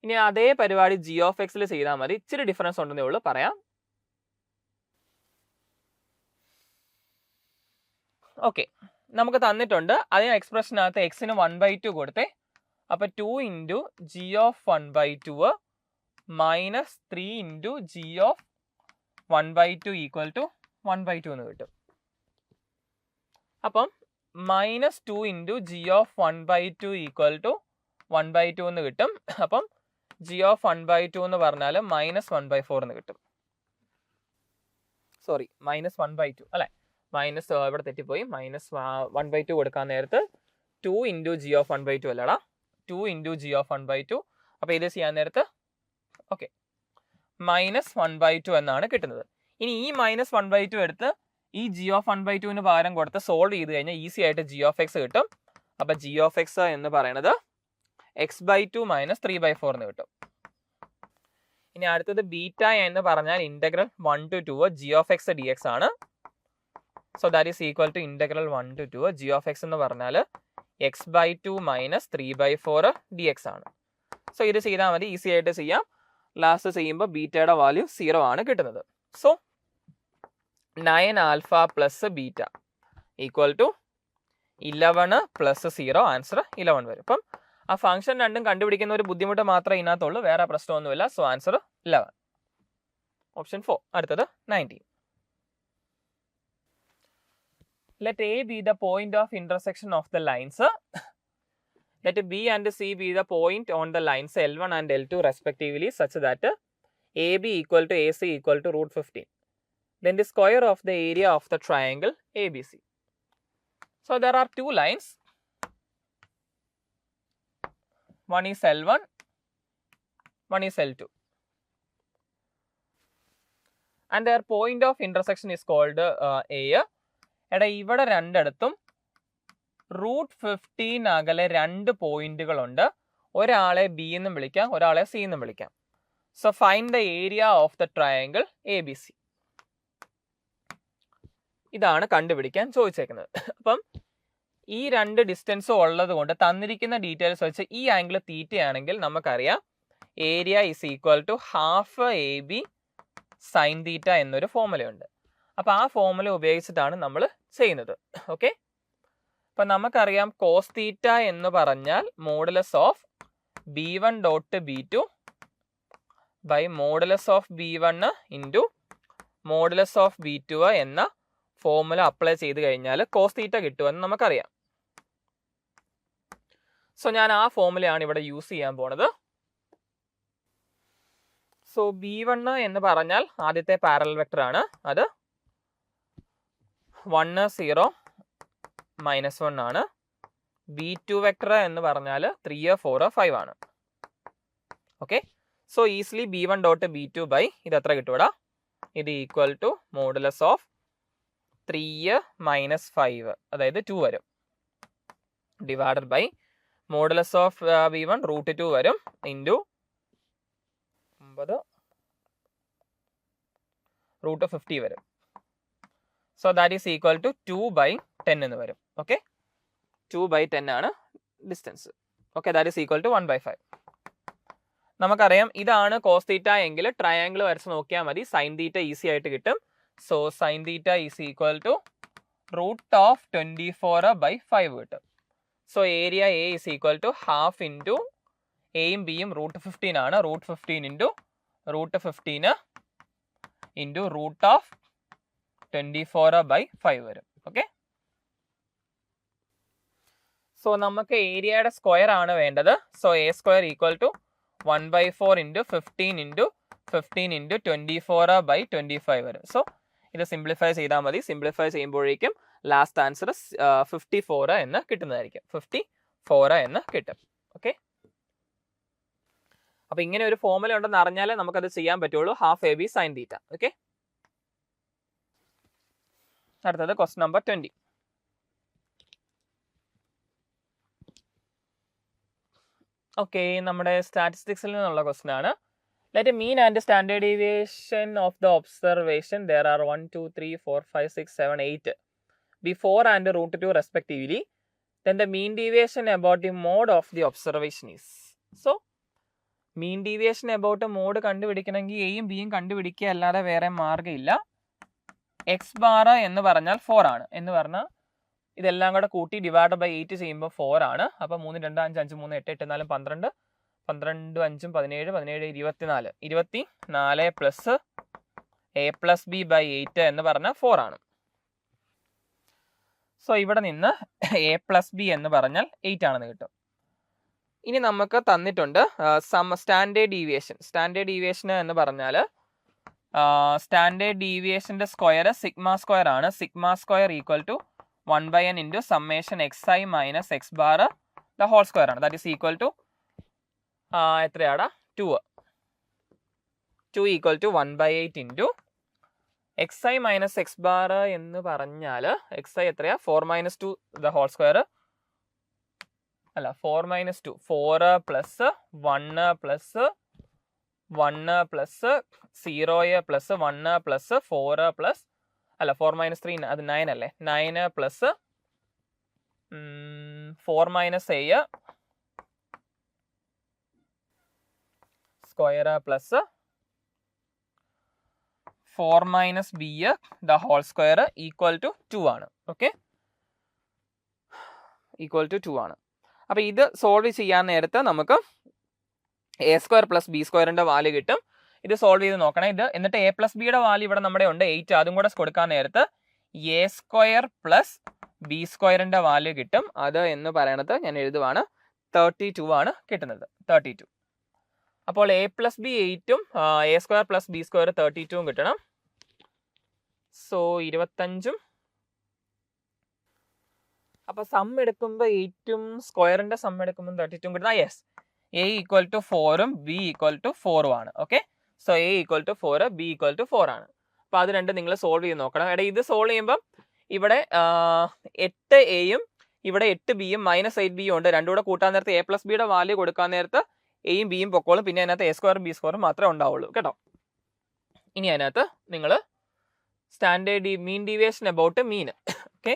ഇനി അതേ പരിപാടി ജി ഓഫ് എക്സിൽ ചെയ്താൽ മതി. ഇച്ചിരി ഡിഫറൻസ് ഉണ്ടെന്നേ ഉള്ളൂ, പറയാം. ഓക്കെ, നമുക്ക് തന്നിട്ടുണ്ട്. അതിന് എക്സ്പ്രഷനകത്ത് എക്സിന് 1/2 കൊടുത്തേ. അപ്പോൾ 2 into g of 1/2 minus 3 into g of 1/2 equal to 1/2 എന്ന് കിട്ടും. അപ്പം minus 2 into g of 1/2 equal to 1/2 എന്ന് കിട്ടും. അപ്പം ജി ഓഫ് 1/2 എന്ന് പറഞ്ഞാൽ മൈനസ് 1/4 എന്ന് കിട്ടും. സോറി, മൈനസ് 1/2 അല്ലേ, മൈനസ് ഇവിടെ തെറ്റിപ്പോയി. മൈനസ് 1/2 കൊടുക്കാൻ നേരത്ത് 2 ഇൻറ്റു ജി ഓഫ് 1/2 അല്ലടാ, 2 ഇൻറ്റു ജി ഓഫ് 1/2. അപ്പോൾ ഇത് ചെയ്യാൻ നേരത്ത് ഓക്കെ മൈനസ് 1/2 എന്നാണ് കിട്ടുന്നത്. ഇനി ഈ മൈനസ് 1/2 എടുത്ത് ഈ ജി ഓഫ് 1/2 പകരം കൊടുത്ത് സോൾവ് ചെയ്ത് കഴിഞ്ഞാൽ ഈസി ആയിട്ട് ജി ഓഫ് എക്സ് കിട്ടും. അപ്പോൾ ജി ഓഫ് എക്സ് എന്ന് പറയുന്നത് x/2 മൈനസ് 3/4 എന്ന് കിട്ടും. ഇനി അടുത്തത് ബീറ്റ എന്ന് പറഞ്ഞാൽ integral 1 to 2 g of x d x ആണ്. So that is equal to integral 1 to 2 g of x എന്ന് പറഞ്ഞാൽ x/2 മൈനസ് 3/4 ഡി എക്സ് ആണ്. സോ ഇത് ചെയ്താൽ മതി, ഈസി ആയിട്ട് ചെയ്യാം. ലാസ്റ്റ് ചെയ്യുമ്പോൾ ബീറ്റയുടെ വാല്യൂ 0 ആണ് കിട്ടുന്നത്. So 9 alpha plus beta equal to 11 plus 0, answer 11 വരും. അപ്പം ആ ഫംഗ്ഷൻ രണ്ടും കണ്ടുപിടിക്കുന്ന ഒരു ബുദ്ധിമുട്ട് മാത്രമേ ഇതിനകത്തുള്ളൂ, വേറെ പ്രശ്നമൊന്നുമില്ല. So answer 11. ഓപ്ഷൻ 4. അടുത്തത് 19. Let A be the point of intersection of the lines. Let B and C be the point on the lines L1 and L2 respectively such that AB equal to AC equal to root 15. Then the square of the area of the triangle ABC. So there are two lines. One is L1, one is L2. And their point of intersection is called A. എടാ ഇവിടെ രണ്ടിടത്തും root 15 അകലെ 2 പോയിന്റുകളുണ്ട്. ഒരാളെ B എന്നും വിളിക്കാം, ഒരാളെ C എന്നും വിളിക്കാം. So find the area of the triangle ABC. ഇതാണ് കണ്ടുപിടിക്കാൻ ചോദിച്ചേക്കുന്നത്. അപ്പം ഈ രണ്ട് ഡിസ്റ്റൻസും ഉള്ളത് കൊണ്ട് തന്നിരിക്കുന്ന ഡീറ്റെയിൽസ് വെച്ച് ഈ ആംഗിൾ തീറ്റയാണെങ്കിൽ നമുക്കറിയാം area is equal to half AB sine theta എന്നൊരു ഫോർമുലയുണ്ട്. അപ്പോൾ ആ ഫോർമുല ഉപയോഗിച്ചിട്ടാണ് നമ്മൾ ചെയ്യുന്നത്. ഓക്കെ, അപ്പം നമുക്കറിയാം കോസ് തീറ്റ എന്ന് പറഞ്ഞാൽ modulus of B1 dot B2 by modulus of B1 into modulus of B2 എന്ന ഫോർമുല അപ്ലൈ ചെയ്ത് കഴിഞ്ഞാൽ കോസ് തീറ്റ കിട്ടുമെന്ന് നമുക്കറിയാം. സോ ഞാൻ ആ ഫോർമുലയാണ് ഇവിടെ യൂസ് ചെയ്യാൻ പോണത്. സോ B1 എന്ന് പറഞ്ഞാൽ ആദ്യത്തെ പാരലൽ വെക്ടർ ആണ്, അത് 1 0 -1 ആണ്. B2 വെക്ടർ എന്ന് പറഞ്ഞാൽ 3 4 5 ആണ്. Okay, so easily B1 dot B2 by ഇത് എത്ര കിട്ടൂടാ, ഇത് ഈക്വൽ ടു മോഡുലസ് ഓഫ് 3 - 5 അതായത് 2 വരും, divided by modulus of B1 root 2 വരും ഇൻറ്റു 9 റൂട്ട് 50 വരും. So that is equal to 2/10 എന്ന് വരും. ഓക്കെ, 2/10 ആണ് distance. Okay, that is equal to 1/5. നമുക്കറിയാം ഇതാണ് കോസ് തീറ്റ എങ്കിൽ ട്രയാങ്കിൾ വരച്ച് നോക്കിയാൽ മതി, സൈൻ തീറ്റ ഈസി ആയിട്ട് കിട്ടും. So sine theta is equal to root of 24/5 കിട്ടും. So area A is equal to half into എയും ബിയും റൂട്ട് 15 ആണ്, root 15 into root 15 into root of 24/5 വരും. ഓക്കെ, സോ നമുക്ക് ഏരിയയുടെ സ്ക്വയർ ആണ് വേണ്ടത്. So A square equal to 1/4 into 15 into 15 into 24/25 വരും. സോ ഇത് സിംപ്ലിഫൈ ചെയ്താൽ മതി. സിംപ്ലിഫൈ ചെയ്യുമ്പോഴേക്കും ലാസ്റ്റ് ആൻസർ 54 എന്ന് കിട്ടുന്നതായിരിക്കും. 54 എന്ന് കിട്ടും. ഓക്കെ, അപ്പൊ ഇങ്ങനെ ഒരു ഫോർമുല ഉണ്ടെന്ന് അറിഞ്ഞാലേ നമുക്കത് ചെയ്യാൻ പറ്റുള്ളൂ, ഹാഫ് AB സൈൻ തീറ്റ. ഓക്കെ, അടുത്തത് ക്വസ്റ്റ്യൻ നമ്പർ 20. ഓക്കെ, നമ്മുടെ സ്റ്റാറ്റിസ്റ്റിക്സിൽ നിന്നുള്ള ക്വസ്റ്റ്യൻ ആണ്. Let mean and standard deviation of the observation there are 1 2 3 4 5 6 7 8 before and root 2 respectively, then the mean deviation about the mode of the observation is. So mean deviation about mode കണ്ടുപിടിക്കണമെങ്കിൽ എയും ബിയും കണ്ടുപിടിക്കുക അല്ലാതെ വേറെ മാർഗ്ഗമില്ല. X bar എന്ന് പറഞ്ഞാൽ 4 ആണ്, എന്ന് പറഞ്ഞാൽ ഇതെല്ലാം കൂടെ കൂട്ടി ഡിവൈഡ് ബൈ 8 ചെയ്യുമ്പോൾ 4 ആണ്. അപ്പോൾ 3 2 5 5 3 8 8 4 12 12 5 17 17 24 24 plus a plus b by 8 എന്ന് പറഞ്ഞാൽ 4 ആണ്. സോ ഇവിടെ നിന്ന് എ പ്ലസ് ബി എന്ന് പറഞ്ഞാൽ 8 ആണെന്ന് കിട്ടും. ഇനി നമുക്ക് തന്നിട്ടുണ്ട് സ്റ്റാൻഡേർഡ് ഡീവിയേഷൻ. സ്റ്റാൻഡേർഡ് ഡീവിയേഷൻ എന്ന് പറഞ്ഞാൽ സ്റ്റാൻഡേർഡ് ഡീവിയേഷൻ്റെ സ്ക്വയർ സിഗ്മ സ്ക്വയർ ആണ്. Sigma square equal to 1/n into summation x i minus x bar the whole square ആണ്. ദാറ്റ് ഈസ് ഈക്വൽ ടു എത്രയാടാ 2 equal to 1/8 into x i minus x bar എന്ന് പറഞ്ഞാൽ X I എത്രയാ 4 - 2 the whole square അല്ല 4 - 2 4 plus 1 plus 1 plus 0 plus 1 plus 4 plus അല്ല 4 - 3 അത് 9 അല്ലേ 9 plus 4 minus a square plus 4 minus b the whole square equal to 2 ആണ്. Okay, equal to 2 ആണ്. അപ്പോൾ ഇത് സോൾവ് ചെയ്യാൻ നേരത്ത് നമുക്ക് എ സ്ക്വയർ പ്ലസ് ബി സ്ക്വയറിൻ്റെ വാല്യൂ കിട്ടും. ഇത് സോൾവ് ചെയ്ത് നോക്കണം. ഇത് എന്നിട്ട് എ പ്ലസ് ബിയുടെ വാല്യൂ ഇവിടെ നമ്മുടെ ഉണ്ട് 8, അതും കൂടെ കൊടുക്കാൻ നേരത്ത് എ സ്ക്വയർ പ്ലസ് ബി സ്ക്വയറിൻ്റെ വാല്യൂ കിട്ടും. അത് എന്ന് പറയണത് ഞാൻ എഴുതുവാണ് 32 ആണ് കിട്ടുന്നത്. 32. അപ്പോൾ എ പ്ലസ് ബി 8ഉം a square plus b square 32ഉം കിട്ടണം. സോ 25ഉം അപ്പോൾ സം എടുക്കുമ്പോൾ 8ഉം സ്ക്വയറിൻ്റെ സം എടുക്കുമ്പോൾ 32ഉം കിട്ടുന്ന യെസ് എ ഈക്വൽ ടു 4ഉം ബി ഈക്വൽ ടു 4ഉം ആണ്. Okay, so a equal to 4 b equal to 4 ആണ്. അപ്പോൾ അത് രണ്ട് നിങ്ങൾ സോൾവ് ചെയ്ത് നോക്കണം. എടാ ഇത് സോൾവ് ചെയ്യുമ്പം ഇവിടെ 8 എയും ഇവിടെ 8 ബിയും മൈനസ് 8 ബിയും ഉണ്ട്. രണ്ടും കൂടെ കൂട്ടാൻ നേരത്ത് എ പ്ലസ് ബിയുടെ വാല്യൂ കൊടുക്കാൻ നേരത്ത് എയും ബിയും പൊക്കോളും. പിന്നെ അതിനകത്ത് എ സ്ക്വയറും ബി സ്ക്വയറും മാത്രമേ ഉണ്ടാവുള്ളൂ കേട്ടോ. ഇനി അതിനകത്ത് നിങ്ങൾ standard mean deviation about mean. Okay,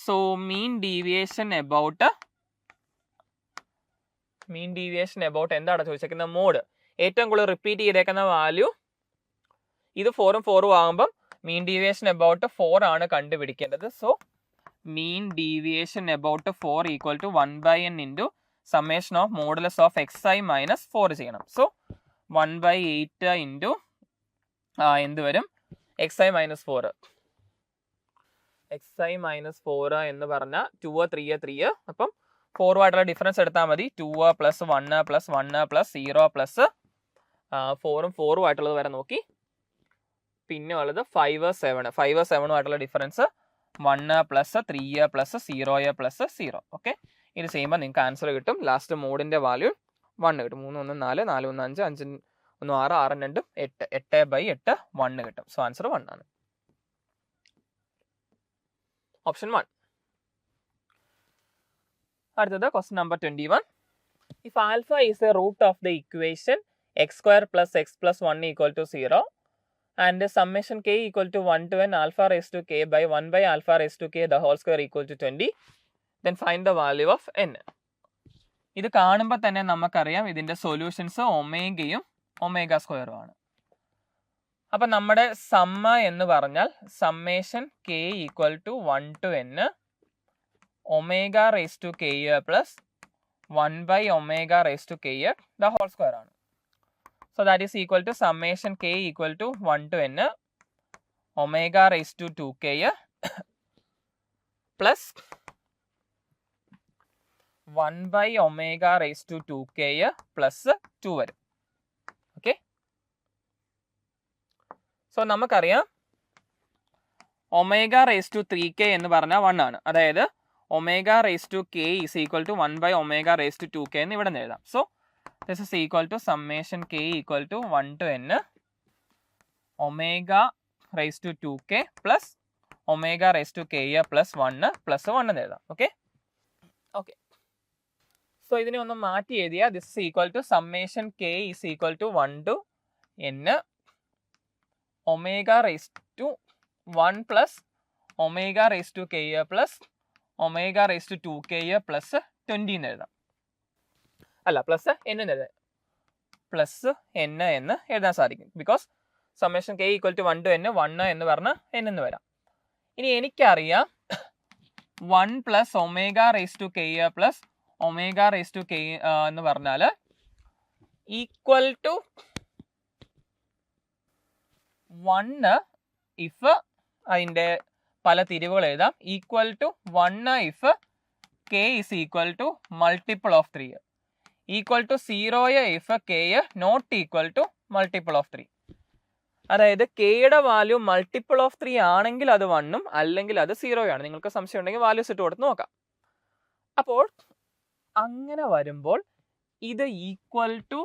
so mean deviation about എന്താണ് ചോദിച്ചേക്കുന്ന മോഡ്. ഏറ്റവും കൂടുതൽ റിപ്പീറ്റ് ചെയ്തേക്കുന്ന വാല്യൂ ഇത് 4ഉം 4ഉം ആകുമ്പം മീൻ ഡീവിയേഷൻ അബൌട്ട് 4 ആണ് കണ്ടുപിടിക്കേണ്ടത്. So mean deviation about 4 equal to 1/n into summation of modulus of x i minus 4 ചെയ്യണം. സോ 1/8 ഇൻറ്റു എന്ത് വരും x i minus 4. X i minus 4 എന്ന് പറഞ്ഞാൽ 2 3 3. അപ്പം 4 ആയിട്ടുള്ള ഡിഫറൻസ് എടുത്താൽ മതി. 2 പ്ലസ് 1 പ്ലസ് 1 പ്ലസ് 0 പ്ലസ് 4ഉം 4ഉം ആയിട്ടുള്ളത് വരെ നോക്കി. പിന്നെ ഉള്ളത് 5 7 ആയിട്ടുള്ള difference 1 plus 3 plus 0 plus 0. Okay, ഇത് ചെയ്യുമ്പോൾ നിങ്ങൾക്ക് ആൻസർ കിട്ടും. ലാസ്റ്റ് മോഡിൻ്റെ വാല്യൂ 1 കിട്ടും. 3 1 4 4 1 5 5 1 6 6 2 8 8/8 1 കിട്ടും. സോ ആൻസർ 1 ആണ്. ഓപ്ഷൻ 1. അടുത്തത് question number 21. If alpha is a root of the equation x square plus x plus 1 equal to 0 and summation k equal to 1 to n alpha raise to k by 1 by alpha raise to k the whole square equal to 20, then find the value of n. ഇത് കാണുമ്പോൾ തന്നെ നമുക്കറിയാം ഇതിൻ്റെ solutions ഒമേഗയും omega സ്ക്വയറും ആണ്. അപ്പം നമ്മുടെ സമ്മ എന്ന് പറഞ്ഞാൽ summation k equal to 1 to n omega raise to k plus 1 by omega raise to k the whole square ആണ്. So that is equal to summation k equal to 1 to n omega raise to 2k plus 1 by omega raise to 2k plus 2 വരും. Okay, so നമുക്കറിയാം omega raise to 3k എന്ന് പറഞ്ഞാൽ 1 ആണ്. അതായത് omega raise to k is equal to 1 by omega raise to 2k എന്ന് ഇവിടെ എഴുതാം. So this is equal to summation k equal to 1 to n omega raise to 2k plus omega raise to k plus 1 plus 1 എന്ന് എഴുതാം. Okay okay, so ഇതിനെ ഒന്ന് മാറ്റി എഴുതിയാൽ this is equal to summation k is equal to 1 to n omega raise to 1 plus omega raise to k plus omega raise to 2k plus 20 എന്ന് എഴുതാം. അല്ല plus n എന്ന് എഴുതാം. പ്ലസ് n എന്ന് എഴുതാൻ സാധിക്കും. Because summation k equal to 1 to n 1 എന്ന് പറഞ്ഞാൽ n എന്ന് വരാം. ഇനി എനിക്കറിയാം 1 plus omega raise to k plus omega raise to k എന്ന് പറഞ്ഞാൽ ഈക്വൽ ടു 1 ഇഫ് അതിൻ്റെ പല തിരിവുകൾ എഴുതാം, equal to 1 if k is equal to multiple of 3, equal to 0 if k not equal to multiple of 3. അതായത് കെയുടെ value multiple of 3 ആണെങ്കിൽ അത് 1ഉം അല്ലെങ്കിൽ അത് 0 ആണ്. നിങ്ങൾക്ക് സംശയം ഉണ്ടെങ്കിൽ വാല്യൂസ് ഇട്ട് കൊടുത്ത് നോക്കാം. അപ്പോൾ അങ്ങനെ വരുമ്പോൾ ഇത് ഈക്വൽ ടു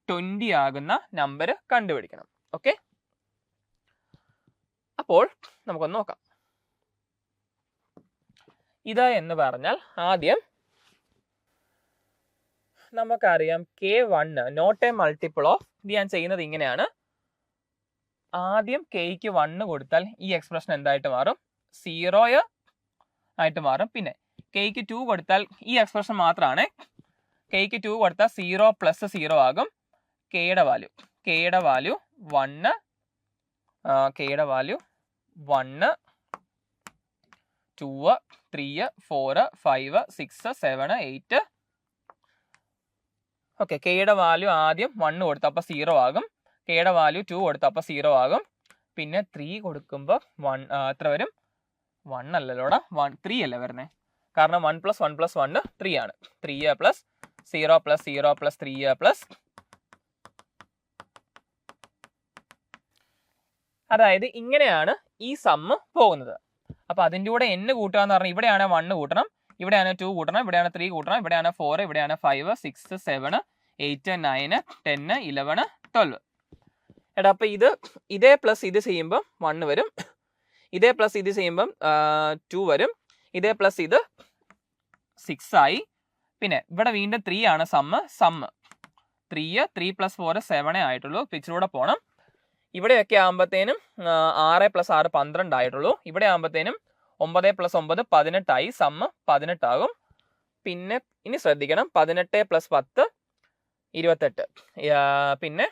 20 ആകുന്ന നമ്പർ കണ്ടുപിടിക്കണം. ഓക്കെ, അപ്പോൾ നമുക്കൊന്ന് നോക്കാം. ഇത് എന്ന് പറഞ്ഞാൽ ആദ്യം നമുക്കറിയാം K1 not A multiple of, ഇത് ഞാൻ ചെയ്യുന്നത് ഇങ്ങനെയാണ്. ആദ്യം കെയ്ക്ക് 1 കൊടുത്താൽ ഈ എക്സ്പ്രഷൻ എന്തായിട്ട് മാറും? 0 ആയിട്ട് മാറും. പിന്നെ കെയ്ക്ക് 2 കൊടുത്താൽ ഈ എക്സ്പ്രഷൻ മാത്രമാണ്. കെയ്ക്ക് 2 കൊടുത്താൽ 0 പ്ലസ് 0 ആകും. കെയുടെ വാല്യൂ 1, കെയുടെ വാല്യൂ 1, 2, 3, 4, 5, 6, 7, 8. ഓക്കെ, കെയുടെ വാല്യൂ ആദ്യം 1 കൊടുത്തപ്പോൾ 0 ആകും. കെയുടെ വാല്യൂ 2 കൊടുത്തപ്പോൾ 0 ആകും. പിന്നെ 3 കൊടുക്കുമ്പോൾ 1 എത്ര വരും? 1 അല്ലല്ലോടാ, 3 അല്ലേ വരുന്നത്. കാരണം 1 + 1 + 1 3 ആണ്. 3 പ്ലസ് 0 പ്ലസ് 0 പ്ലസ് 3 പ്ലസ്, അതായത് ഇങ്ങനെയാണ് ഈ സമ്മ് പോകുന്നത്. അപ്പോൾ അതിൻ്റെ കൂടെ n കൂട്ടുക എന്ന് പറഞ്ഞാൽ ഇവിടെയാണ് 1 കൂട്ടണം, ഇവിടെയാണ് 2 കൂട്ടണം, ഇവിടെയാണ് 3 കൂട്ടണം, ഇവിടെയാണ് 4, ഇവിടെയാണ് 5, 6, 7, 8, 9, 10, 11, 12. എടാ അപ്പോൾ ഇതേ പ്ലസ് ഇത് ചെയ്യുമ്പം 1 വരും, ഇതേ പ്ലസ് ഇത് ചെയ്യുമ്പം 2 വരും, ഇതേ പ്ലസ് ഇത് 6 ആയി. പിന്നെ ഇവിടെ വീണ്ടും 3 ആണ് സമ്മ് 3 + 4 7 ആയിട്ടുള്ളൂ. പിച്ചിലൂടെ പോകണം. ഇവിടെയൊക്കെ ആകുമ്പോഴത്തേനും 6 + 6 12 ആയിട്ടുള്ളൂ. ഇവിടെ ആകുമ്പോഴത്തേനും 9 + 9 18 ആയി. സമ്മ് 18 ആകും. പിന്നെ ഇനി ശ്രദ്ധിക്കണം, 18 + 10 28. പിന്നെ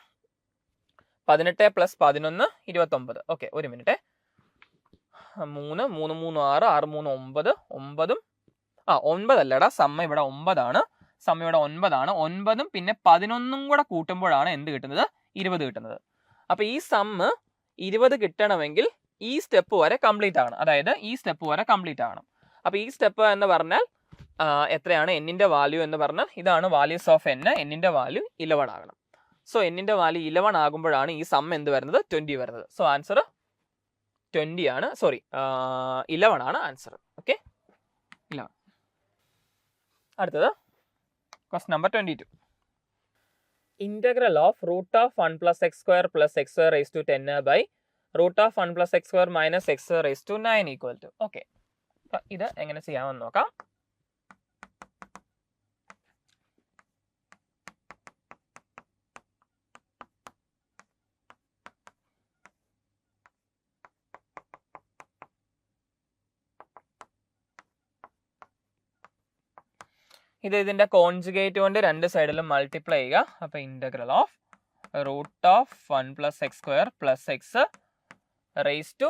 18 + 11 29. ഓക്കെ, ഒരു മിനിറ്റ്. 3 3 3 6 6 3 9 9ഉം 9 അല്ലടാ, സമ്മ ഇവിടെ 9 ആണ്. സമ്മ ഇവിടെ 9 ആണ്. 9ഉം പിന്നെ 11ഉം കൂടെ കൂട്ടുമ്പോഴാണ് എന്ത് കിട്ടുന്നത്? 20 കിട്ടുന്നത്. അപ്പൊ ഈ സമ്മ് 20 കിട്ടണമെങ്കിൽ ഈ സ്റ്റെപ്പ് വരെ കംപ്ലീറ്റ് ആകണം. അതായത് ഈ സ്റ്റെപ്പ് വരെ കംപ്ലീറ്റ് ആകണം. അപ്പൊ ഈ സ്റ്റെപ്പ് എന്ന് പറഞ്ഞാൽ എത്രയാണ്? എന്നിന്റെ വാല്യൂ എന്ന് പറഞ്ഞാൽ ഇതാണ് വാല്യൂസ് ഓഫ് എന്നിന്റെ വാല്യൂ 11 ആകണം. സോ എന്നിന്റെ വാല്യൂ 11 ആകുമ്പോഴാണ് ഈ സം എന്ത് വരുന്നത്? 20 വരുന്നത്. സോ ആൻസർ 20 ആണ്. സോറി, 11 ആണ് ആൻസർ. ഓക്കെ, 11. അടുത്തത് question number 22. Integral of root of 1 + x² + x² raised to 10 by root of 1 + x² - x raised to 9 equal to. Okay, ഇത് എങ്ങനെ ചെയ്യാമെന്ന് നോക്കാം. ഇതിന്റെ കോൺജുഗേറ്റ് കൊണ്ട് രണ്ട് സൈഡിലും മൾട്ടിപ്ലൈ ചെയ്യുക. അപ്പൊ integral of root of 1 + x² + x raise to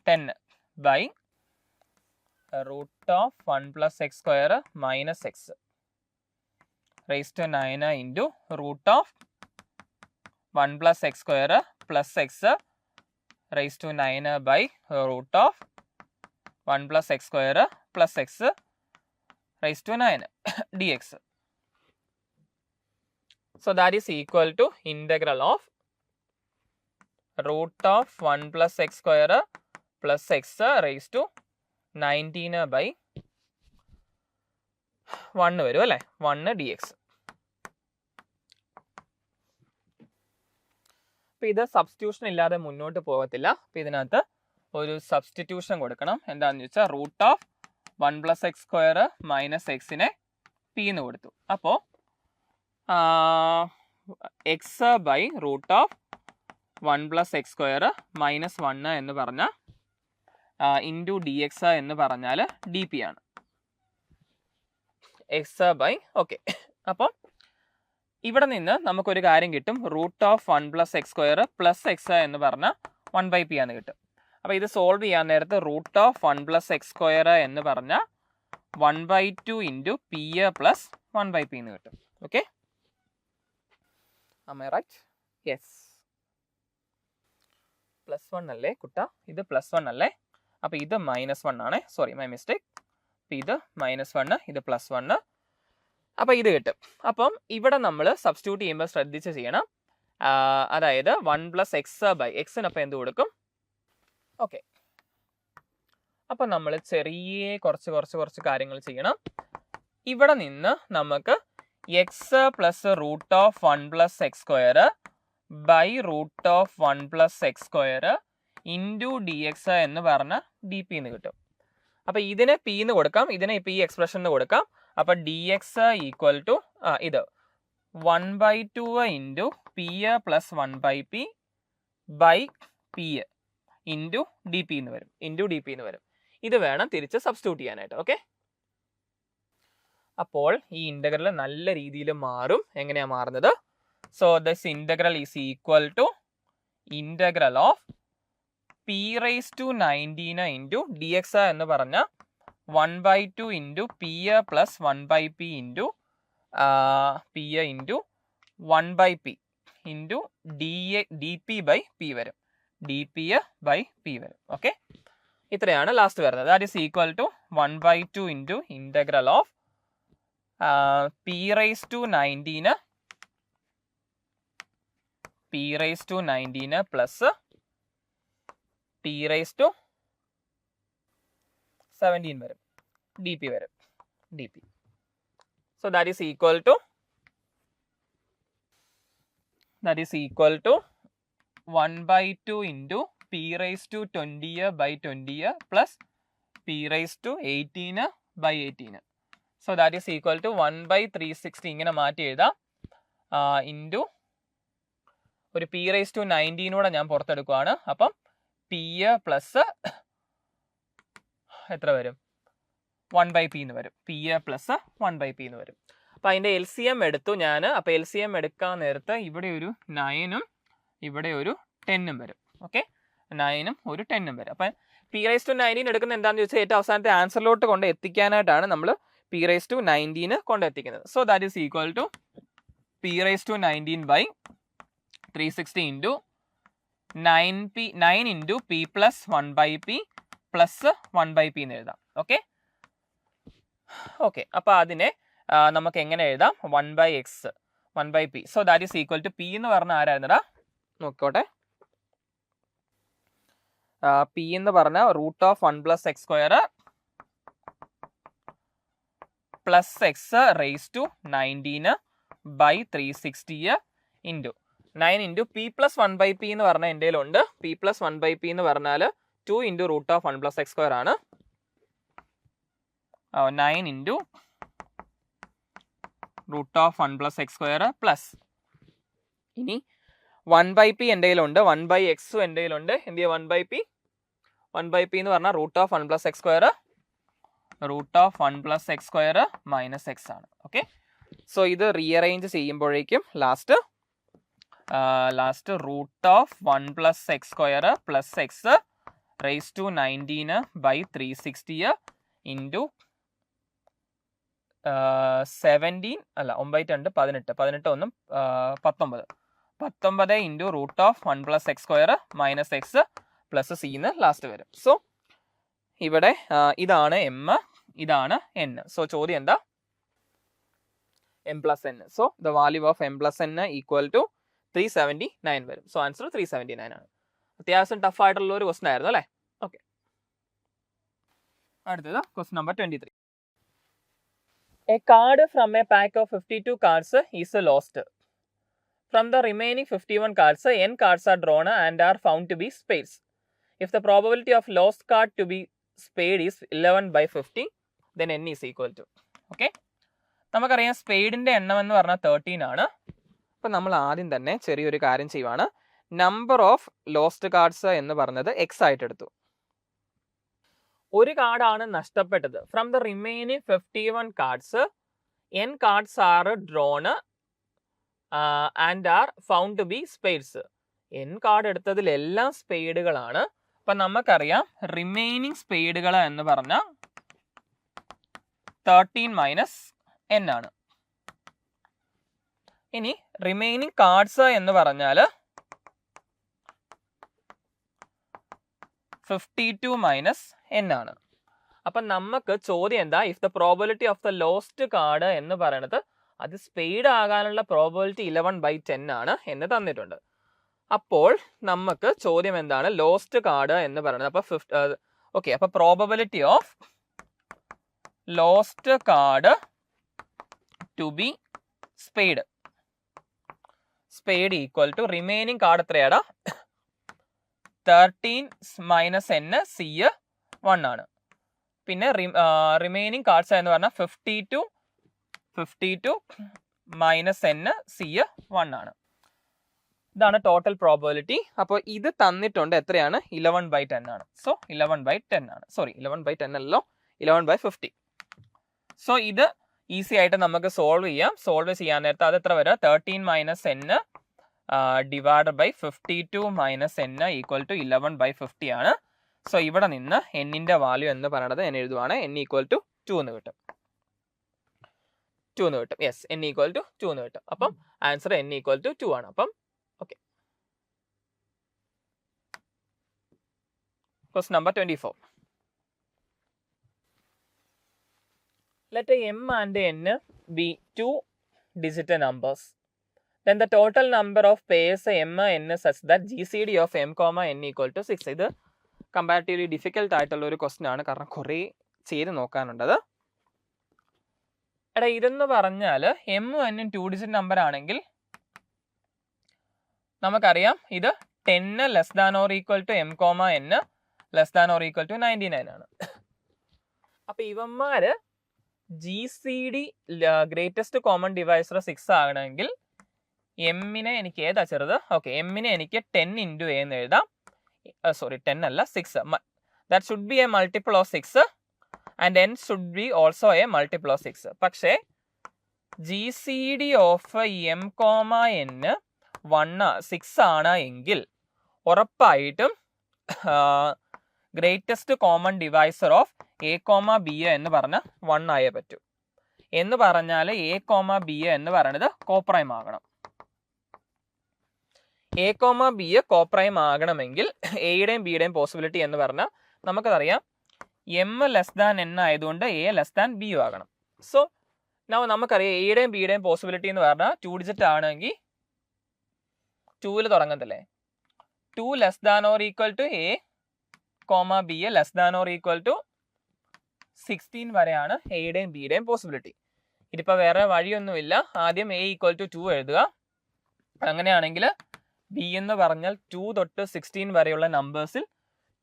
10 by root of 1 + x² - x raise to 9 into root of 1 + x² + x raise to 9 by root of 1 + x² + x raised to 9 dx. So that is equal to integral of root of 1 + x² + x raised to 19 by 1 വരും അല്ലേ, 1 dx. അപ്പം ഇത് substitution ഇല്ലാതെ മുന്നോട്ട് പോകത്തില്ല. അപ്പം ഇതിനകത്ത് ഒരു സബ്സ്റ്റിറ്റ്യൂഷൻ കൊടുക്കണം. എന്താണെന്ന് വെച്ചാൽ root of 1 + x² - x p എന്ന് കൊടുത്തു. അപ്പോൾ x by root of 1 + x² - 1 എന്ന് പറഞ്ഞാൽ ഇൻറ്റു ഡി എക്സ് എന്ന് പറഞ്ഞാൽ ഡി പി ആണ്. X bye okay. അപ്പം ഇവിടെ നിന്ന് നമുക്കൊരു കാര്യം കിട്ടും. റൂട്ട് ഓഫ് 1 + x² + x എന്ന് പറഞ്ഞാൽ 1/p ആണ് കിട്ടും. അപ്പോൾ ഇത് സോൾവ് ചെയ്യാൻ നേരത്ത് റൂട്ട് ഓഫ് 1 + x² എന്ന് പറഞ്ഞാൽ 1/2 into p a plus 1/p എന്ന് കിട്ടും. Okay, am I right? Yes, +1 അല്ലേ കുട്ട, ഇത് +1 അല്ലേ, അപ്പോൾ ഇത് -1 ആണ്, സോറി മൈ മിസ്റ്റേക്ക്. അപ്പോൾ ഇത് -1, ഇത് +1, അപ്പോൾ ഇത് കിട്ടും. അപ്പം ഇവിടെ നമ്മൾ സബ്സ്റ്റിറ്റ്യൂട്ട് ചെയ്യുമ്പോൾ ശ്രദ്ധിച്ച് ചെയ്യണം. അതായത് 1 + x/x-നപ്പം എന്ത് കൊടുക്കും? ഓക്കെ, അപ്പം നമ്മൾ ചെറിയ കുറച്ച് കാര്യങ്ങൾ ചെയ്യണം. ഇവിടെ നിന്ന് നമുക്ക് x + root of 1 + x² by root of 1 + x² into dx എന്ന് പറഞ്ഞ dp എന്ന് കിട്ടും. അപ്പം ഇതിനെ p എന്ന് കൊടുക്കാം, ഇതിനെ ഇപ്പോൾ ഈ എക്സ്പ്രഷന് കൊടുക്കാം. അപ്പം dx ഈക്വൽ ടു ഇത് 1/2 into p a plus 1/p by p a into d p എന്ന് വരും. ഇത് വേണം തിരിച്ച് സബ്സ്റ്റിറ്റ്യൂട്ട് ചെയ്യാനായിട്ട്. ഓക്കെ, അപ്പോൾ ഈ ഇൻ്റഗ്രൽ നല്ല രീതിയിൽ മാറും. എങ്ങനെയാണ് മാറുന്നത്? So this integral is equal to integral of p⁻19 into dx എന്ന് പറഞ്ഞ 1/2 into p a plus 1/p into p a into 1/p into d p by p വരും, dp/p വരും. ഓക്കെ, ഇത്രയാണ് ലാസ്റ്റ് വരുന്നത്. That is equal to 1/2 into integral of p⁻19 plus p⁻17 വരും, dp വരും, dp. So that is equal to 1/2 into p⁻20/20 plus p⁻18/18. So that is equal to 1/360 ഇങ്ങനെ മാറ്റി എഴുതാം. Into ഒരു p⁻19 കൂടെ ഞാൻ പുറത്തെടുക്കുകയാണ്. അപ്പം പി എ പ്ലസ് എത്ര വരും? 1/p എന്ന് വരും, പി എ പ്ലസ് 1/p എന്ന് വരും. അപ്പം അതിൻ്റെ LCM എടുത്തു ഞാൻ. അപ്പോൾ LCM എടുക്കാൻ നേരത്ത് ഇവിടെ ഒരു 9ഉം ഇവിടെ ഒരു 10ഉം വരും. ഓക്കെ, 9ഉം ഒരു 10ഉം വരും. അപ്പം p⁻19 എടുക്കുന്നത് എന്താണെന്ന് ചോദിച്ചാൽ ഏറ്റവും അവസാനത്തെ ആൻസറിലോട്ട് കൊണ്ട് എത്തിക്കാനായിട്ടാണ് നമ്മൾ p⁻19 കൊണ്ട് എത്തിക്കുന്നത്. So that is equal to p⁻19/360 into 9 into p plus 1/p plus 1/p എന്ന് എഴുതാം. ഓക്കെ, അപ്പോൾ അതിനെ നമുക്ക് എങ്ങനെ എഴുതാം? 1/x 1/p. So that is equal to p എന്ന് പറഞ്ഞാൽ ആരായിരുന്നടാ? നോക്കോട്ടെ, p എന്ന് പറഞ്ഞാൽ root of 1 + x² plus x⁻19/360 into 9 into p plus 1/p എന്ന് പറഞ്ഞാൽ എൻ്റെ കയ്യിലുണ്ട്. p പ്ലസ് 1/p എന്ന് പറഞ്ഞാൽ 2 ഇൻറ്റു റൂട്ട് ഓഫ് 1 + x² ആണ്. 9 into root of 1 + x² plus ഇനി 1/p എൻ്റെ കയ്യിലുണ്ട്, 1/x എൻ്റെ കയ്യിലുണ്ട്. എന്ത് ചെയ്യുക? 1/p എന്ന് പറഞ്ഞാൽ root of 1 + x² root of 1 + x² minus x ആണ്. ഓക്കെ, സോ ഇത് റീഅറേഞ്ച് ചെയ്യുമ്പോഴേക്കും last root of 1 + x² plus x⁻19/360 into 17 അല്ല 9 18 1 19 into root of 1 + x² minus x plus c എന്ന് ലാസ്റ്റ് വരും. സോ ഇവിടെ ഇതാണ് m, ഇതാണ് n. സോ ചോദ്യം എന്താ? m + n. So the value of m + n equal to 379 വരും. സോ ആൻസർ 379 ആണ്. അത്യാവശ്യം ടഫ് ആയിട്ടുള്ള ഒരു ക്വസ്റ്റൻ ആയിരുന്നു അല്ലേ? ഓക്കെ, അടുത്തത് question number 23. A card from a pack of 52 cards is lost. From the remaining 51 cards, n cards are drawn and are found to be spades. If the probability of lost card to be spade is 11/50, then n is equal to. Okay, നമുക്കറിയാം സ്പെയ്ഡിൻ്റെ എണ്ണം എന്ന് പറഞ്ഞാൽ 13 ആണ്. അപ്പം നമ്മൾ ആദ്യം തന്നെ ചെറിയൊരു കാര്യം ചെയ്യുവാണ്. നമ്പർ ഓഫ് ലോസ്റ്റ് കാർഡ്സ് എന്ന് പറഞ്ഞത് x ആയിട്ട് എടുത്തു. ഒരു കാർഡാണ് നഷ്ടപ്പെട്ടത്. From the remaining 51 cards n cards are drawn and are found to be spades. n card എടുത്തതിലെല്ലാം സ്പെയ്ഡുകളാണ്, അപ്പം നമുക്കറിയാം റിമൈനിങ് സ്പീഡുകൾ എന്ന് പറഞ്ഞാൽ 13 - n ആണ്. ഇനി റിമൈനിങ് കാർഡ്സ് എന്ന് പറഞ്ഞാൽ 52 - n ആണ്. അപ്പം നമുക്ക് ചോദ്യം എന്താ, if the probability of the lost card എന്ന് പറയുന്നത് അത് സ്പെയ്ഡ് ആകാനുള്ള പ്രോബിലിറ്റി 11/10 ആണ് എന്ന് തന്നിട്ടുണ്ട്. അപ്പോൾ നമുക്ക് ചോദ്യം എന്താണ്, ലോസ്റ്റ് കാർഡ് എന്ന് പറയുന്നത്. അപ്പോൾ ഓക്കെ, അപ്പോൾ probability of lost card to be spade equal to remaining card എത്രയാടാ, 13 - n C1 ആണ്. പിന്നെ റിമൈനിങ് കാർഡ്സ് എന്ന് പറഞ്ഞാൽ 52 - n C1 ആണ്. ഇതാണ് ടോട്ടൽ പ്രോബിലിറ്റി. അപ്പോൾ ഇത് തന്നിട്ടുണ്ട് എത്രയാണ്, 11/10 ആണ്. സോ 11/10 ആണ്, സോറി 11/10 അല്ലല്ലോ, 11/50. സോ ഇത് ഈസി ആയിട്ട് നമുക്ക് സോൾവ് ചെയ്യാൻ നേരത്തെ അത് എത്ര വരിക, 13 - n divide by 52 - n equal to 11/50 ആണ്. സോ ഇവിടെ നിന്ന് എന്നിന്റെ വാല്യൂ എന്ന് പറയുന്നത് ഞാൻ എഴുതുവാണ്, n ഈക്വൽ ടു 2 എന്ന് കിട്ടും. യെസ്, n ഈക്വൽ ടു 2 എന്ന് കിട്ടും. അപ്പം ആൻസർ n ഈക്വൽ ടു 2 ആണ്. അപ്പം okay. Question number 24. Let m and n be 2-digit numbers. Then the total number of pairs m n such that GCD of m, n equal to 6. ഇത് comparatively difficult ആയിട്ടുള്ള ഒരു question ആണ്, കാരണം കുറേ ചെയ്ത് നോക്കാനുണ്ടത്. എടാ ഇതെന്ന് പറഞ്ഞാൽ m n 2-digit നമ്പർ ആണെങ്കിൽ നമുക്കറിയാം ഇത് 10 less than or equal to m, n less than or equal to 99 ആണ്. അപ്പൊ ഇവന്മാര് GCD ഗ്രേറ്റസ്റ്റ് കോമൺ ഡിവൈസർ 6 ആകണമെങ്കിൽ എമ്മിനെ എനിക്ക് ഏതാ ചെറുത്, ഓക്കെ, എമ്മിനെ എനിക്ക് 10 × a എന്ന് എഴുതാം. സോറി 10 അല്ല 6, that should be A multiple of 6 and n should be also A multiple of 6. പക്ഷേ GCD ഓഫ് m, n 6 ആണ് എങ്കിൽ ഉറപ്പായിട്ടും greatest common divisor of a, b എന്ന് പറഞ്ഞാൽ 1 ആയേ പറ്റൂ. എന്ന് പറഞ്ഞാൽ a, b എന്ന് പറയുന്നത് കോപ്രൈം ആകണം. a, b കോപ്രൈം ആകണമെങ്കിൽ എയുടെയും ബിയുടെയും പോസിബിലിറ്റി എന്ന് പറഞ്ഞാൽ നമുക്കറിയാം m ലെസ് ദാൻ n ആയതുകൊണ്ട് a ലെസ് ദാൻ b ആകണം. സോ നമുക്കറിയാം എയുടെയും ബിയുടെയും പോസിബിലിറ്റി എന്ന് പറഞ്ഞാൽ 2 ഡിജിറ്റ് ആണെങ്കിൽ 2 തുടങ്ങത്തില്ലേ, 2 less than or equal to a, b less than or equal to 16 വരെയാണ് എയുടെയും ബിയുടെയും പോസിബിലിറ്റി. ഇതിപ്പോൾ വേറെ വഴിയൊന്നുമില്ല, ആദ്യം a ഈക്വൽ ടു 2 എഴുതുക. അങ്ങനെയാണെങ്കിൽ b എന്ന് പറഞ്ഞാൽ 2 തൊട്ട് 16 വരെയുള്ള നമ്പേഴ്സിൽ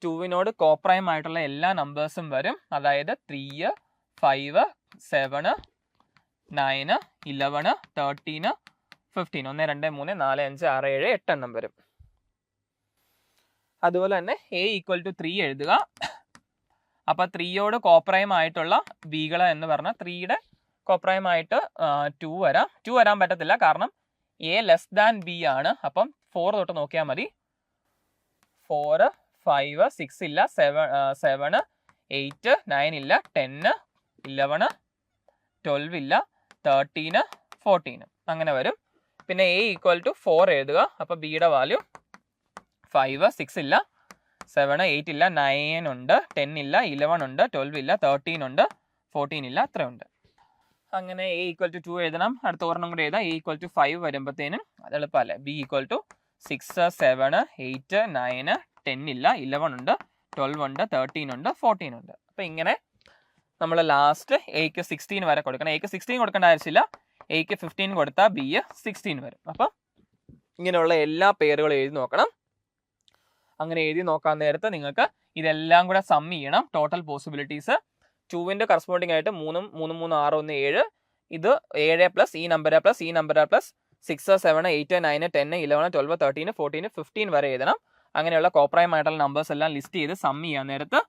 2വിനോട് കോപ്രൈം ആയിട്ടുള്ള എല്ലാ നമ്പേഴ്സും വരും. അതായത് 3, 5, 7, 9, 11, 13, 15, 1, 2, 3, 4, 5, 6, 7, 8 എണ്ണം വരും. അതുപോലെ തന്നെ a ഈക്വൽ ടു 3 എഴുതുക. അപ്പൊ 3യോട് കോപ്രൈം ആയിട്ടുള്ള ബികൾ എന്ന് പറഞ്ഞാൽ 3യുടെ കോപ്രൈം ആയിട്ട് 2 വരാൻ പറ്റത്തില്ല, കാരണം a ലെസ് ദാൻ b ആണ്. അപ്പം 4 തൊട്ട് നോക്കിയാൽ മതി. 4, 5, 6 ഇല്ല, 7, 8, 9 ഇല്ല, 10, 11, 12 ഇല്ല, 13, 14 അങ്ങനെ വരും. പിന്നെ a ഈക്വൽ ടു 4 എഴുതുക. അപ്പൊ ബിയുടെ വാല്യൂ 5, 6 ഇല്ല, 7, 8 ഇല്ല, 9 ഉണ്ട്, 10 ഇല്ല, 11 ഉണ്ട്, 12 ഇല്ല, 13 ഉണ്ട്, 14 ഇല്ല, അത്രയുണ്ട്. അങ്ങനെ a ഈക്വൽ ടു 2 എഴുതണം. അടുത്ത ഒരെണ്ണം കൂടെ എഴുതാം. a ഈക്വൽ ടു 5 വരുമ്പോഴത്തേനും അത് എളുപ്പമല്ലേ. b ഈക്വൽ ടു 6, 7, 8, 9, 10 ഇല്ല, 11 ഉണ്ട്, 12 ഉണ്ട്, 13 ഉണ്ട്, 14 ഉണ്ട്. അപ്പം ഇങ്ങനെ നമ്മൾ ലാസ്റ്റ് എക്ക് 16 വരെ കൊടുക്കണം. എക്ക് 16 കൊടുക്കേണ്ട ആവശ്യമില്ല, എക്ക് 15 കൊടുത്താൽ ബി 16 വരും. അപ്പം ഇങ്ങനെയുള്ള എല്ലാ പേരുകളും എഴുതി നോക്കണം. അങ്ങനെ എഴുതി നോക്കാൻ നേരത്ത് നിങ്ങൾക്ക് ഇതെല്ലാം കൂടെ സം ചെയ്യണം. ടോട്ടൽ പോസിബിലിറ്റീസ് 2വിൻ്റെ കറസ്പോണ്ടിങ് ആയിട്ട് 3, 3, 3, 6, 1, 7, ഇത് 7 പ്ലസ് ഈ നമ്പർ പ്ലസ് ഈ നമ്പർ പ്ലസ് 6, 7, 8, 9, 10, 11, 12, 13, 14, 15 വരെ എഴുതണം. അങ്ങനെയുള്ള കോപ്രൈം ആയിട്ടുള്ള നമ്പേഴ്സ് എല്ലാം ലിസ്റ്റ് ചെയ്ത് സം ചെയ്യാൻ നേരത്ത്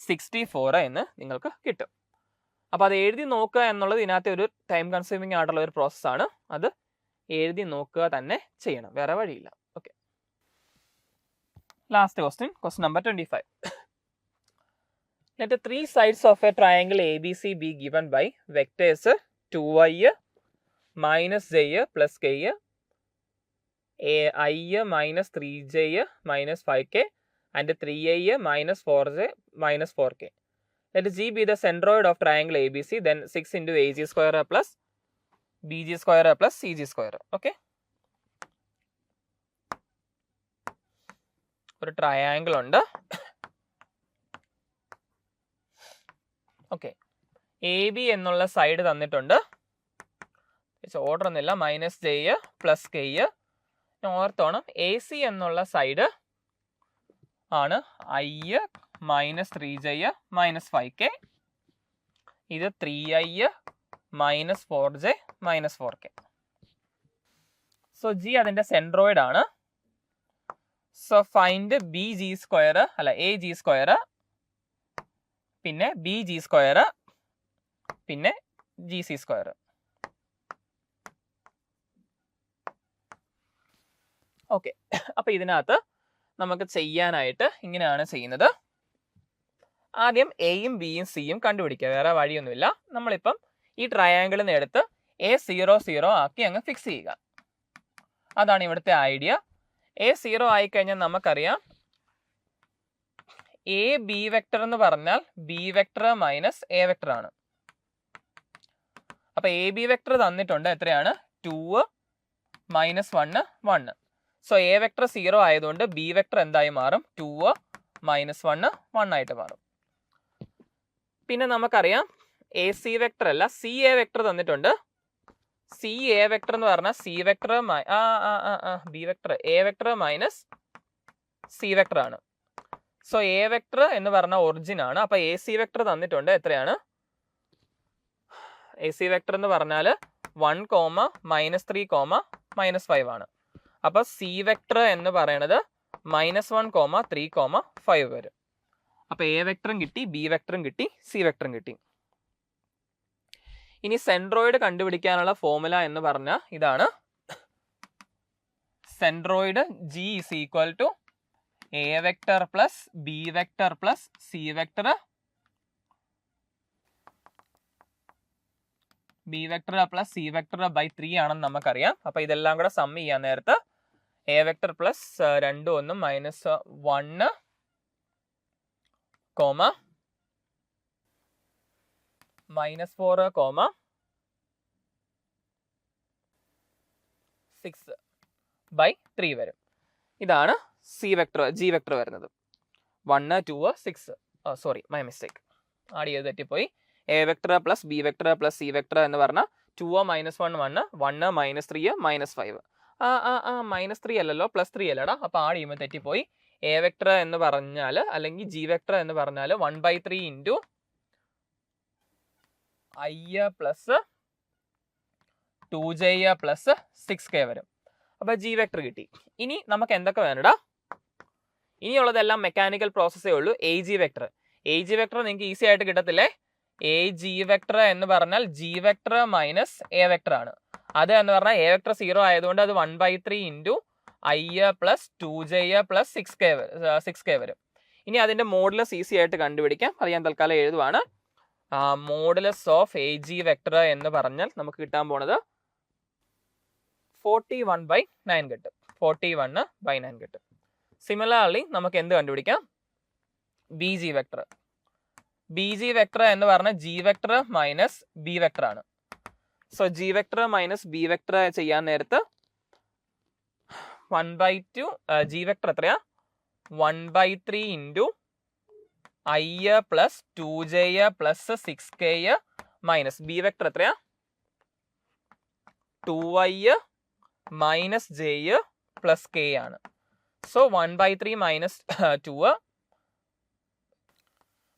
64 എന്ന് നിങ്ങൾക്ക് കിട്ടും. അപ്പോൾ അത് എഴുതി നോക്കുക എന്നുള്ളത് ഇതിനകത്ത് ഒരു ടൈം കൺസ്യൂമിങ് ആയിട്ടുള്ള ഒരു പ്രോസസ്സാണ്. അത് എഴുതി നോക്കുക തന്നെ ചെയ്യണം, വേറെ വഴിയില്ല. Okay, Last question, question number 25. Let the three sides of a triangle ABC be given by vectors 2i minus j plus k, I minus 3j minus 5k, and 3i minus 4j minus 4k. Let G be the centroid of triangle ABC, then 6 into AG square plus BG square plus CG square. Okay. ഒരു triangle ഉണ്ട്. Okay, a b എന്നുള്ള side തന്നിട്ടുണ്ട്. Order ഒന്നുമില്ല, minus j plus k. ഓർത്തോണം, a c എന്നുള്ള side ആണ് i minus 3j minus 5k. ഇത് 3i minus 4j minus 4k. So g അതിൻ്റെ സെൻട്രോയിഡ് ആണ്. So find b g square അല്ല എ ജി സ്ക്വയർ, പിന്നെ ബി ജി സ്ക്വയർ, പിന്നെ g c square. Okay, അപ്പൊ ഇതിനകത്ത് നമുക്ക് ചെയ്യാനായിട്ട് ഇങ്ങനെയാണ് ചെയ്യുന്നത്. ആദ്യം എയും ബിയും സിയും കണ്ടുപിടിക്കുക, വേറെ വഴിയൊന്നുമില്ല. നമ്മളിപ്പം ഈ ട്രയാങ്കിളിൽ നിന്ന് എടുത്ത് A00 ആക്കി അങ്ങ് ഫിക്സ് ചെയ്യുക. അതാണ് ഇവിടുത്തെ ഐഡിയ. A0 ആയിക്കഴിഞ്ഞാൽ നമുക്കറിയാം എ ബി വെക്ടർ എന്ന് പറഞ്ഞാൽ B vector minus A vector ആണ്. അപ്പൊ എ ബി വെക്ടർ തന്നിട്ടുണ്ട്, എത്രയാണ്? 2 മൈനസ് 1 1. സോ എ വെക്ടർ 0 ആയതുകൊണ്ട് ബി വെക്ടർ എന്തായി മാറും? 2 മൈനസ് 1 1 ആയിട്ട് മാറും. പിന്നെ നമുക്കറിയാം എ സി വെക്ടർ അല്ല, സി എ വെക്ടർ തന്നിട്ടുണ്ട്. സി എ വെക്ടർ എന്ന് പറഞ്ഞാൽ C vector B vector A vector minus c vector ആണ്. സോ എ വെക്ടർ എന്ന് പറഞ്ഞ ഒറിജിൻ ആണ്. അപ്പൊ എ സി വെക്ടർ തന്നിട്ടുണ്ട്, എത്രയാണ്? എ സി വെക്ടർ എന്ന് പറഞ്ഞാൽ 1, -3, -5 ആണ്. അപ്പൊ സി വെക്ടർ എന്ന് പറയുന്നത് -1, 3, 5 വരും. അപ്പൊ എ വെക്ടറും കിട്ടി, ബി വെക്ടറും കിട്ടി, സി വെക്ടറും കിട്ടി. ഇനി സെൻട്രോയിഡ് കണ്ടുപിടിക്കാനുള്ള ഫോർമുല എന്ന് പറഞ്ഞാൽ ഇതാണ്. Centroid G is equal to A vector plus B vector plus C vector, B vector plus C vector by 3 ആണെന്ന് നമുക്കറിയാം. അപ്പൊ ഇതെല്ലാം കൂടെ സം ചെയ്യാൻ നേരത്ത് A vector plus 2 1 -1, -4, 6 by 3 വരും. ഇതാണ് സി വെക്ടർ ജി വെക്ടർ വരുന്നത്. 1 2 6, സോറി മൈ മിസ്റ്റേക്ക്, ആഡ് ചെയ്ത് തെറ്റിപ്പോയി. A vector plus B vector plus C vector എന്ന് പറഞ്ഞാൽ 2 -1 1 1 -3 -5. -3 അല്ലല്ലോ, +3 അല്ലടാ. അപ്പൊ ആഡ് ചെയ്യുമ്പോൾ തെറ്റിപ്പോയി. എ വെക്ടർ എന്ന് പറഞ്ഞാൽ അല്ലെങ്കിൽ ജി വെക്ടർ എന്ന് പറഞ്ഞാൽ 1/3 into I plus 2j plus 6k വരും. അപ്പൊ ജി വെക്ടർ കിട്ടി. ഇനി നമുക്ക് എന്തൊക്കെ വേണടാ? ഇനിയുള്ളതെല്ലാം മെക്കാനിക്കൽ പ്രോസസ്സേ ഉള്ളൂ. എ ജി വെക്ടർ നിങ്ങൾക്ക് ഈസി ആയിട്ട് കിട്ടത്തില്ലേ? എ ജി വെക്ടർ എന്ന് പറഞ്ഞാൽ g vector minus A vector ആണ്. അത് എന്ന് പറഞ്ഞാൽ എ വെക്ടർ 0 ആയതുകൊണ്ട് അത് 1/3 into I plus 2j plus 6k വരും. ഇനി അതിന്റെ മോഡുലസ് ഈസി ആയിട്ട് കണ്ടുപിടിക്കാം. അത് ഞാൻ തൽക്കാലം എഴുതുവാണ്. Modulus of a g vector എന്ന് പറഞ്ഞാൽ നമുക്ക് കിട്ടാൻ പോണത് 41/9 കിട്ടും. 41/9 കിട്ടും. സിമിലർലി നമുക്ക് എന്ത് കണ്ടുപിടിക്കാം? B g vector. B g vector എന്ന് പറഞ്ഞാൽ g vector minus b vector ആണ്. So g vector minus b vector ചെയ്യാൻ നേരത്ത് 1/2 ജി വെക്ടർ എത്രയാ? 1/3 into I plus 2j plus 6k minus b vector എത്രയാ? 2i minus j plus k ആണ്. So 1/3 minus 2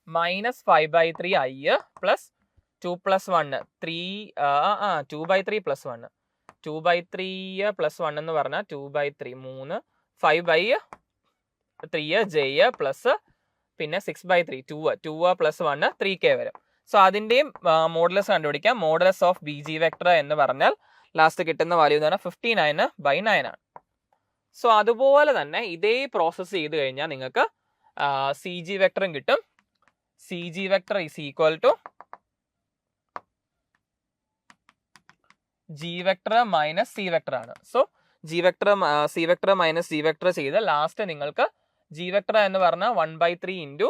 minus 5/3 I plus 2 plus 1 3 2/3 plus 1 2/3 plus 1 എന്ന് പറഞ്ഞാൽ 2/3 3 5/3 j plus പിന്നെ 6/3 2 plus 1 3k വരും. So അതിന്റെയും modulus കണ്ടുപിടിക്കാം. Modulus of B g vector എന്ന് പറഞ്ഞാൽ last കിട്ടുന്ന വാല്യൂ എന്ന് പറഞ്ഞാൽ 59/9 ആണ്. സോ അതുപോലെ തന്നെ ഇതേ പ്രോസസ്സ് ചെയ്ത് കഴിഞ്ഞാൽ നിങ്ങൾക്ക് സി ജി വെക്ടറും കിട്ടും. C g vector is equal to g vector minus c vector ആണ്. So g vector c vector minus g vector ചെയ്ത് ലാസ്റ്റ് നിങ്ങൾക്ക് ജി വെക്ടർ എന്ന് പറഞ്ഞാൽ 1/3 into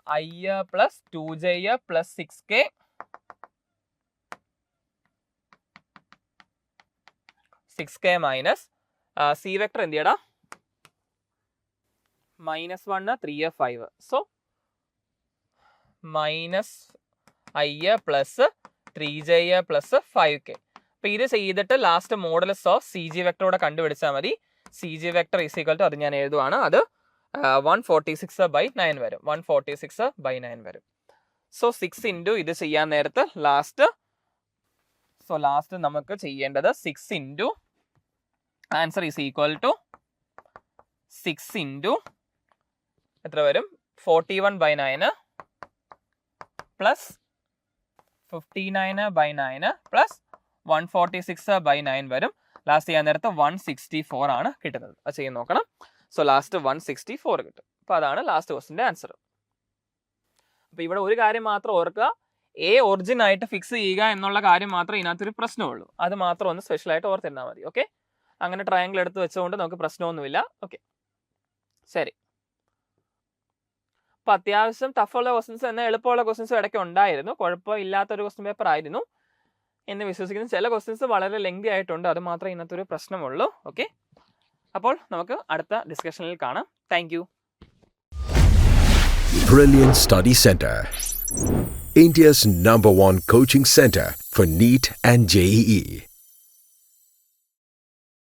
I plus 2j plus 6k minus c vector എന്ത് ചെയ്യടാ -1 3 5. So minus I plus 3j plus 5k. അപ്പൊ ഇത് ചെയ്തിട്ട് last modulus of c g വെക്ടറോടെ കണ്ടുപിടിച്ചാൽ മതി. C g vector is equal to അത് ഞാൻ എഴുതുവാണ്, അത് 146/9 വരും. 146/9 വരും. സോ 6 ഇൻറ്റു ഇത് ചെയ്യാൻ നേരത്ത് ലാസ്റ്റ് നമുക്ക് ചെയ്യേണ്ടത് 6 into answer is equal to 6 into എത്ര വരും 41/9 പ്ലസ് 59/9 പ്ലസ് 146/9 വരും. ലാസ്റ്റ് ചെയ്യാൻ നേരത്ത് 164 ആണ് കിട്ടുന്നത്. അത് ചെയ്ത് നോക്കണം. സോ ലാസ്റ്റ് 164 കിട്ടും. അപ്പൊ അതാണ് ലാസ്റ്റ് ക്വസ്റ്റിന്റെ ആൻസർ. അപ്പൊ ഇവിടെ ഒരു കാര്യം മാത്രം ഓർക്കുക, എ ഒറിജിൻ ആയിട്ട് ഫിക്സ് ചെയ്യുക എന്നുള്ള കാര്യം മാത്രമേ ഇതിനകത്തൊരു പ്രശ്നമുള്ളൂ. അത് മാത്രം ഒന്ന് സ്പെഷ്യൽ ആയിട്ട് ഓർത്തിരുന്നാൽ മതി. ഓക്കെ, അങ്ങനെ ട്രയാങ്കിൾ എടുത്ത് വെച്ചുകൊണ്ട് നമുക്ക് പ്രശ്നമൊന്നുമില്ല. ഓക്കെ, ശരി. അപ്പൊ അത്യാവശ്യം ടഫുള്ള ക്വസ്റ്റ്യൻസ് എന്നാൽ എളുപ്പമുള്ള ക്വസ്റ്റ്യൻസും ഇടയ്ക്ക് ഉണ്ടായിരുന്നു. കുഴപ്പമില്ലാത്തൊരു ക്വസ്റ്റ്യൻ പേപ്പർ ആയിരുന്നു എന്ന് വിശ്വസിക്കുന്നു. ചില ക്വസ്റ്റ്യൻസ് വളരെ ലെങ്തി ആയിട്ടുണ്ട്, അത് മാത്രമേ ഇന്നത്തെ ഒരു പ്രശ്നമുള്ളൂ. ഓക്കെ, അപ്പോൾ നമുക്ക് അടുത്ത ഡിസ്കഷനിൽ കാണാം. Thank you. Brilliant Study Center, India's #1 coaching center for NEET and JEE.